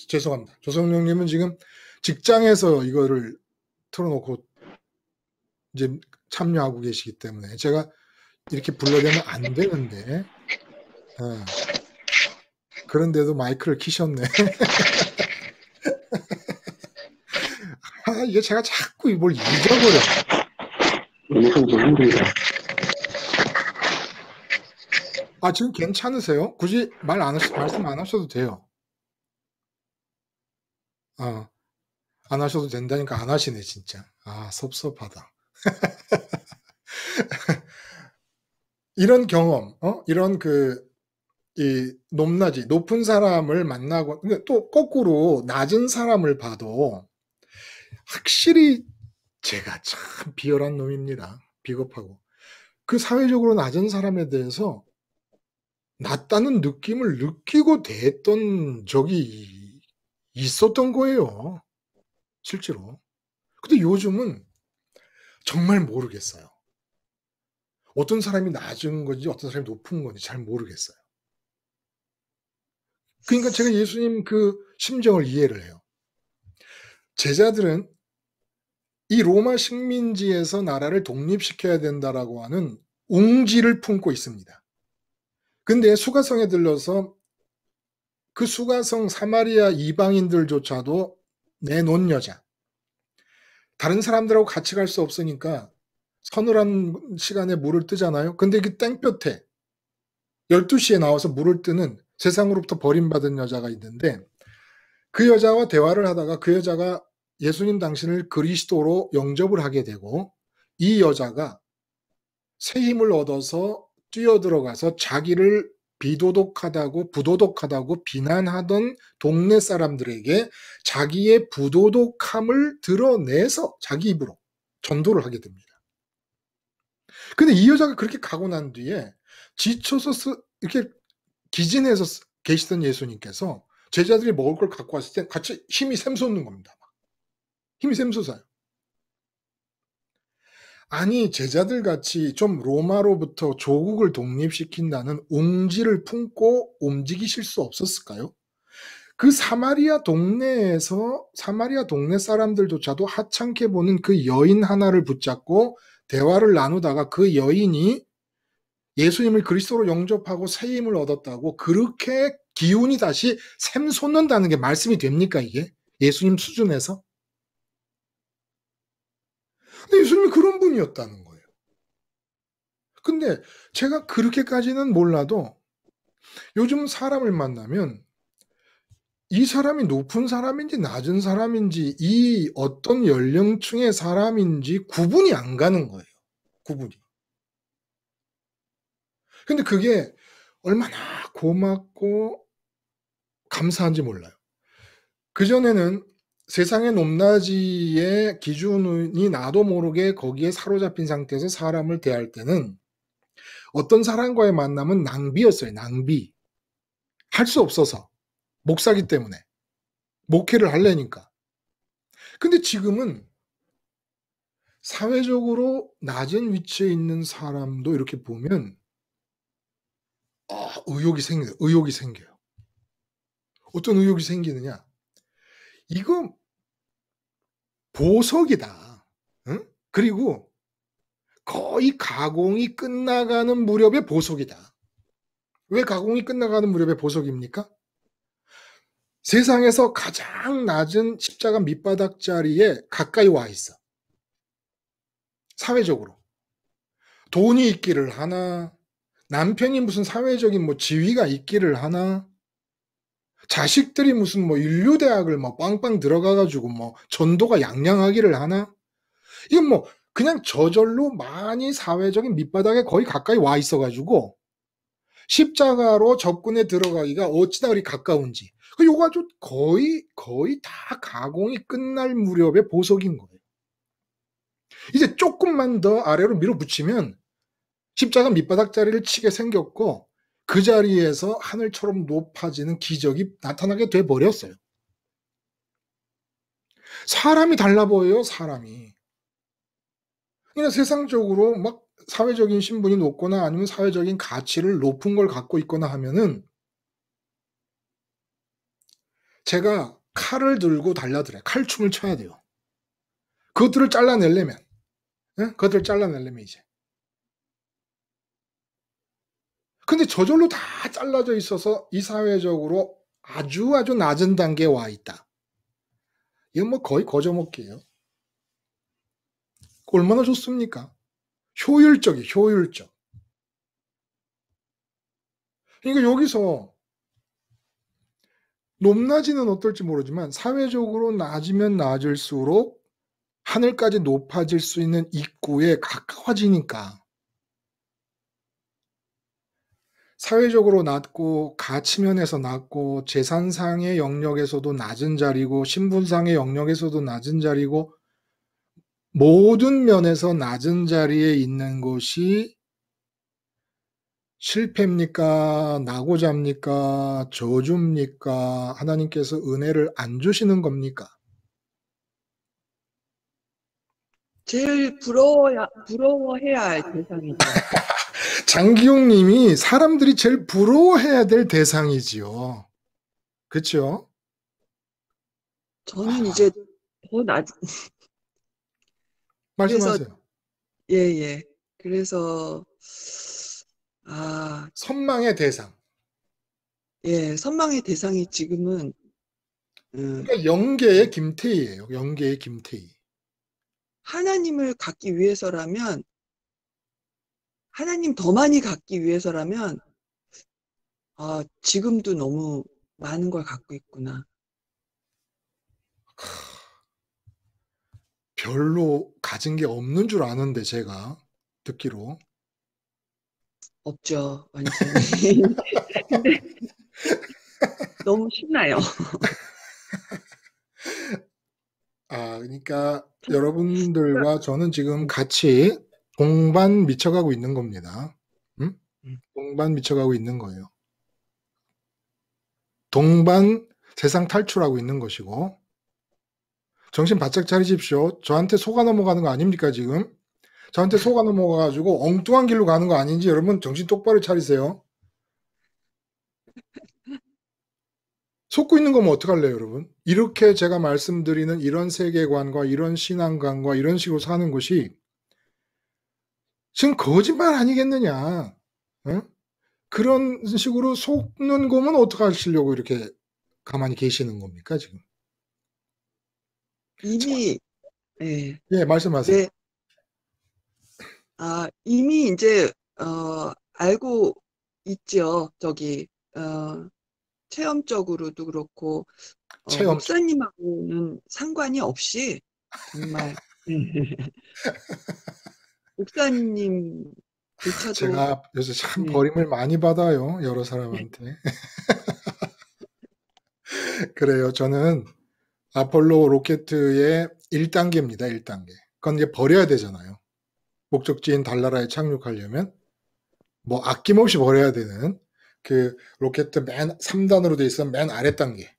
S1: 죄송합니다. 조성열님은 지금 직장에서 이거를 틀어놓고 이제 참여하고 계시기 때문에 제가 이렇게 불러대면 안 되는데, 그런데도 마이크를 키셨네. 이게 제가 자꾸 뭘 잊어버려. 지금 괜찮으세요? 굳이 말씀 안 하셔도 돼요. 안 하셔도 된다니까 안 하시네, 진짜. 섭섭하다. 이런 경험, 이런 높은 사람을 만나고, 또 거꾸로 낮은 사람을 봐도 확실히 제가 참 비열한 놈입니다. 비겁하고. 그 사회적으로 낮은 사람에 대해서 낮다는 느낌을 느끼고 대했던 적이 있었던 거예요. 실제로. 근데 요즘은 정말 모르겠어요. 어떤 사람이 낮은 건지 어떤 사람이 높은 건지 잘 모르겠어요. 그러니까 제가 예수님 그 심정을 이해를 해요. 제자들은 이 로마 식민지에서 나라를 독립시켜야 된다라고 하는 웅지를 품고 있습니다. 근데 수가성에 들러서 그 수가성 사마리아 이방인들조차도 내놓은 여자, 다른 사람들하고 같이 갈 수 없으니까 서늘한 시간에 물을 뜨잖아요. 근데 그 땡볕에 12시에 나와서 물을 뜨는 세상으로부터 버림받은 여자가 있는데, 그 여자와 대화를 하다가 그 여자가 예수님 당신을 그리스도로 영접을 하게 되고, 이 여자가 새 힘을 얻어서 뛰어들어가서 자기를 비도덕하다고 부도덕하다고 비난하던 동네 사람들에게 자기의 부도덕함을 드러내서 자기 입으로 전도를 하게 됩니다. 근데 이 여자가 그렇게 가고 난 뒤에 지쳐서 이렇게 기진해서 계시던 예수님께서 제자들이 먹을 걸 갖고 왔을 때 같이 힘이 샘솟는 겁니다. 힘이 샘솟아요. 아니, 제자들 같이 좀 로마로부터 조국을 독립시킨다는 웅지를 품고 움직이실 수 없었을까요? 그 사마리아 동네 사람들조차도 하찮게 보는 그 여인 하나를 붙잡고 대화를 나누다가 그 여인이 예수님을 그리스도로 영접하고 새 힘을 얻었다고 그렇게 기운이 다시 샘솟는다는 게 말씀이 됩니까, 이게? 예수님 수준에서? 근데 예수님이 그런 분이었다는 거예요. 근데 제가 그렇게까지는 몰라도 요즘 사람을 만나면 이 사람이 높은 사람인지 낮은 사람인지 이 어떤 연령층의 사람인지 구분이 안 가는 거예요. 구분이. 근데 그게 얼마나 고맙고 감사한지 몰라요. 그전에는 세상의 높낮이의 기준이 나도 모르게 거기에 사로잡힌 상태에서 사람을 대할 때는 어떤 사람과의 만남은 낭비였어요. 낭비. 할 수 없어서. 목사기 때문에. 목회를 하려니까. 근데 지금은 사회적으로 낮은 위치에 있는 사람도 이렇게 보면 의욕이 생겨요. 어떤 의욕이 생기느냐? 이거 보석이다. 응? 그리고 거의 가공이 끝나가는 무렵의 보석이다. 왜 가공이 끝나가는 무렵의 보석입니까? 세상에서 가장 낮은 십자가 밑바닥 자리에 가까이 와 있어. 사회적으로. 돈이 있기를 하나, 남편이 무슨 사회적인 지위가 있기를 하나, 자식들이 무슨 인류대학을 빵빵 들어가가지고 전도가 양양하기를 하나, 이건 그냥 저절로 많이 사회적인 밑바닥에 거의 가까이 와 있어가지고 십자가로 접근해 들어가기가 어찌나 그리 가까운지, 요거 아주 거의 다 가공이 끝날 무렵의 보석인 거예요. 이제 조금만 더 아래로 밀어붙이면 십자가 밑바닥 자리를 치게 생겼고 그 자리에서 하늘처럼 높아지는 기적이 나타나게 돼버렸어요. 사람이 달라 보여요, 사람이. 그냥 세상적으로 사회적인 신분이 높거나 아니면 사회적인 가치를 높은 걸 갖고 있거나 하면은 제가 칼을 들고 달려들어요. 칼춤을 춰야 돼요. 그것들을 잘라내려면, 그것들을 잘라내려면 이제. 근데 저절로 다 잘라져 있어서 이 사회적으로 아주 낮은 단계에 와 있다. 이건 뭐 거의 거저먹기예요. 얼마나 좋습니까? 효율적. 그러니까 여기서 높낮이는 어떨지 모르지만 사회적으로 낮으면 낮을수록 하늘까지 높아질 수 있는 입구에 가까워지니까 사회적으로 낮고 가치면에서 낮고 재산상의 영역에서도 낮은 자리고 신분상의 영역에서도 낮은 자리고 모든 면에서 낮은 자리에 있는 것이 실패입니까? 낙오자입니까? 저주입니까? 하나님께서 은혜를 안 주시는 겁니까?
S3: 제일 부러워해야 할 대상이죠.
S1: 장기용 님이 사람들이 제일 부러워해야 될 대상이지요. 그렇죠?
S3: 저는 이제 더
S1: 말씀하세요.
S3: 예. 그래서
S1: 선망의 대상.
S3: 예, 선망의 대상이 지금은
S1: 그러니까 영계의 김태희예요. 영계의 김태희.
S3: 하나님을 갖기 위해서라면, 하나님 더 많이 갖기 위해서라면, 지금도 너무 많은 걸 갖고 있구나.
S1: 별로 가진 게 없는 줄 아는데 제가 듣기로.
S3: 없죠, 완전히. 근데 너무 신나요.
S1: 그러니까 여러분들과 저는 지금 같이 동반 미쳐가고 있는 겁니다. 응? 동반 미쳐가고 있는 거예요. 동반 세상 탈출하고 있는 것이고 정신 바짝 차리십시오. 저한테 속아 넘어가는 거 아닙니까 지금? 저한테 속아 넘어가가지고 엉뚱한 길로 가는 거 아닌지 여러분 정신 똑바로 차리세요. 속고 있는 거면 어떡할래요 여러분? 이렇게 제가 말씀드리는 이런 세계관과 이런 신앙관과 이런 식으로 사는 것이 지금 거짓말 아니겠느냐? 그런 식으로 속는 거면 어떡하시려고 이렇게 가만히 계시는 겁니까 지금?
S3: 이미, 예.
S1: 예, 말씀하세요.
S3: 네. 이미 이제, 알고 있죠. 체험적으로도 그렇고, 목사님하고는 상관이 없이, 정말, 목사님조차도.
S1: 제가 요새 참 버림을 많이 받아요. 여러 사람한테. 그래요. 저는 아폴로 로켓의 1단계입니다. 1단계. 그건 이제 버려야 되잖아요. 목적지인 달나라에 착륙하려면 뭐 아낌없이 버려야 되는 그 로켓 맨 3단으로 돼 있어 맨 아래 단계.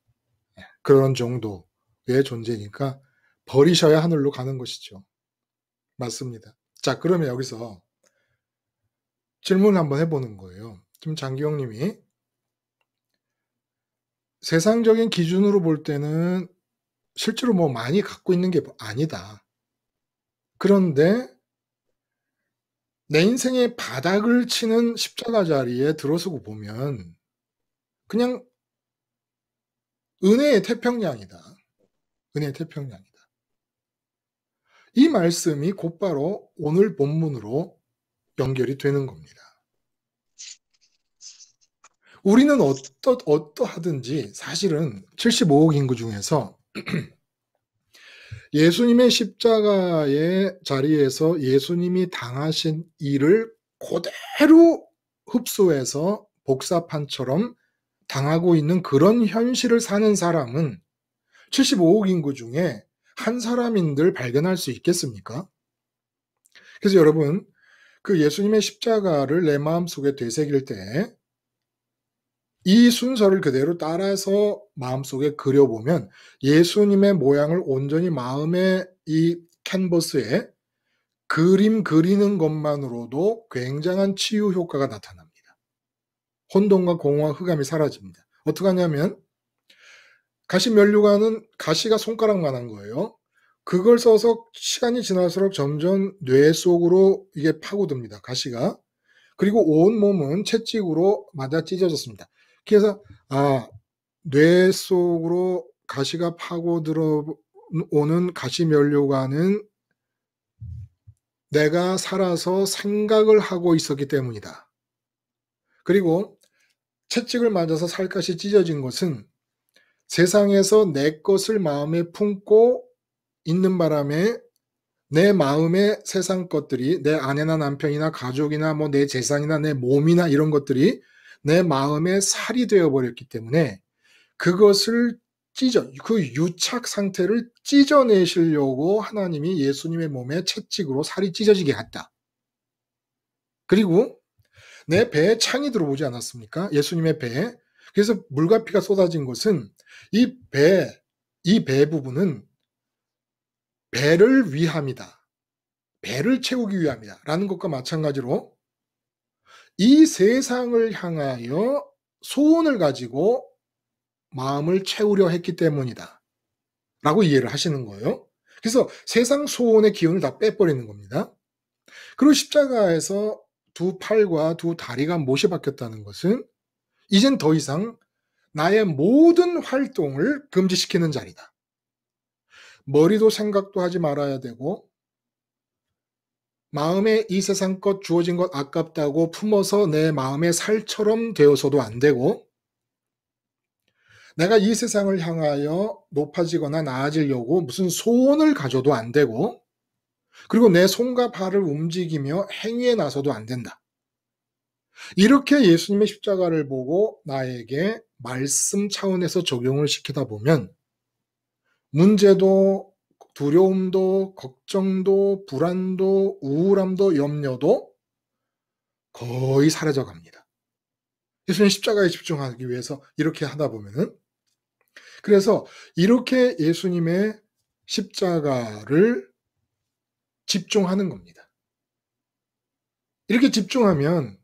S1: 그런 정도의 존재니까 버리셔야 하늘로 가는 것이죠. 맞습니다. 자, 그러면 여기서 질문 한번 해보는 거예요. 지금 장기영 님이 세상적인 기준으로 볼 때는 실제로 뭐 많이 갖고 있는 게 아니다. 그런데 내 인생의 바닥을 치는 십자가 자리에 들어서고 보면 그냥 은혜의 태평양이다. 은혜의 태평양이다. 이 말씀이 곧바로 오늘 본문으로 연결이 되는 겁니다. 우리는 어떠하든지 사실은 75억 인구 중에서 예수님의 십자가의 자리에서 예수님이 당하신 일을 그대로 흡수해서 복사판처럼 당하고 있는 그런 현실을 사는 사람은 75억 인구 중에 한 사람인들 발견할 수 있겠습니까? 그래서 여러분, 그 예수님의 십자가를 내 마음속에 되새길 때 이 순서를 그대로 따라서 마음속에 그려보면 예수님의 모양을 온전히 마음의 이 캔버스에 그림 그리는 것만으로도 굉장한 치유 효과가 나타납니다. 혼돈과 공허와 흑암이 사라집니다. 어떻게 하냐면 가시 면류관은 가시가 손가락만한 거예요. 그걸 써서 시간이 지날수록 점점 뇌 속으로 이게 파고듭니다. 가시가. 그리고 온 몸은 채찍으로 맞아 찢어졌습니다. 그래서 뇌 속으로 가시가 파고 들어오는 가시면류관은 내가 살아서 생각을 하고 있었기 때문이다. 그리고 채찍을 맞아서 살갗이 찢어진 것은 세상에서 내 것을 마음에 품고 있는 바람에 내 마음의 세상 것들이 내 아내나 남편이나 가족이나 뭐 내 재산이나 내 몸이나 이런 것들이 내 마음의 살이 되어버렸기 때문에 그것을 그 유착 상태를 찢어내시려고 하나님이 예수님의 몸에 채찍으로 살이 찢어지게 했다. 그리고 내 배에 창이 들어오지 않았습니까? 예수님의 배에. 그래서 물과 피가 쏟아진 것은 이 배 부분은 배를 위함이다. 배를 채우기 위함이다. 라는 것과 마찬가지로 이 세상을 향하여 소원을 가지고 마음을 채우려 했기 때문이다. 라고 이해를 하시는 거예요. 그래서 세상 소원의 기운을 다 빼버리는 겁니다. 그리고 십자가에서 두 팔과 두 다리가 못이 박혔다는 것은 이젠 더 이상 나의 모든 활동을 금지시키는 자리다. 머리도 생각도 하지 말아야 되고 마음에 이 세상 것 주어진 것 아깝다고 품어서 내 마음의 살처럼 되어서도 안 되고 내가 이 세상을 향하여 높아지거나 나아지려고 무슨 소원을 가져도 안 되고 그리고 내 손과 발을 움직이며 행위에 나서도 안 된다. 이렇게 예수님의 십자가를 보고 나에게 말씀 차원에서 적용을 시키다 보면 문제도 두려움도 걱정도 불안도 우울함도 염려도 거의 사라져 갑니다. 예수님 십자가에 집중하기 위해서 이렇게 하다 보면은 그래서 이렇게 예수님의 십자가를 집중하는 겁니다. 이렇게 집중하면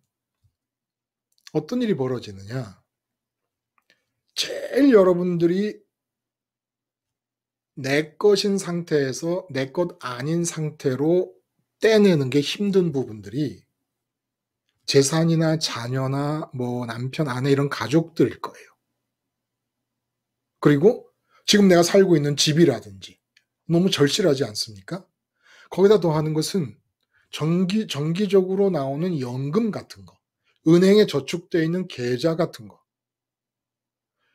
S1: 어떤 일이 벌어지느냐? 제일 여러분들이 내 것인 상태에서 내 것 아닌 상태로 떼내는 게 힘든 부분들이 재산이나 자녀나 뭐 남편, 아내 이런 가족들일 거예요. 그리고 지금 내가 살고 있는 집이라든지 너무 절실하지 않습니까? 거기다 더하는 것은 정기적으로 나오는 연금 같은 거, 은행에 저축되어 있는 계좌 같은 거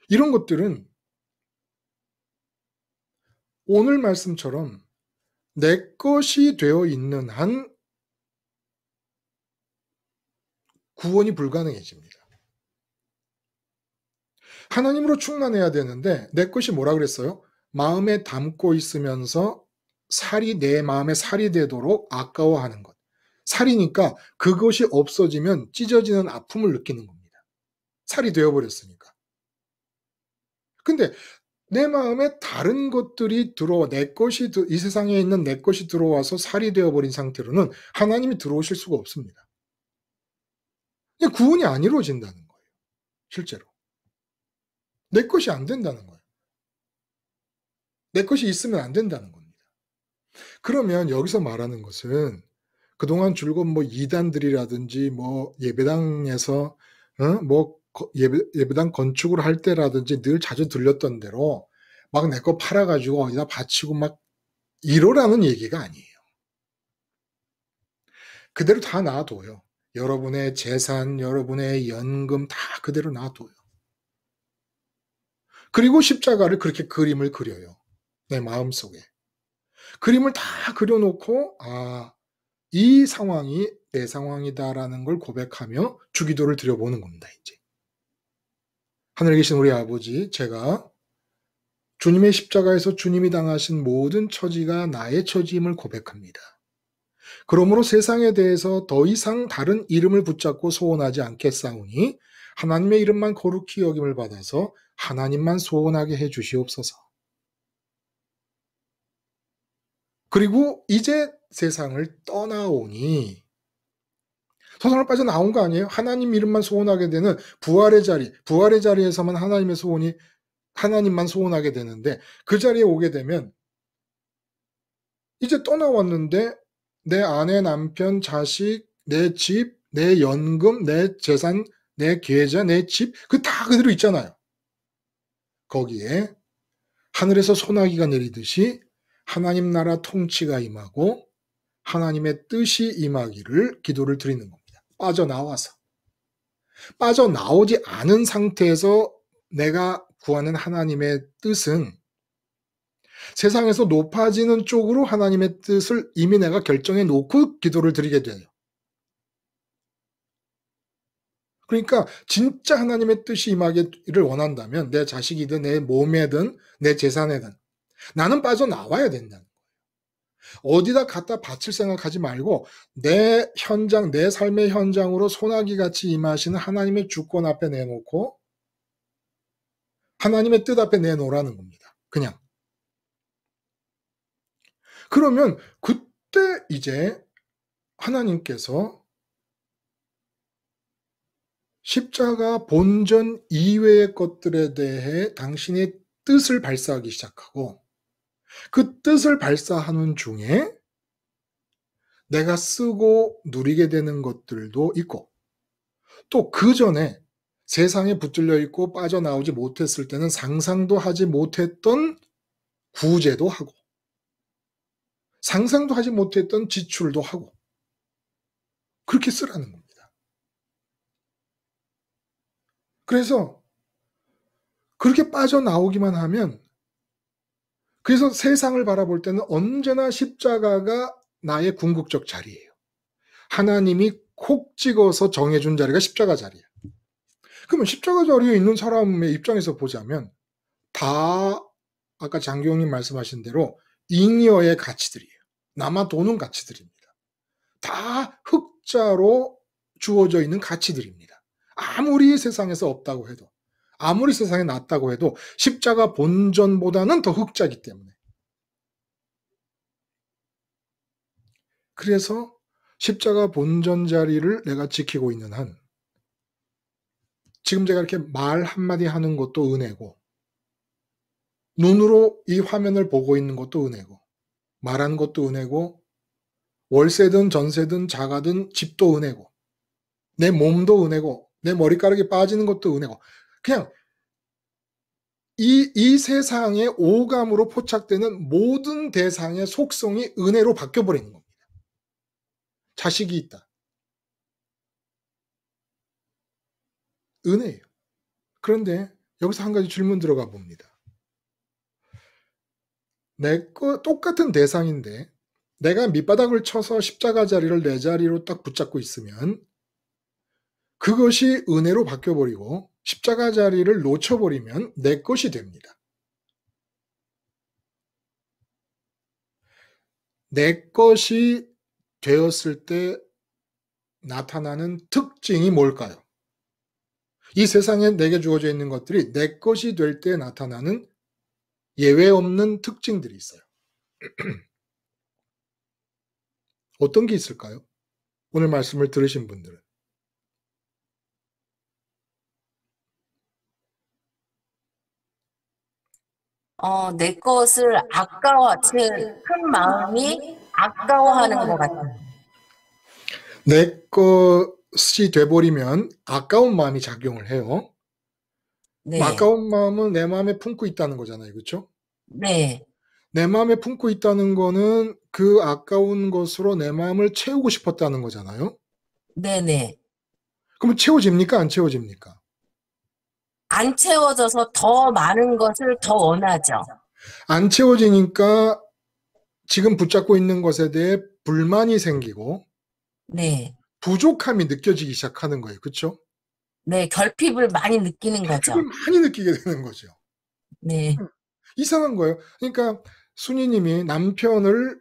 S1: 이런 것들은 오늘 말씀처럼 내 것이 되어 있는 한 구원이 불가능해집니다. 하나님으로 충만해야 되는데 내 것이 뭐라 그랬어요? 마음에 담고 있으면서 내 마음에 살이 되도록 아까워하는 것. 살이니까 그것이 없어지면 찢어지는 아픔을 느끼는 겁니다. 살이 되어버렸으니까. 근데 내 마음에 다른 것들이 들어와 이 세상에 있는 내 것이 들어와서 살이 되어버린 상태로는 하나님이 들어오실 수가 없습니다. 구원이 안 이루어진다는 거예요. 실제로. 내 것이 안 된다는 거예요. 내 것이 있으면 안 된다는 겁니다. 그러면 여기서 말하는 것은 그동안 줄곧 뭐 이단들이라든지 뭐 예배당에서 예배당 건축을 할 때라든지 늘 자주 들렸던 대로 막 내 거 팔아가지고 어디다 바치고 막 이러라는 얘기가 아니에요. 그대로 다 놔둬요. 여러분의 재산, 여러분의 연금 다 그대로 놔둬요. 그리고 십자가를 그렇게 그림을 그려요. 내 마음속에. 그림을 다 그려놓고 이 상황이 내 상황이다라는 걸 고백하며 주기도를 드려보는 겁니다. 이제. 하늘에 계신 우리 아버지, 제가 주님의 십자가에서 주님이 당하신 모든 처지가 나의 처지임을 고백합니다. 그러므로 세상에 대해서 더 이상 다른 이름을 붙잡고 소원하지 않겠사오니 하나님의 이름만 거룩히 여김을 받아서 하나님만 소원하게 해 주시옵소서. 그리고 이제 세상을 떠나오니 세상을 빠져나온 거 아니에요? 하나님 이름만 소원하게 되는 부활의 자리에서만 하나님만 소원하게 되는데 그 자리에 오게 되면 이제 떠나왔는데 내 아내, 남편, 자식, 내 집, 내 연금, 내 재산, 내 계좌, 내 집, 그 다 그대로 있잖아요. 거기에 하늘에서 소나기가 내리듯이 하나님 나라 통치가 임하고 하나님의 뜻이 임하기를 기도를 드리는 겁니다. 빠져나와서. 빠져나오지 않은 상태에서 내가 구하는 하나님의 뜻은 세상에서 높아지는 쪽으로 하나님의 뜻을 이미 내가 결정해 놓고 기도를 드리게 돼요. 그러니까 진짜 하나님의 뜻이 임하기를 원한다면 내 자식이든 내 몸에든 내 재산에든 나는 빠져나와야 된다는 거예요. 어디다 갖다 바칠 생각하지 말고 내 현장, 내 삶의 현장으로 소나기같이 임하시는 하나님의 주권 앞에 내놓고 하나님의 뜻 앞에 내놓으라는 겁니다. 그냥. 그러면 그때 이제 하나님께서 십자가 본전 이외의 것들에 대해 당신의 뜻을 발사하기 시작하고 그 뜻을 발사하는 중에 내가 쓰고 누리게 되는 것들도 있고 또 그 전에 세상에 붙들려 있고 빠져나오지 못했을 때는 상상도 하지 못했던 구제도 하고 상상도 하지 못했던 지출도 하고 그렇게 쓰라는 겁니다. 그래서 그렇게 빠져나오기만 하면 그래서 세상을 바라볼 때는 언제나 십자가가 나의 궁극적 자리예요. 하나님이 콕 찍어서 정해준 자리가 십자가 자리예요. 그러면 십자가 자리에 있는 사람의 입장에서 보자면 다 아까 장교님 말씀하신 대로 잉여의 가치들이에요. 남아도는 가치들입니다. 다 흑자로 주어져 있는 가치들입니다. 아무리 세상에서 없다고 해도 아무리 세상에 낫다고 해도 십자가 본전보다는 더 흑자이기 때문에 그래서 십자가 본전 자리를 내가 지키고 있는 한 지금 제가 이렇게 말 한마디 하는 것도 은혜고 눈으로 이 화면을 보고 있는 것도 은혜고 말하는 것도 은혜고 월세든 전세든 자가든 집도 은혜고 내 몸도 은혜고 내 머리카락이 빠지는 것도 은혜고 그냥 이 세상의 오감으로 포착되는 모든 대상의 속성이 은혜로 바뀌어버리는 겁니다. 자식이 있다. 은혜예요. 그런데 여기서 한 가지 질문 들어가 봅니다. 똑같은 대상인데 내가 밑바닥을 쳐서 십자가 자리를 내 자리로 딱 붙잡고 있으면 그것이 은혜로 바뀌어버리고 십자가 자리를 놓쳐버리면 내 것이 됩니다. 내 것이 되었을 때 나타나는 특징이 뭘까요? 이 세상에 내게 주어져 있는 것들이 내 것이 될 때 나타나는 예외 없는 특징들이 있어요. 어떤 게 있을까요? 오늘 말씀을 들으신 분들은.
S4: 내 것을 제 큰 마음이 아까워하는 것 같아요.
S1: 내 것이 돼버리면 아까운 마음이 작용을 해요.
S4: 네.
S1: 아까운 마음은 내 마음에 품고 있다는 거잖아요. 그렇죠?
S4: 네.
S1: 내 마음에 품고 있다는 거는 그 아까운 것으로 내 마음을 채우고 싶었다는 거잖아요.
S4: 네네.
S1: 그러면 채워집니까? 안 채워집니까?
S4: 안 채워져서 더 많은 것을 더 원하죠.
S1: 안 채워지니까 지금 붙잡고 있는 것에 대해 불만이 생기고
S4: 네.
S1: 부족함이 느껴지기 시작하는 거예요. 그렇죠?
S4: 네, 결핍을 많이 느끼는 거죠.
S1: 결핍을 많이 느끼게 되는 거죠.
S4: 네.
S1: 이상한 거예요. 그러니까 순이님이 남편을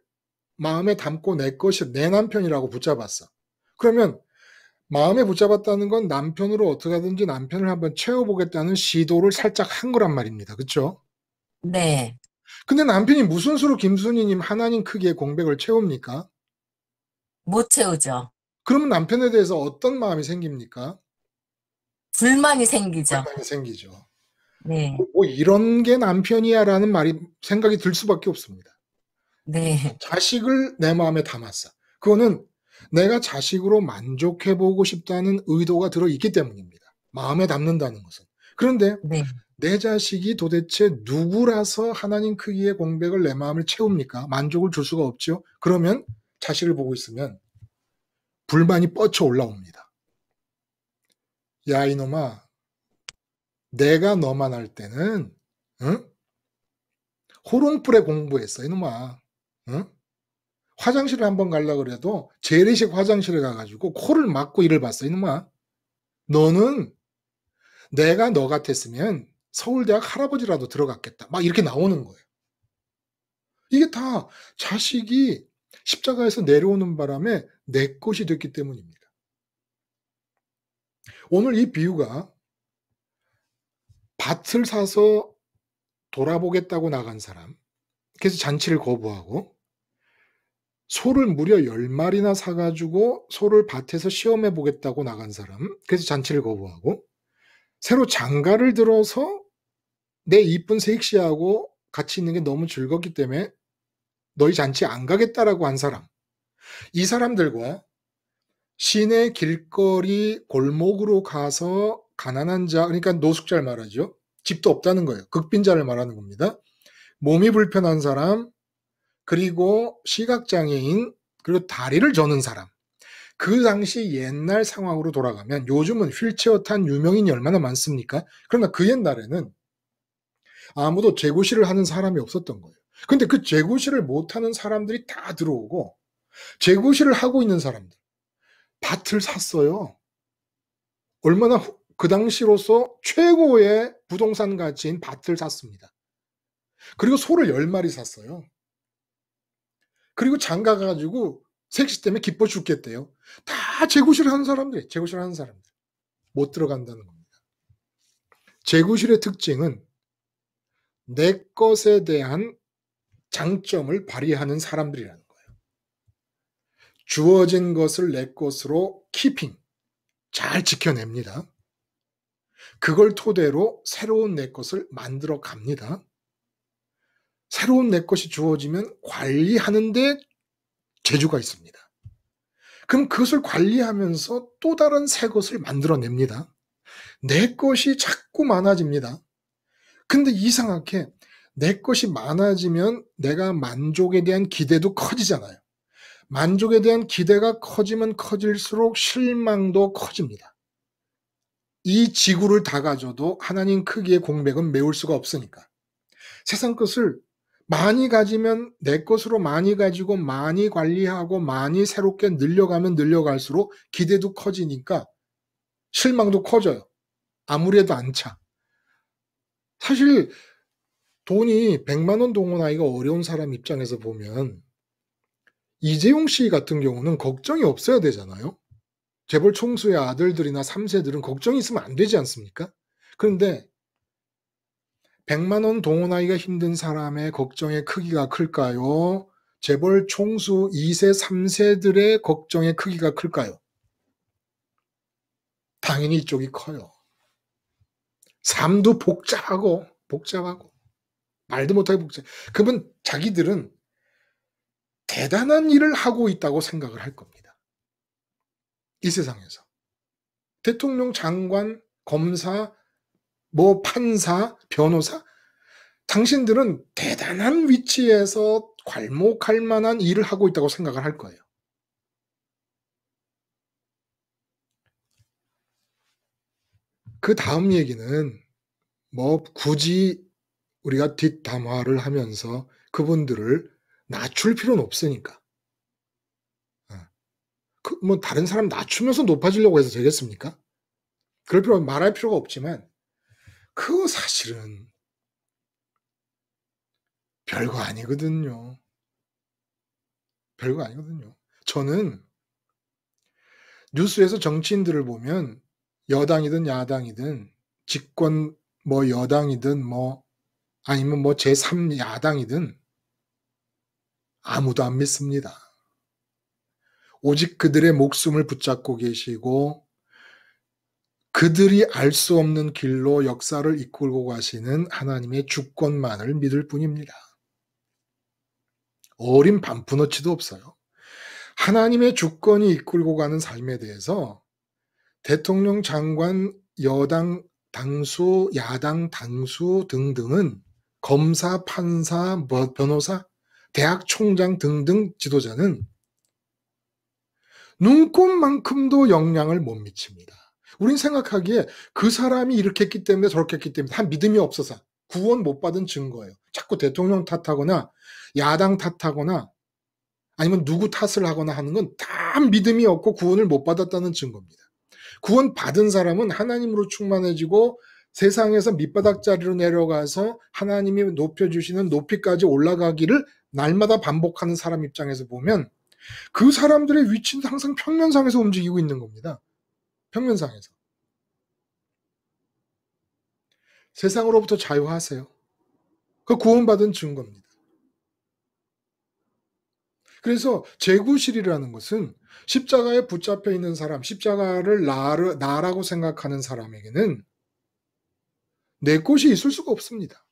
S1: 마음에 담고 내 것이 내 남편이라고 붙잡았어. 그러면 마음에 붙잡았다는 건 남편으로 어떻게 하든지 남편을 한번 채워보겠다는 시도를 살짝 한 거란 말입니다. 그렇죠?
S4: 네.
S1: 근데 남편이 무슨 수로 김순이님 하나님 크기의 공백을 채웁니까?
S4: 못 채우죠.
S1: 그러면 남편에 대해서 어떤 마음이 생깁니까?
S4: 불만이 생기죠.
S1: 불만이 생기죠.
S4: 네.
S1: 뭐 이런 게 남편이야 라는 말이 생각이 들 수밖에 없습니다.
S4: 네.
S1: 자식을 내 마음에 담았어. 그거는 내가 자식으로 만족해보고 싶다는 의도가 들어있기 때문입니다. 마음에 담는다는 것은. 그런데
S4: 네.
S1: 내 자식이 도대체 누구라서 하나님 크기의 공백을 내 마음을 채웁니까? 만족을 줄 수가 없죠. 그러면 자식을 보고 있으면 불만이 뻗쳐 올라옵니다. 야, 이놈아, 내가 너만 할 때는 응? 호롱불에 공부했어, 이놈아. 응? 화장실을 한번 가려고 그래도 재래식 화장실에 가가지고 코를 막고 일을 봤어, 이놈아. 너는 내가 너 같았으면 서울대학 할아버지라도 들어갔겠다. 막 이렇게 나오는 거예요. 이게 다 자식이 십자가에서 내려오는 바람에 내 것이 됐기 때문입니다. 오늘 이 비유가 밭을 사서 돌아보겠다고 나간 사람, 그래서 잔치를 거부하고 소를 무려 10마리나 사가지고 소를 밭에서 시험해 보겠다고 나간 사람, 그래서 잔치를 거부하고 새로 장가를 들어서 내 이쁜 섹시하고 같이 있는 게 너무 즐겁기 때문에 너희 잔치 안 가겠다라고 한 사람, 이 사람들과 시내 길거리 골목으로 가서 가난한 자, 그러니까 노숙자를 말하죠. 집도 없다는 거예요. 극빈자를 말하는 겁니다. 몸이 불편한 사람, 그리고 시각장애인, 그리고 다리를 저는 사람. 그 당시 옛날 상황으로 돌아가면 요즘은 휠체어 탄 유명인이 얼마나 많습니까? 그러나 그 옛날에는 아무도 재고시를 하는 사람이 없었던 거예요. 근데 그 재고시를 못하는 사람들이 다 들어오고 재고시를 하고 있는 사람들, 밭을 샀어요. 얼마나 그 당시로서 최고의 부동산 가치인 밭을 샀습니다. 그리고 소를 10마리 샀어요. 그리고 장가 가가지고 색시 때문에 기뻐 죽겠대요. 다 재고시를 하는 사람들, 재고시를 하는 사람들. 못 들어간다는 겁니다. 재고실의 특징은 내 것에 대한 장점을 발휘하는 사람들이라는 거예요. 주어진 것을 내 것으로 키핑, 잘 지켜냅니다. 그걸 토대로 새로운 내 것을 만들어 갑니다. 새로운 내 것이 주어지면 관리하는데 재주가 있습니다. 그럼 그것을 관리하면서 또 다른 새 것을 만들어냅니다. 내 것이 자꾸 많아집니다. 근데 이상하게 내 것이 많아지면 내가 만족에 대한 기대도 커지잖아요. 만족에 대한 기대가 커지면 커질수록 실망도 커집니다. 이 지구를 다 가져도 하나님 크기의 공백은 메울 수가 없으니까. 세상 것을 많이 가지면 내 것으로 많이 가지고 많이 관리하고 많이 새롭게 늘려가면 늘려갈수록 기대도 커지니까 실망도 커져요. 아무리 해도 안 차. 사실 돈이 100만 원 동원하기가 어려운 사람 입장에서 보면 이재용 씨 같은 경우는 걱정이 없어야 되잖아요. 재벌 총수의 아들들이나 3세들은 걱정이 있으면 안 되지 않습니까? 그런데 100만 원 동원하기가 힘든 사람의 걱정의 크기가 클까요? 재벌 총수 2세, 3세들의 걱정의 크기가 클까요? 당연히 이쪽이 커요. 삶도 복잡하고 말도 못하게 복잡해. 그러면 자기들은 대단한 일을 하고 있다고 생각을 할 겁니다. 이 세상에서. 대통령, 장관, 검사, 뭐 판사, 변호사, 당신들은 대단한 위치에서 괄목할 만한 일을 하고 있다고 생각을 할 거예요. 그 다음 얘기는 뭐 굳이 우리가 뒷담화를 하면서 그분들을 낮출 필요는 없으니까. 뭐 다른 사람 낮추면서 높아지려고 해서 되겠습니까? 그럴 필요 말할 필요가 없지만 그거 사실은 별거 아니거든요. 별거 아니거든요. 저는 뉴스에서 정치인들을 보면 여당이든 야당이든 집권 뭐 여당이든 뭐 아니면 뭐 제3야당이든 아무도 안 믿습니다. 오직 그들의 목숨을 붙잡고 계시고 그들이 알 수 없는 길로 역사를 이끌고 가시는 하나님의 주권만을 믿을 뿐입니다. 어린 반푼어치도 없어요. 하나님의 주권이 이끌고 가는 삶에 대해서 대통령, 장관, 여당 당수, 야당 당수 등등은 검사, 판사, 변호사, 대학 총장 등등 지도자는 눈꽃만큼도 영향을 못 미칩니다. 우린 생각하기에 그 사람이 이렇게 했기 때문에 저렇게 했기 때문에 다 믿음이 없어서 구원 못 받은 증거예요. 자꾸 대통령 탓하거나 야당 탓하거나 아니면 누구 탓을 하거나 하는 건 다 믿음이 없고 구원을 못 받았다는 증거입니다. 구원 받은 사람은 하나님으로 충만해지고 세상에서 밑바닥자리로 내려가서 하나님이 높여주시는 높이까지 올라가기를 날마다 반복하는 사람 입장에서 보면 그 사람들의 위치는 항상 평면상에서 움직이고 있는 겁니다. 평면상에서. 세상으로부터 자유하세요. 그 구원받은 증거입니다. 그래서 재구실이라는 것은 십자가에 붙잡혀 있는 사람, 십자가를 나라고 생각하는 사람에게는 내 것이 있을 수가 없습니다.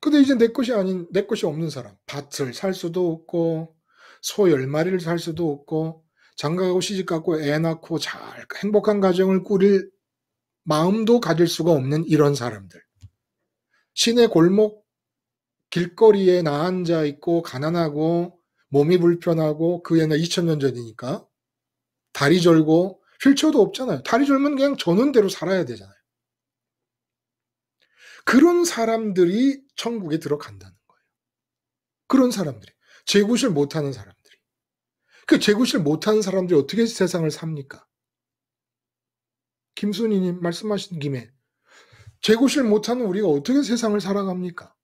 S1: 근데 이제 내 것이 아닌, 내 것이 없는 사람, 밭을 살 수도 없고, 소 10마리를 살 수도 없고, 장가가고 시집가고 애 낳고 잘 행복한 가정을 꾸릴 마음도 가질 수가 없는 이런 사람들. 시내 골목 길거리에 나앉아 있고 가난하고 몸이 불편하고 그 옛날 2000년 전이니까 다리 절고 휠체어도 없잖아요. 다리 절면 그냥 저는 대로 살아야 되잖아요. 그런 사람들이 천국에 들어간다는 거예요. 그런 사람들이. 재구실 못하는 사람들이. 그 재구실 못하는 사람들이 어떻게 세상을 삽니까? 김순희님 말씀하신 김에 재구실 못하는 우리가 어떻게 세상을 살아갑니까?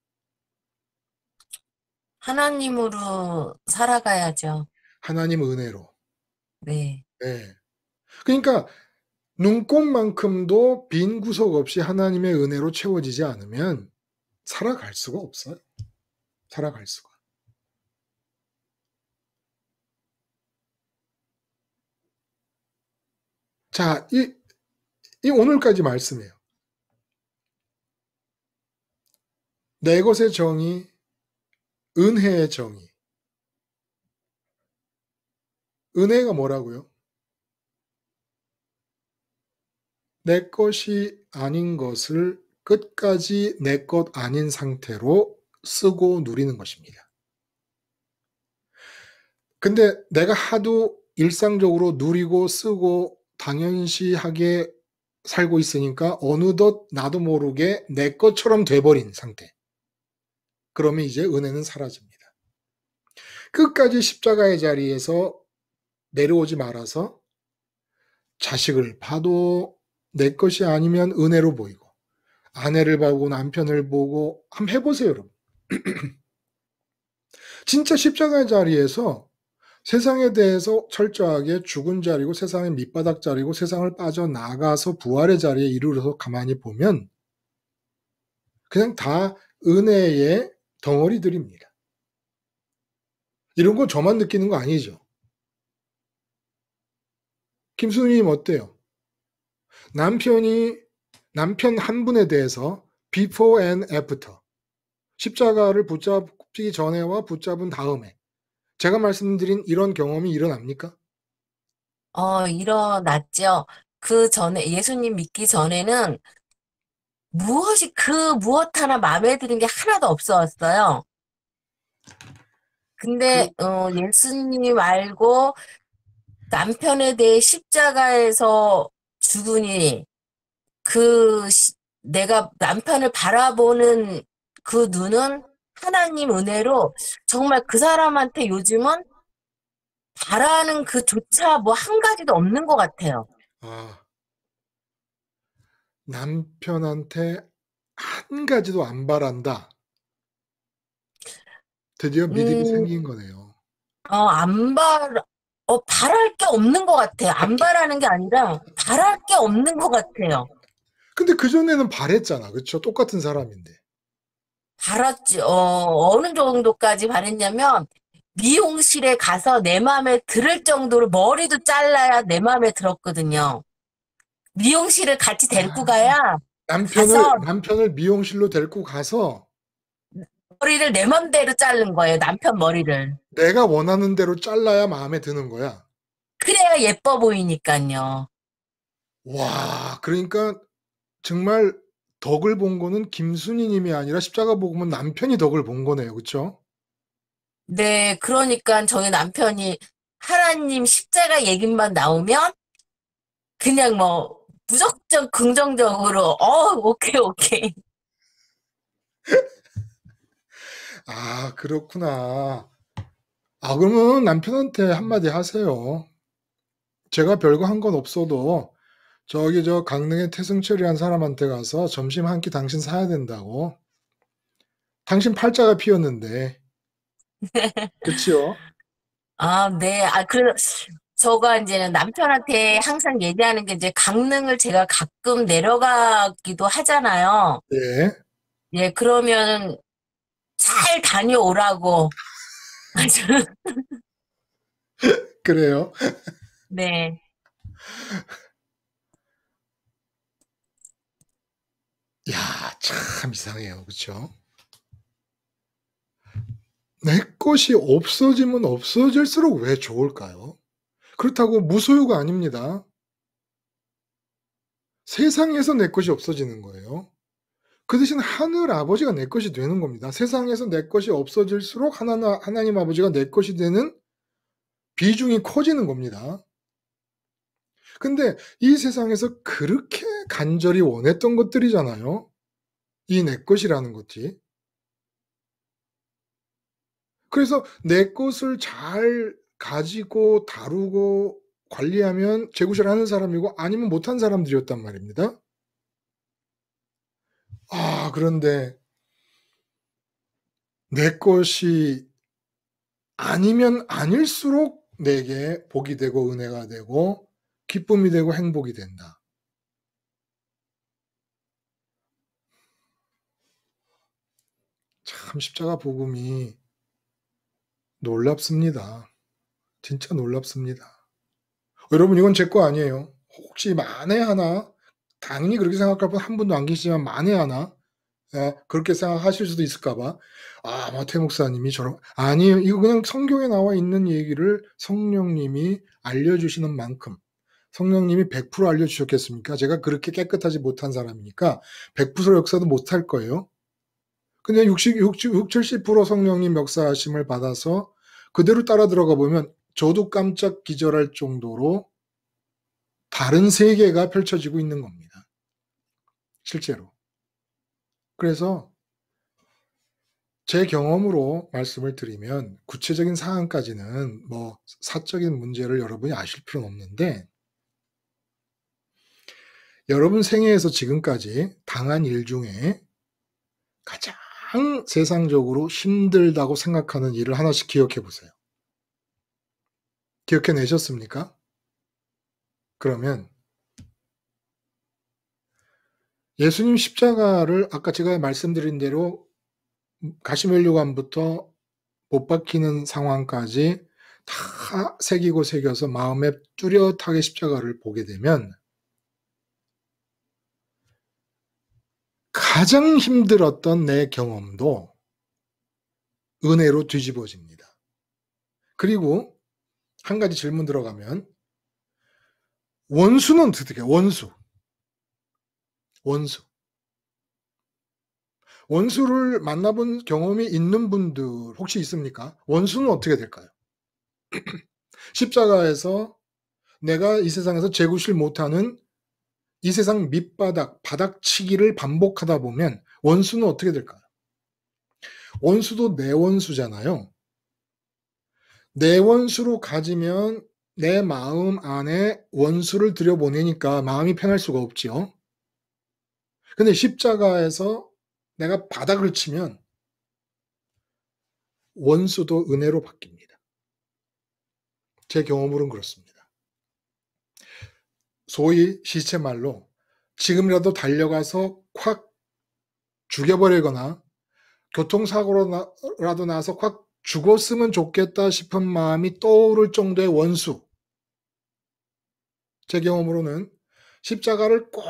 S4: 하나님으로 살아가야죠.
S1: 하나님 은혜로.
S4: 네.
S1: 네. 그러니까 눈꽃만큼도 빈 구석 없이 하나님의 은혜로 채워지지 않으면 살아갈 수가 없어요. 살아갈 수가. 자, 이 오늘까지 말씀이에요. 내 것의 정의, 은혜의 정의. 은혜가 뭐라고요? 내 것이 아닌 것을 끝까지 내 것 아닌 상태로 쓰고 누리는 것입니다. 근데 내가 하도 일상적으로 누리고 쓰고 당연시하게 살고 있으니까 어느덧 나도 모르게 내 것처럼 돼버린 상태. 그러면 이제 은혜는 사라집니다. 끝까지 십자가의 자리에서 내려오지 말아서 자식을 봐도 내 것이 아니면 은혜로 보이고 아내를 보고 남편을 보고 한번 해보세요, 여러분. 진짜 십자가의 자리에서 세상에 대해서 철저하게 죽은 자리고 세상의 밑바닥 자리고 세상을 빠져나가서 부활의 자리에 이르러서 가만히 보면 그냥 다 은혜의 덩어리들입니다. 이런 거 저만 느끼는 거 아니죠? 김수님 어때요? 남편 한 분에 대해서 before and after 십자가를 붙잡기 전에와 붙잡은 다음에 제가 말씀드린 이런 경험이 일어납니까?
S4: 일어났죠. 그 전에, 예수님 믿기 전에는 무엇 하나 마음에 드는 게 하나도 없었어요. 근데, 예수님 알고 남편에 대해 십자가에서 죽으니, 내가 남편을 바라보는 그 눈은 하나님 은혜로 정말 그 사람한테 요즘은 바라는 그조차 뭐 한 가지도 없는 것 같아요.
S1: 아, 남편한테 한 가지도 안 바란다. 드디어 믿음이 생긴 거네요.
S4: 바랄 게 없는 것 같아요. 안 바라는 게 아니라 바랄 게 없는 것 같아요.
S1: 근데 그전에는 바랬잖아. 그쵸? 똑같은 사람인데.
S4: 바랐지. 어느 정도까지 바랬냐면 미용실에 가서 내 마음에 들을 정도로 머리도 잘라야 내 마음에 들었거든요. 미용실을 같이 데리고 가야 가서
S1: 남편을 미용실로 데리고 가서
S4: 머리를 내 맘대로 자른 거예요. 남편 머리를.
S1: 내가 원하는 대로 잘라야 마음에 드는 거야.
S4: 그래야 예뻐 보이니까요.
S1: 와, 그러니까 정말 덕을 본 거는 김순희 님이 아니라 십자가 복음은 남편이 덕을 본 거네요. 그렇죠?
S4: 네, 그러니까 저희 남편이 하나님 십자가 얘기만 나오면 그냥 뭐 무조건 긍정적으로 오케이 오케이.
S1: 아, 그렇구나. 아, 그러면 남편한테 한마디 하세요. 제가 별거 한 건 없어도 저기 저 강릉의 태승철이란 사람한테 가서 점심 한 끼 당신 사야 된다고. 당신 팔자가 피었는데. 그치요?
S4: 아, 네. 그래 저가 이제 남편한테 항상 얘기하는 게 이제 강릉을 제가 가끔 내려가기도 하잖아요.
S1: 네.
S4: 예, 그러면 잘 다녀오라고.
S1: 그래요.
S4: 네.
S1: 야, 참 이상해요. 그쵸? 내 것이 없어지면 없어질수록 왜 좋을까요? 그렇다고 무소유가 아닙니다. 세상에서 내 것이 없어지는 거예요. 그 대신 하늘 아버지가 내 것이 되는 겁니다. 세상에서 내 것이 없어질수록 하나님 아버지가 내 것이 되는 비중이 커지는 겁니다. 근데 이 세상에서 그렇게 간절히 원했던 것들이잖아요. 이 내 것이라는 것이. 그래서 내 것을 잘 가지고 다루고 관리하면 재구실을 하는 사람이고 아니면 못한 사람들이었단 말입니다. 아, 그런데 내 것이 아니면 아닐수록 내게 복이 되고 은혜가 되고 기쁨이 되고 행복이 된다. 참 십자가 복음이 놀랍습니다. 진짜 놀랍습니다. 여러분, 이건 제 거 아니에요. 혹시 만에 하나, 당연히 그렇게 생각할 분 한 분도 안 계시지만 만에 하나 그렇게 생각하실 수도 있을까봐. 태목사님이 저런. 아니에요. 이거 그냥 성경에 나와 있는 얘기를 성령님이 알려주시는 만큼. 성령님이 100% 알려주셨겠습니까? 제가 그렇게 깨끗하지 못한 사람이니까 100% 역사도 못할 거예요. 근데 70% 성령님 역사하심을 받아서 그대로 따라 들어가 보면 저도 깜짝 기절할 정도로 다른 세계가 펼쳐지고 있는 겁니다. 실제로. 그래서 제 경험으로 말씀을 드리면 구체적인 사안까지는 뭐 사적인 문제를 여러분이 아실 필요는 없는데 여러분 생애에서 지금까지 당한 일 중에 가장 세상적으로 힘들다고 생각하는 일을 하나씩 기억해 보세요. 기억해 내셨습니까? 그러면 예수님 십자가를 아까 제가 말씀드린 대로 가시면류관부터 못 박히는 상황까지 다 새기고 새겨서 마음에 뚜렷하게 십자가를 보게 되면 가장 힘들었던 내 경험도 은혜로 뒤집어집니다. 그리고 한 가지 질문 들어가면 원수는 어떻게 해요? 원수. 원수를 만나본 경험이 있는 분들 혹시 있습니까? 원수는 어떻게 될까요? 십자가에서 내가 이 세상에서 재구실 못하는 이 세상 밑바닥, 바닥치기를 반복하다 보면 원수는 어떻게 될까요? 원수도 내 원수잖아요. 내 원수로 가지면 내 마음 안에 원수를 들여보내니까 마음이 편할 수가 없지요. 근데 십자가에서 내가 바닥을 치면 원수도 은혜로 바뀝니다. 제 경험으로는 그렇습니다. 소위 시체말로 지금이라도 달려가서 콱 죽여버리거나 교통사고라도 나서 콱 죽었으면 좋겠다 싶은 마음이 떠오를 정도의 원수. 제 경험으로는 십자가를 꼭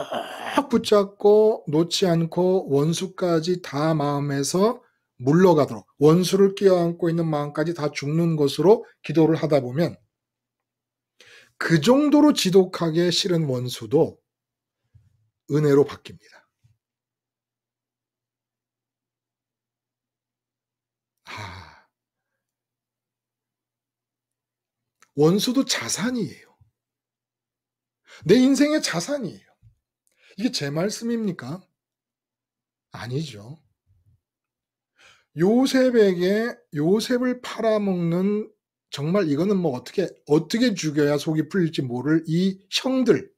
S1: 붙잡고 놓지 않고 원수까지 다 마음에서 물러가도록 원수를 껴안고 있는 마음까지 다 죽는 것으로 기도를 하다 보면 그 정도로 지독하게 싫은 원수도 은혜로 바뀝니다. 원수도 자산이에요. 내 인생의 자산이에요. 이게 제 말씀입니까? 아니죠. 요셉을 팔아먹는, 정말 이거는 뭐 어떻게 죽여야 속이 풀릴지 모를 이 형들,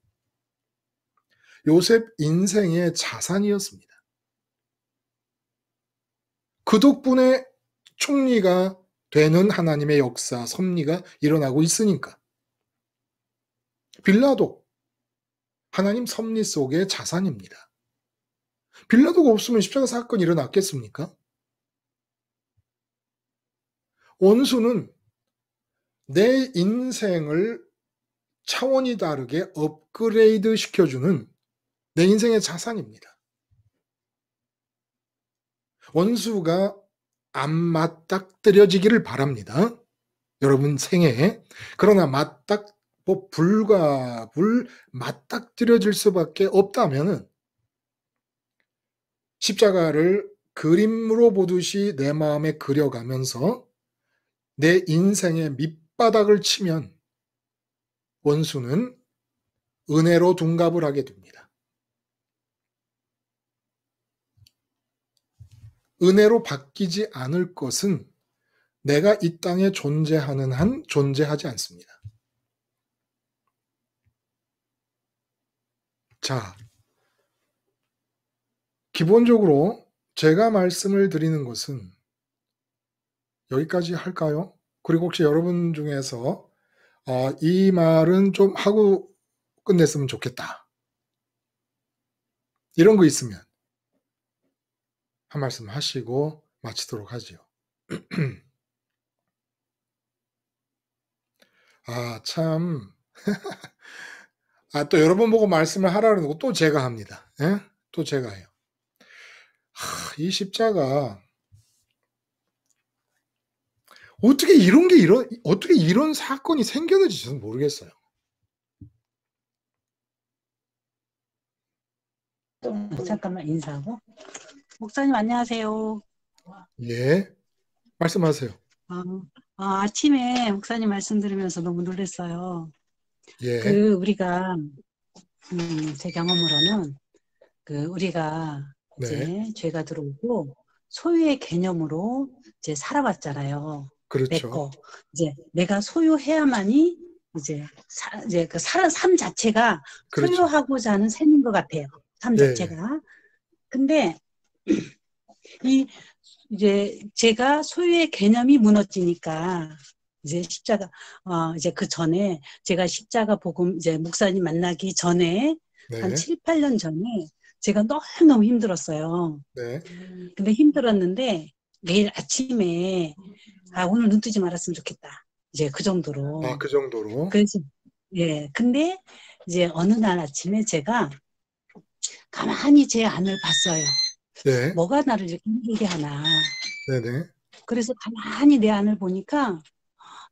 S1: 요셉 인생의 자산이었습니다. 그 덕분에 총리가 되는 하나님의 역사, 섭리가 일어나고 있으니까. 빌라도 하나님 섭리 속의 자산입니다. 빌라도가 없으면 십자가 사건이 일어났겠습니까? 원수는 내 인생을 차원이 다르게 업그레이드 시켜주는 내 인생의 자산입니다. 원수가 안 맞닥뜨려지기를 바랍니다. 여러분 생애에. 그러나 맞닥뜨려질 수밖에 없다면은 십자가를 그림으로 보듯이 내 마음에 그려가면서 내 인생의 밑바닥을 치면 원수는 은혜로 둔갑을 하게 됩니다. 은혜로 바뀌지 않을 것은 내가 이 땅에 존재하는 한 존재하지 않습니다. 자, 기본적으로 제가 말씀을 드리는 것은 여기까지 할까요? 그리고 혹시 여러분 중에서 이 말은 좀 하고 끝냈으면 좋겠다, 이런 거 있으면 한 말씀 하시고 마치도록 하지요. 참. 또 여러분 보고 말씀을 하라는 거 또 제가 합니다. 예? 또 제가 해요. 이 십자가 어떻게 이런 사건이 생겨는지 저는 모르겠어요.
S5: 잠깐만 인사하고. 목사님 안녕하세요.
S1: 예, 말씀하세요.
S5: 아침에 목사님 말씀 들으면서 너무 놀랐어요.
S1: 예,
S5: 우리가 제 경험으로는 우리가 이제
S1: 네,
S5: 죄가 들어오고 소유의 개념으로 이제 살아왔잖아요. 내
S1: 그렇죠.
S5: 거. 이제 내가 소유해야만이 이제 그 삶 자체가
S1: 그렇죠.
S5: 소유하고자 하는 삶인 것 같아요. 삶
S1: 예,
S5: 자체가. 근데 이제 제가 소유의 개념이 무너지니까 이제 십자가 이제 그 전에 제가 십자가 복음 이제 목사님 만나기 전에
S1: 네,
S5: 한 7, 8년 전에 제가 너무너무 힘들었어요.
S1: 네,
S5: 근데 힘들었는데 매일 아침에 오늘 눈 뜨지 말았으면 좋겠다. 이제 그 정도로.
S1: 그 정도로.
S5: 그래서 예. 근데 이제 어느 날 아침에 제가 가만히 제 안을 봤어요.
S1: 네,
S5: 뭐가 나를 이렇게 힘들게 하나.
S1: 네네,
S5: 그래서 가만히 내 안을 보니까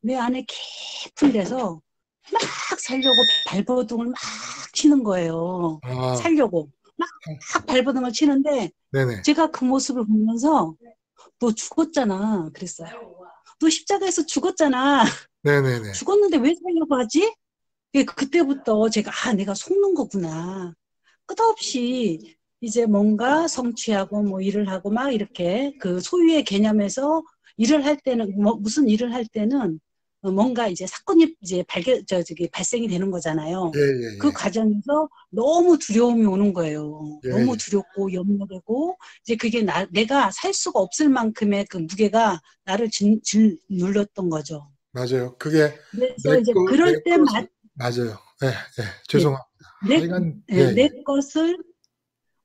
S5: 내 안에 깊은 데서 막 살려고 발버둥을 막 치는 거예요. 살려고 막 발버둥을 치는데
S1: 네네,
S5: 제가 그 모습을 보면서 너 죽었잖아 그랬어요. 너 십자가에서 죽었잖아.
S1: 네네네,
S5: 죽었는데 왜 살려고 하지? 그때부터 제가 내가 속는 거구나. 끝없이 이제 뭔가 성취하고 뭐 일을 하고 막 이렇게 그 소유의 개념에서 일을 할 때는 무슨 일을 할 때는 뭔가 이제 사건이 이제 발생이 되는 거잖아요.
S1: 예.
S5: 그 과정에서 너무 두려움이 오는 거예요.
S1: 예,
S5: 너무
S1: 예.
S5: 두렵고 염려되고 이제 그게 내가 살 수가 없을 만큼의 그 무게가 나를 눌렀던 거죠.
S1: 맞아요. 그게
S5: 그래서 이제 그럴 때마다
S1: 맞아요. 예, 죄송합니다.
S5: 내 것을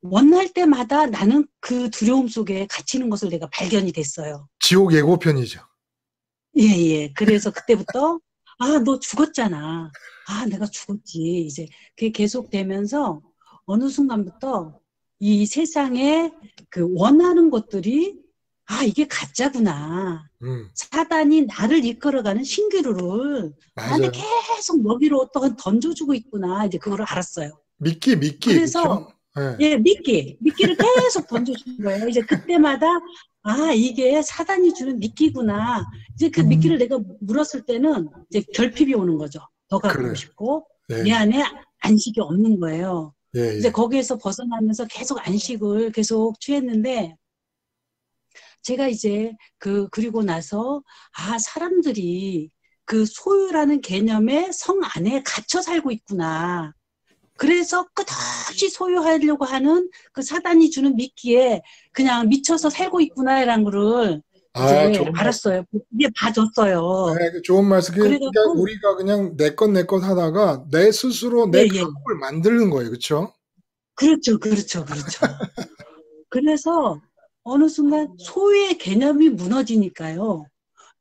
S5: 원할 때마다 나는 그 두려움 속에 갇히는 것을 내가 발견이 됐어요.
S1: 지옥 예고편이죠.
S5: 예. 그래서 그때부터 너 죽었잖아. 내가 죽었지. 이제 그게 계속되면서 어느 순간부터 이 세상에 그 원하는 것들이 아, 이게 가짜구나.
S1: 음,
S5: 사단이 나를 이끌어가는 신기루를 나한테
S1: 맞아요.
S5: 계속 먹이로 또 던져주고 있구나. 이제 그거를 알았어요.
S1: 미끼,
S5: 그래서
S1: 그쵸? 예,
S5: 예, 미끼를 계속 던져주는 거예요. 이제 그때마다 아, 이게 사단이 주는 미끼구나. 이제 그 미끼를 내가 물었을 때는 이제 결핍이 오는 거죠. 더 갖고
S1: 그래.
S5: 싶고
S1: 예,
S5: 내 안에 안식이 없는 거예요.
S1: 예,
S5: 이제
S1: 예.
S5: 거기에서 벗어나면서 계속 안식을 계속 취했는데 제가 이제 그리고 나서 아, 사람들이 그 소유라는 개념의 성 안에 갇혀 살고 있구나. 그래서 끝없이 소유하려고 하는 그 사단이 주는 미끼에 그냥 미쳐서 살고 있구나라는 거를
S1: 아,
S5: 이제
S1: 좋은 말씀.
S5: 알았어요. 이게 봐줬어요.
S1: 네, 좋은 말씀. 그러니까
S5: 그래갖고,
S1: 우리가 그냥 내 것 하다가 내 스스로
S5: 예,
S1: 내
S5: 예.
S1: 가족을 만드는 거예요. 그쵸?
S5: 그렇죠, 그렇죠, 그렇죠. 그래서 어느 순간 소유의 개념이 무너지니까요.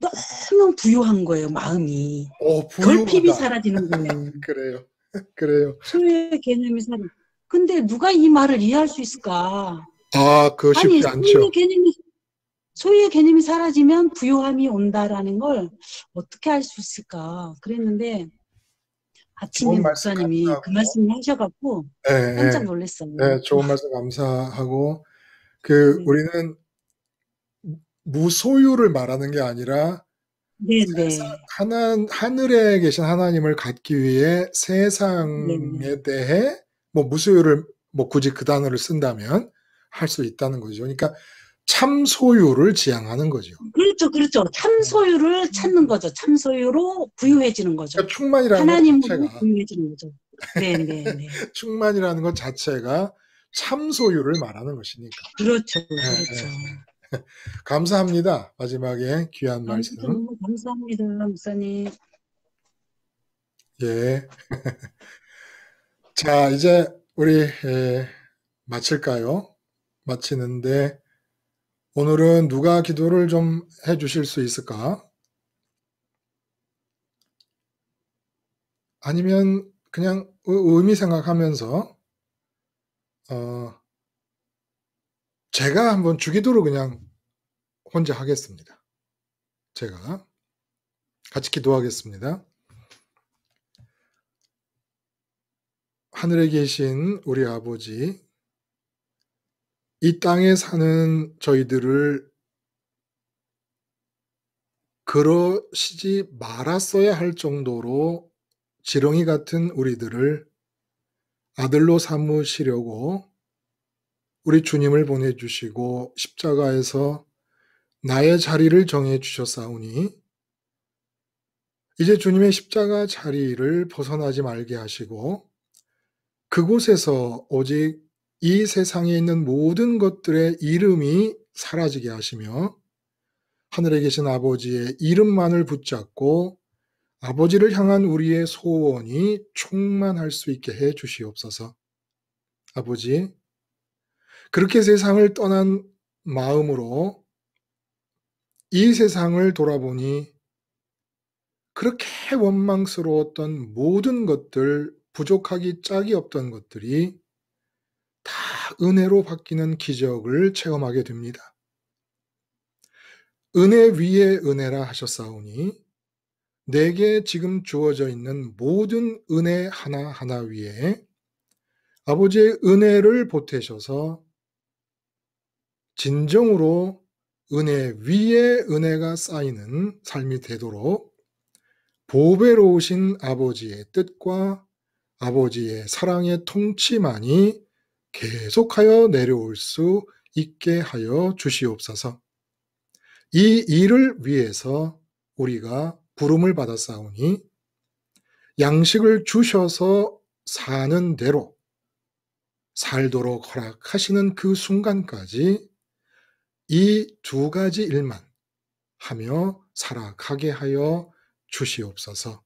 S5: 너무 부유한 거예요, 마음이. 결핍이
S1: 부유하다.
S5: 사라지는 거예요.
S1: 그래요. 그래요.
S5: 소유의 개념이 사라져. 근데 누가 이 말을 이해할 수 있을까?
S1: 아, 그거
S5: 아니,
S1: 쉽지 않죠.
S5: 소유의 개념이 사라지면 부요함이 온다라는 걸 어떻게 알 수 있을까? 그랬는데 아침에
S1: 좋은 말씀
S5: 목사님이 그
S1: 감사하고.
S5: 말씀을 하셔갖고
S1: 예,
S5: 깜짝
S1: 예.
S5: 놀랐어요.
S1: 예, 좋은 말씀 감사하고.
S5: 네,
S1: 우리는 무소유를 말하는 게 아니라
S5: 네, 네,
S1: 하늘에 계신 하나님을 갖기 위해
S5: 네,
S1: 세상에 대해 뭐 무소유를 뭐 굳이 그 단어를 쓴다면 할 수 있다는 거죠. 그러니까 참 소유를 지향하는 거죠.
S5: 그렇죠, 그렇죠. 참 소유를 찾는 거죠. 참 소유로 부유해지는 거죠.
S1: 그러니까 충만이라는 것
S5: 하나님으로
S1: 자체가
S5: 부유해지는 거죠. 네, 네, 네.
S1: 충만이라는 것 자체가 참 소유를 말하는 것이니까.
S5: 그렇죠,
S1: 예,
S5: 그렇죠.
S1: 예. 감사합니다. 마지막에 귀한 말씀.
S5: 아무튼 너무 감사합니다, 목사님.
S1: 예. 자, 이제 우리 마칠까요? 마치는데 오늘은 누가 기도를 좀 해주실 수 있을까? 아니면 그냥 의미 생각하면서 제가 한번 주기도를 그냥 혼자 하겠습니다. 제가 같이 기도하겠습니다. 하늘에 계신 우리 아버지, 이 땅에 사는 저희들을 그러시지 말았어야 할 정도로 지렁이 같은 우리들을 아들로 삼으시려고 우리 주님을 보내주시고 십자가에서 나의 자리를 정해 주셨사오니 이제 주님의 십자가 자리를 벗어나지 말게 하시고 그곳에서 오직 이 세상에 있는 모든 것들의 이름이 사라지게 하시며 하늘에 계신 아버지의 이름만을 붙잡고 아버지를 향한 우리의 소원이 충만할 수 있게 해 주시옵소서. 아버지, 그렇게 세상을 떠난 마음으로 이 세상을 돌아보니 그렇게 원망스러웠던 모든 것들, 부족하기 짝이 없던 것들이 다 은혜로 바뀌는 기적을 체험하게 됩니다. 은혜 위에 은혜라 하셨사오니 내게 지금 주어져 있는 모든 은혜 하나하나 위에 아버지의 은혜를 보태셔서 진정으로 은혜 위에 은혜가 쌓이는 삶이 되도록 보배로우신 아버지의 뜻과 아버지의 사랑의 통치만이 계속하여 내려올 수 있게 하여 주시옵소서. 이 일을 위해서 우리가 부름을 받았사오니 양식을 주셔서 사는 대로 살도록 허락하시는 그 순간까지 이 두 가지 일만 하며 살아가게 하여 주시옵소서.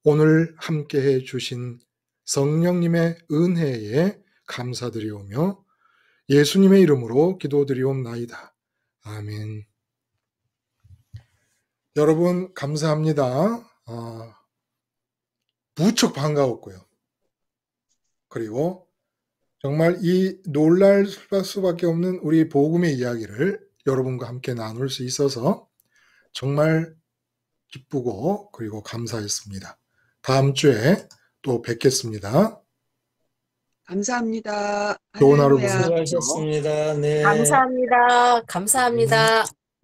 S1: 오늘 함께해 주신 성령님의 은혜에 감사드리오며 예수님의 이름으로 기도드리옵나이다. 아멘. 여러분 감사합니다. 무척 반가웠고요. 그리고 정말 이 놀랄 수밖에 없는 우리 복음의 이야기를 여러분과 함께 나눌 수 있어서 정말 기쁘고 그리고 감사했습니다. 다음 주에 또 뵙겠습니다.
S3: 감사합니다.
S1: 좋은 하루
S3: 할렐루야.
S1: 보내십시오.
S2: 수고하셨습니다. 네.
S4: 감사합니다. 감사합니다.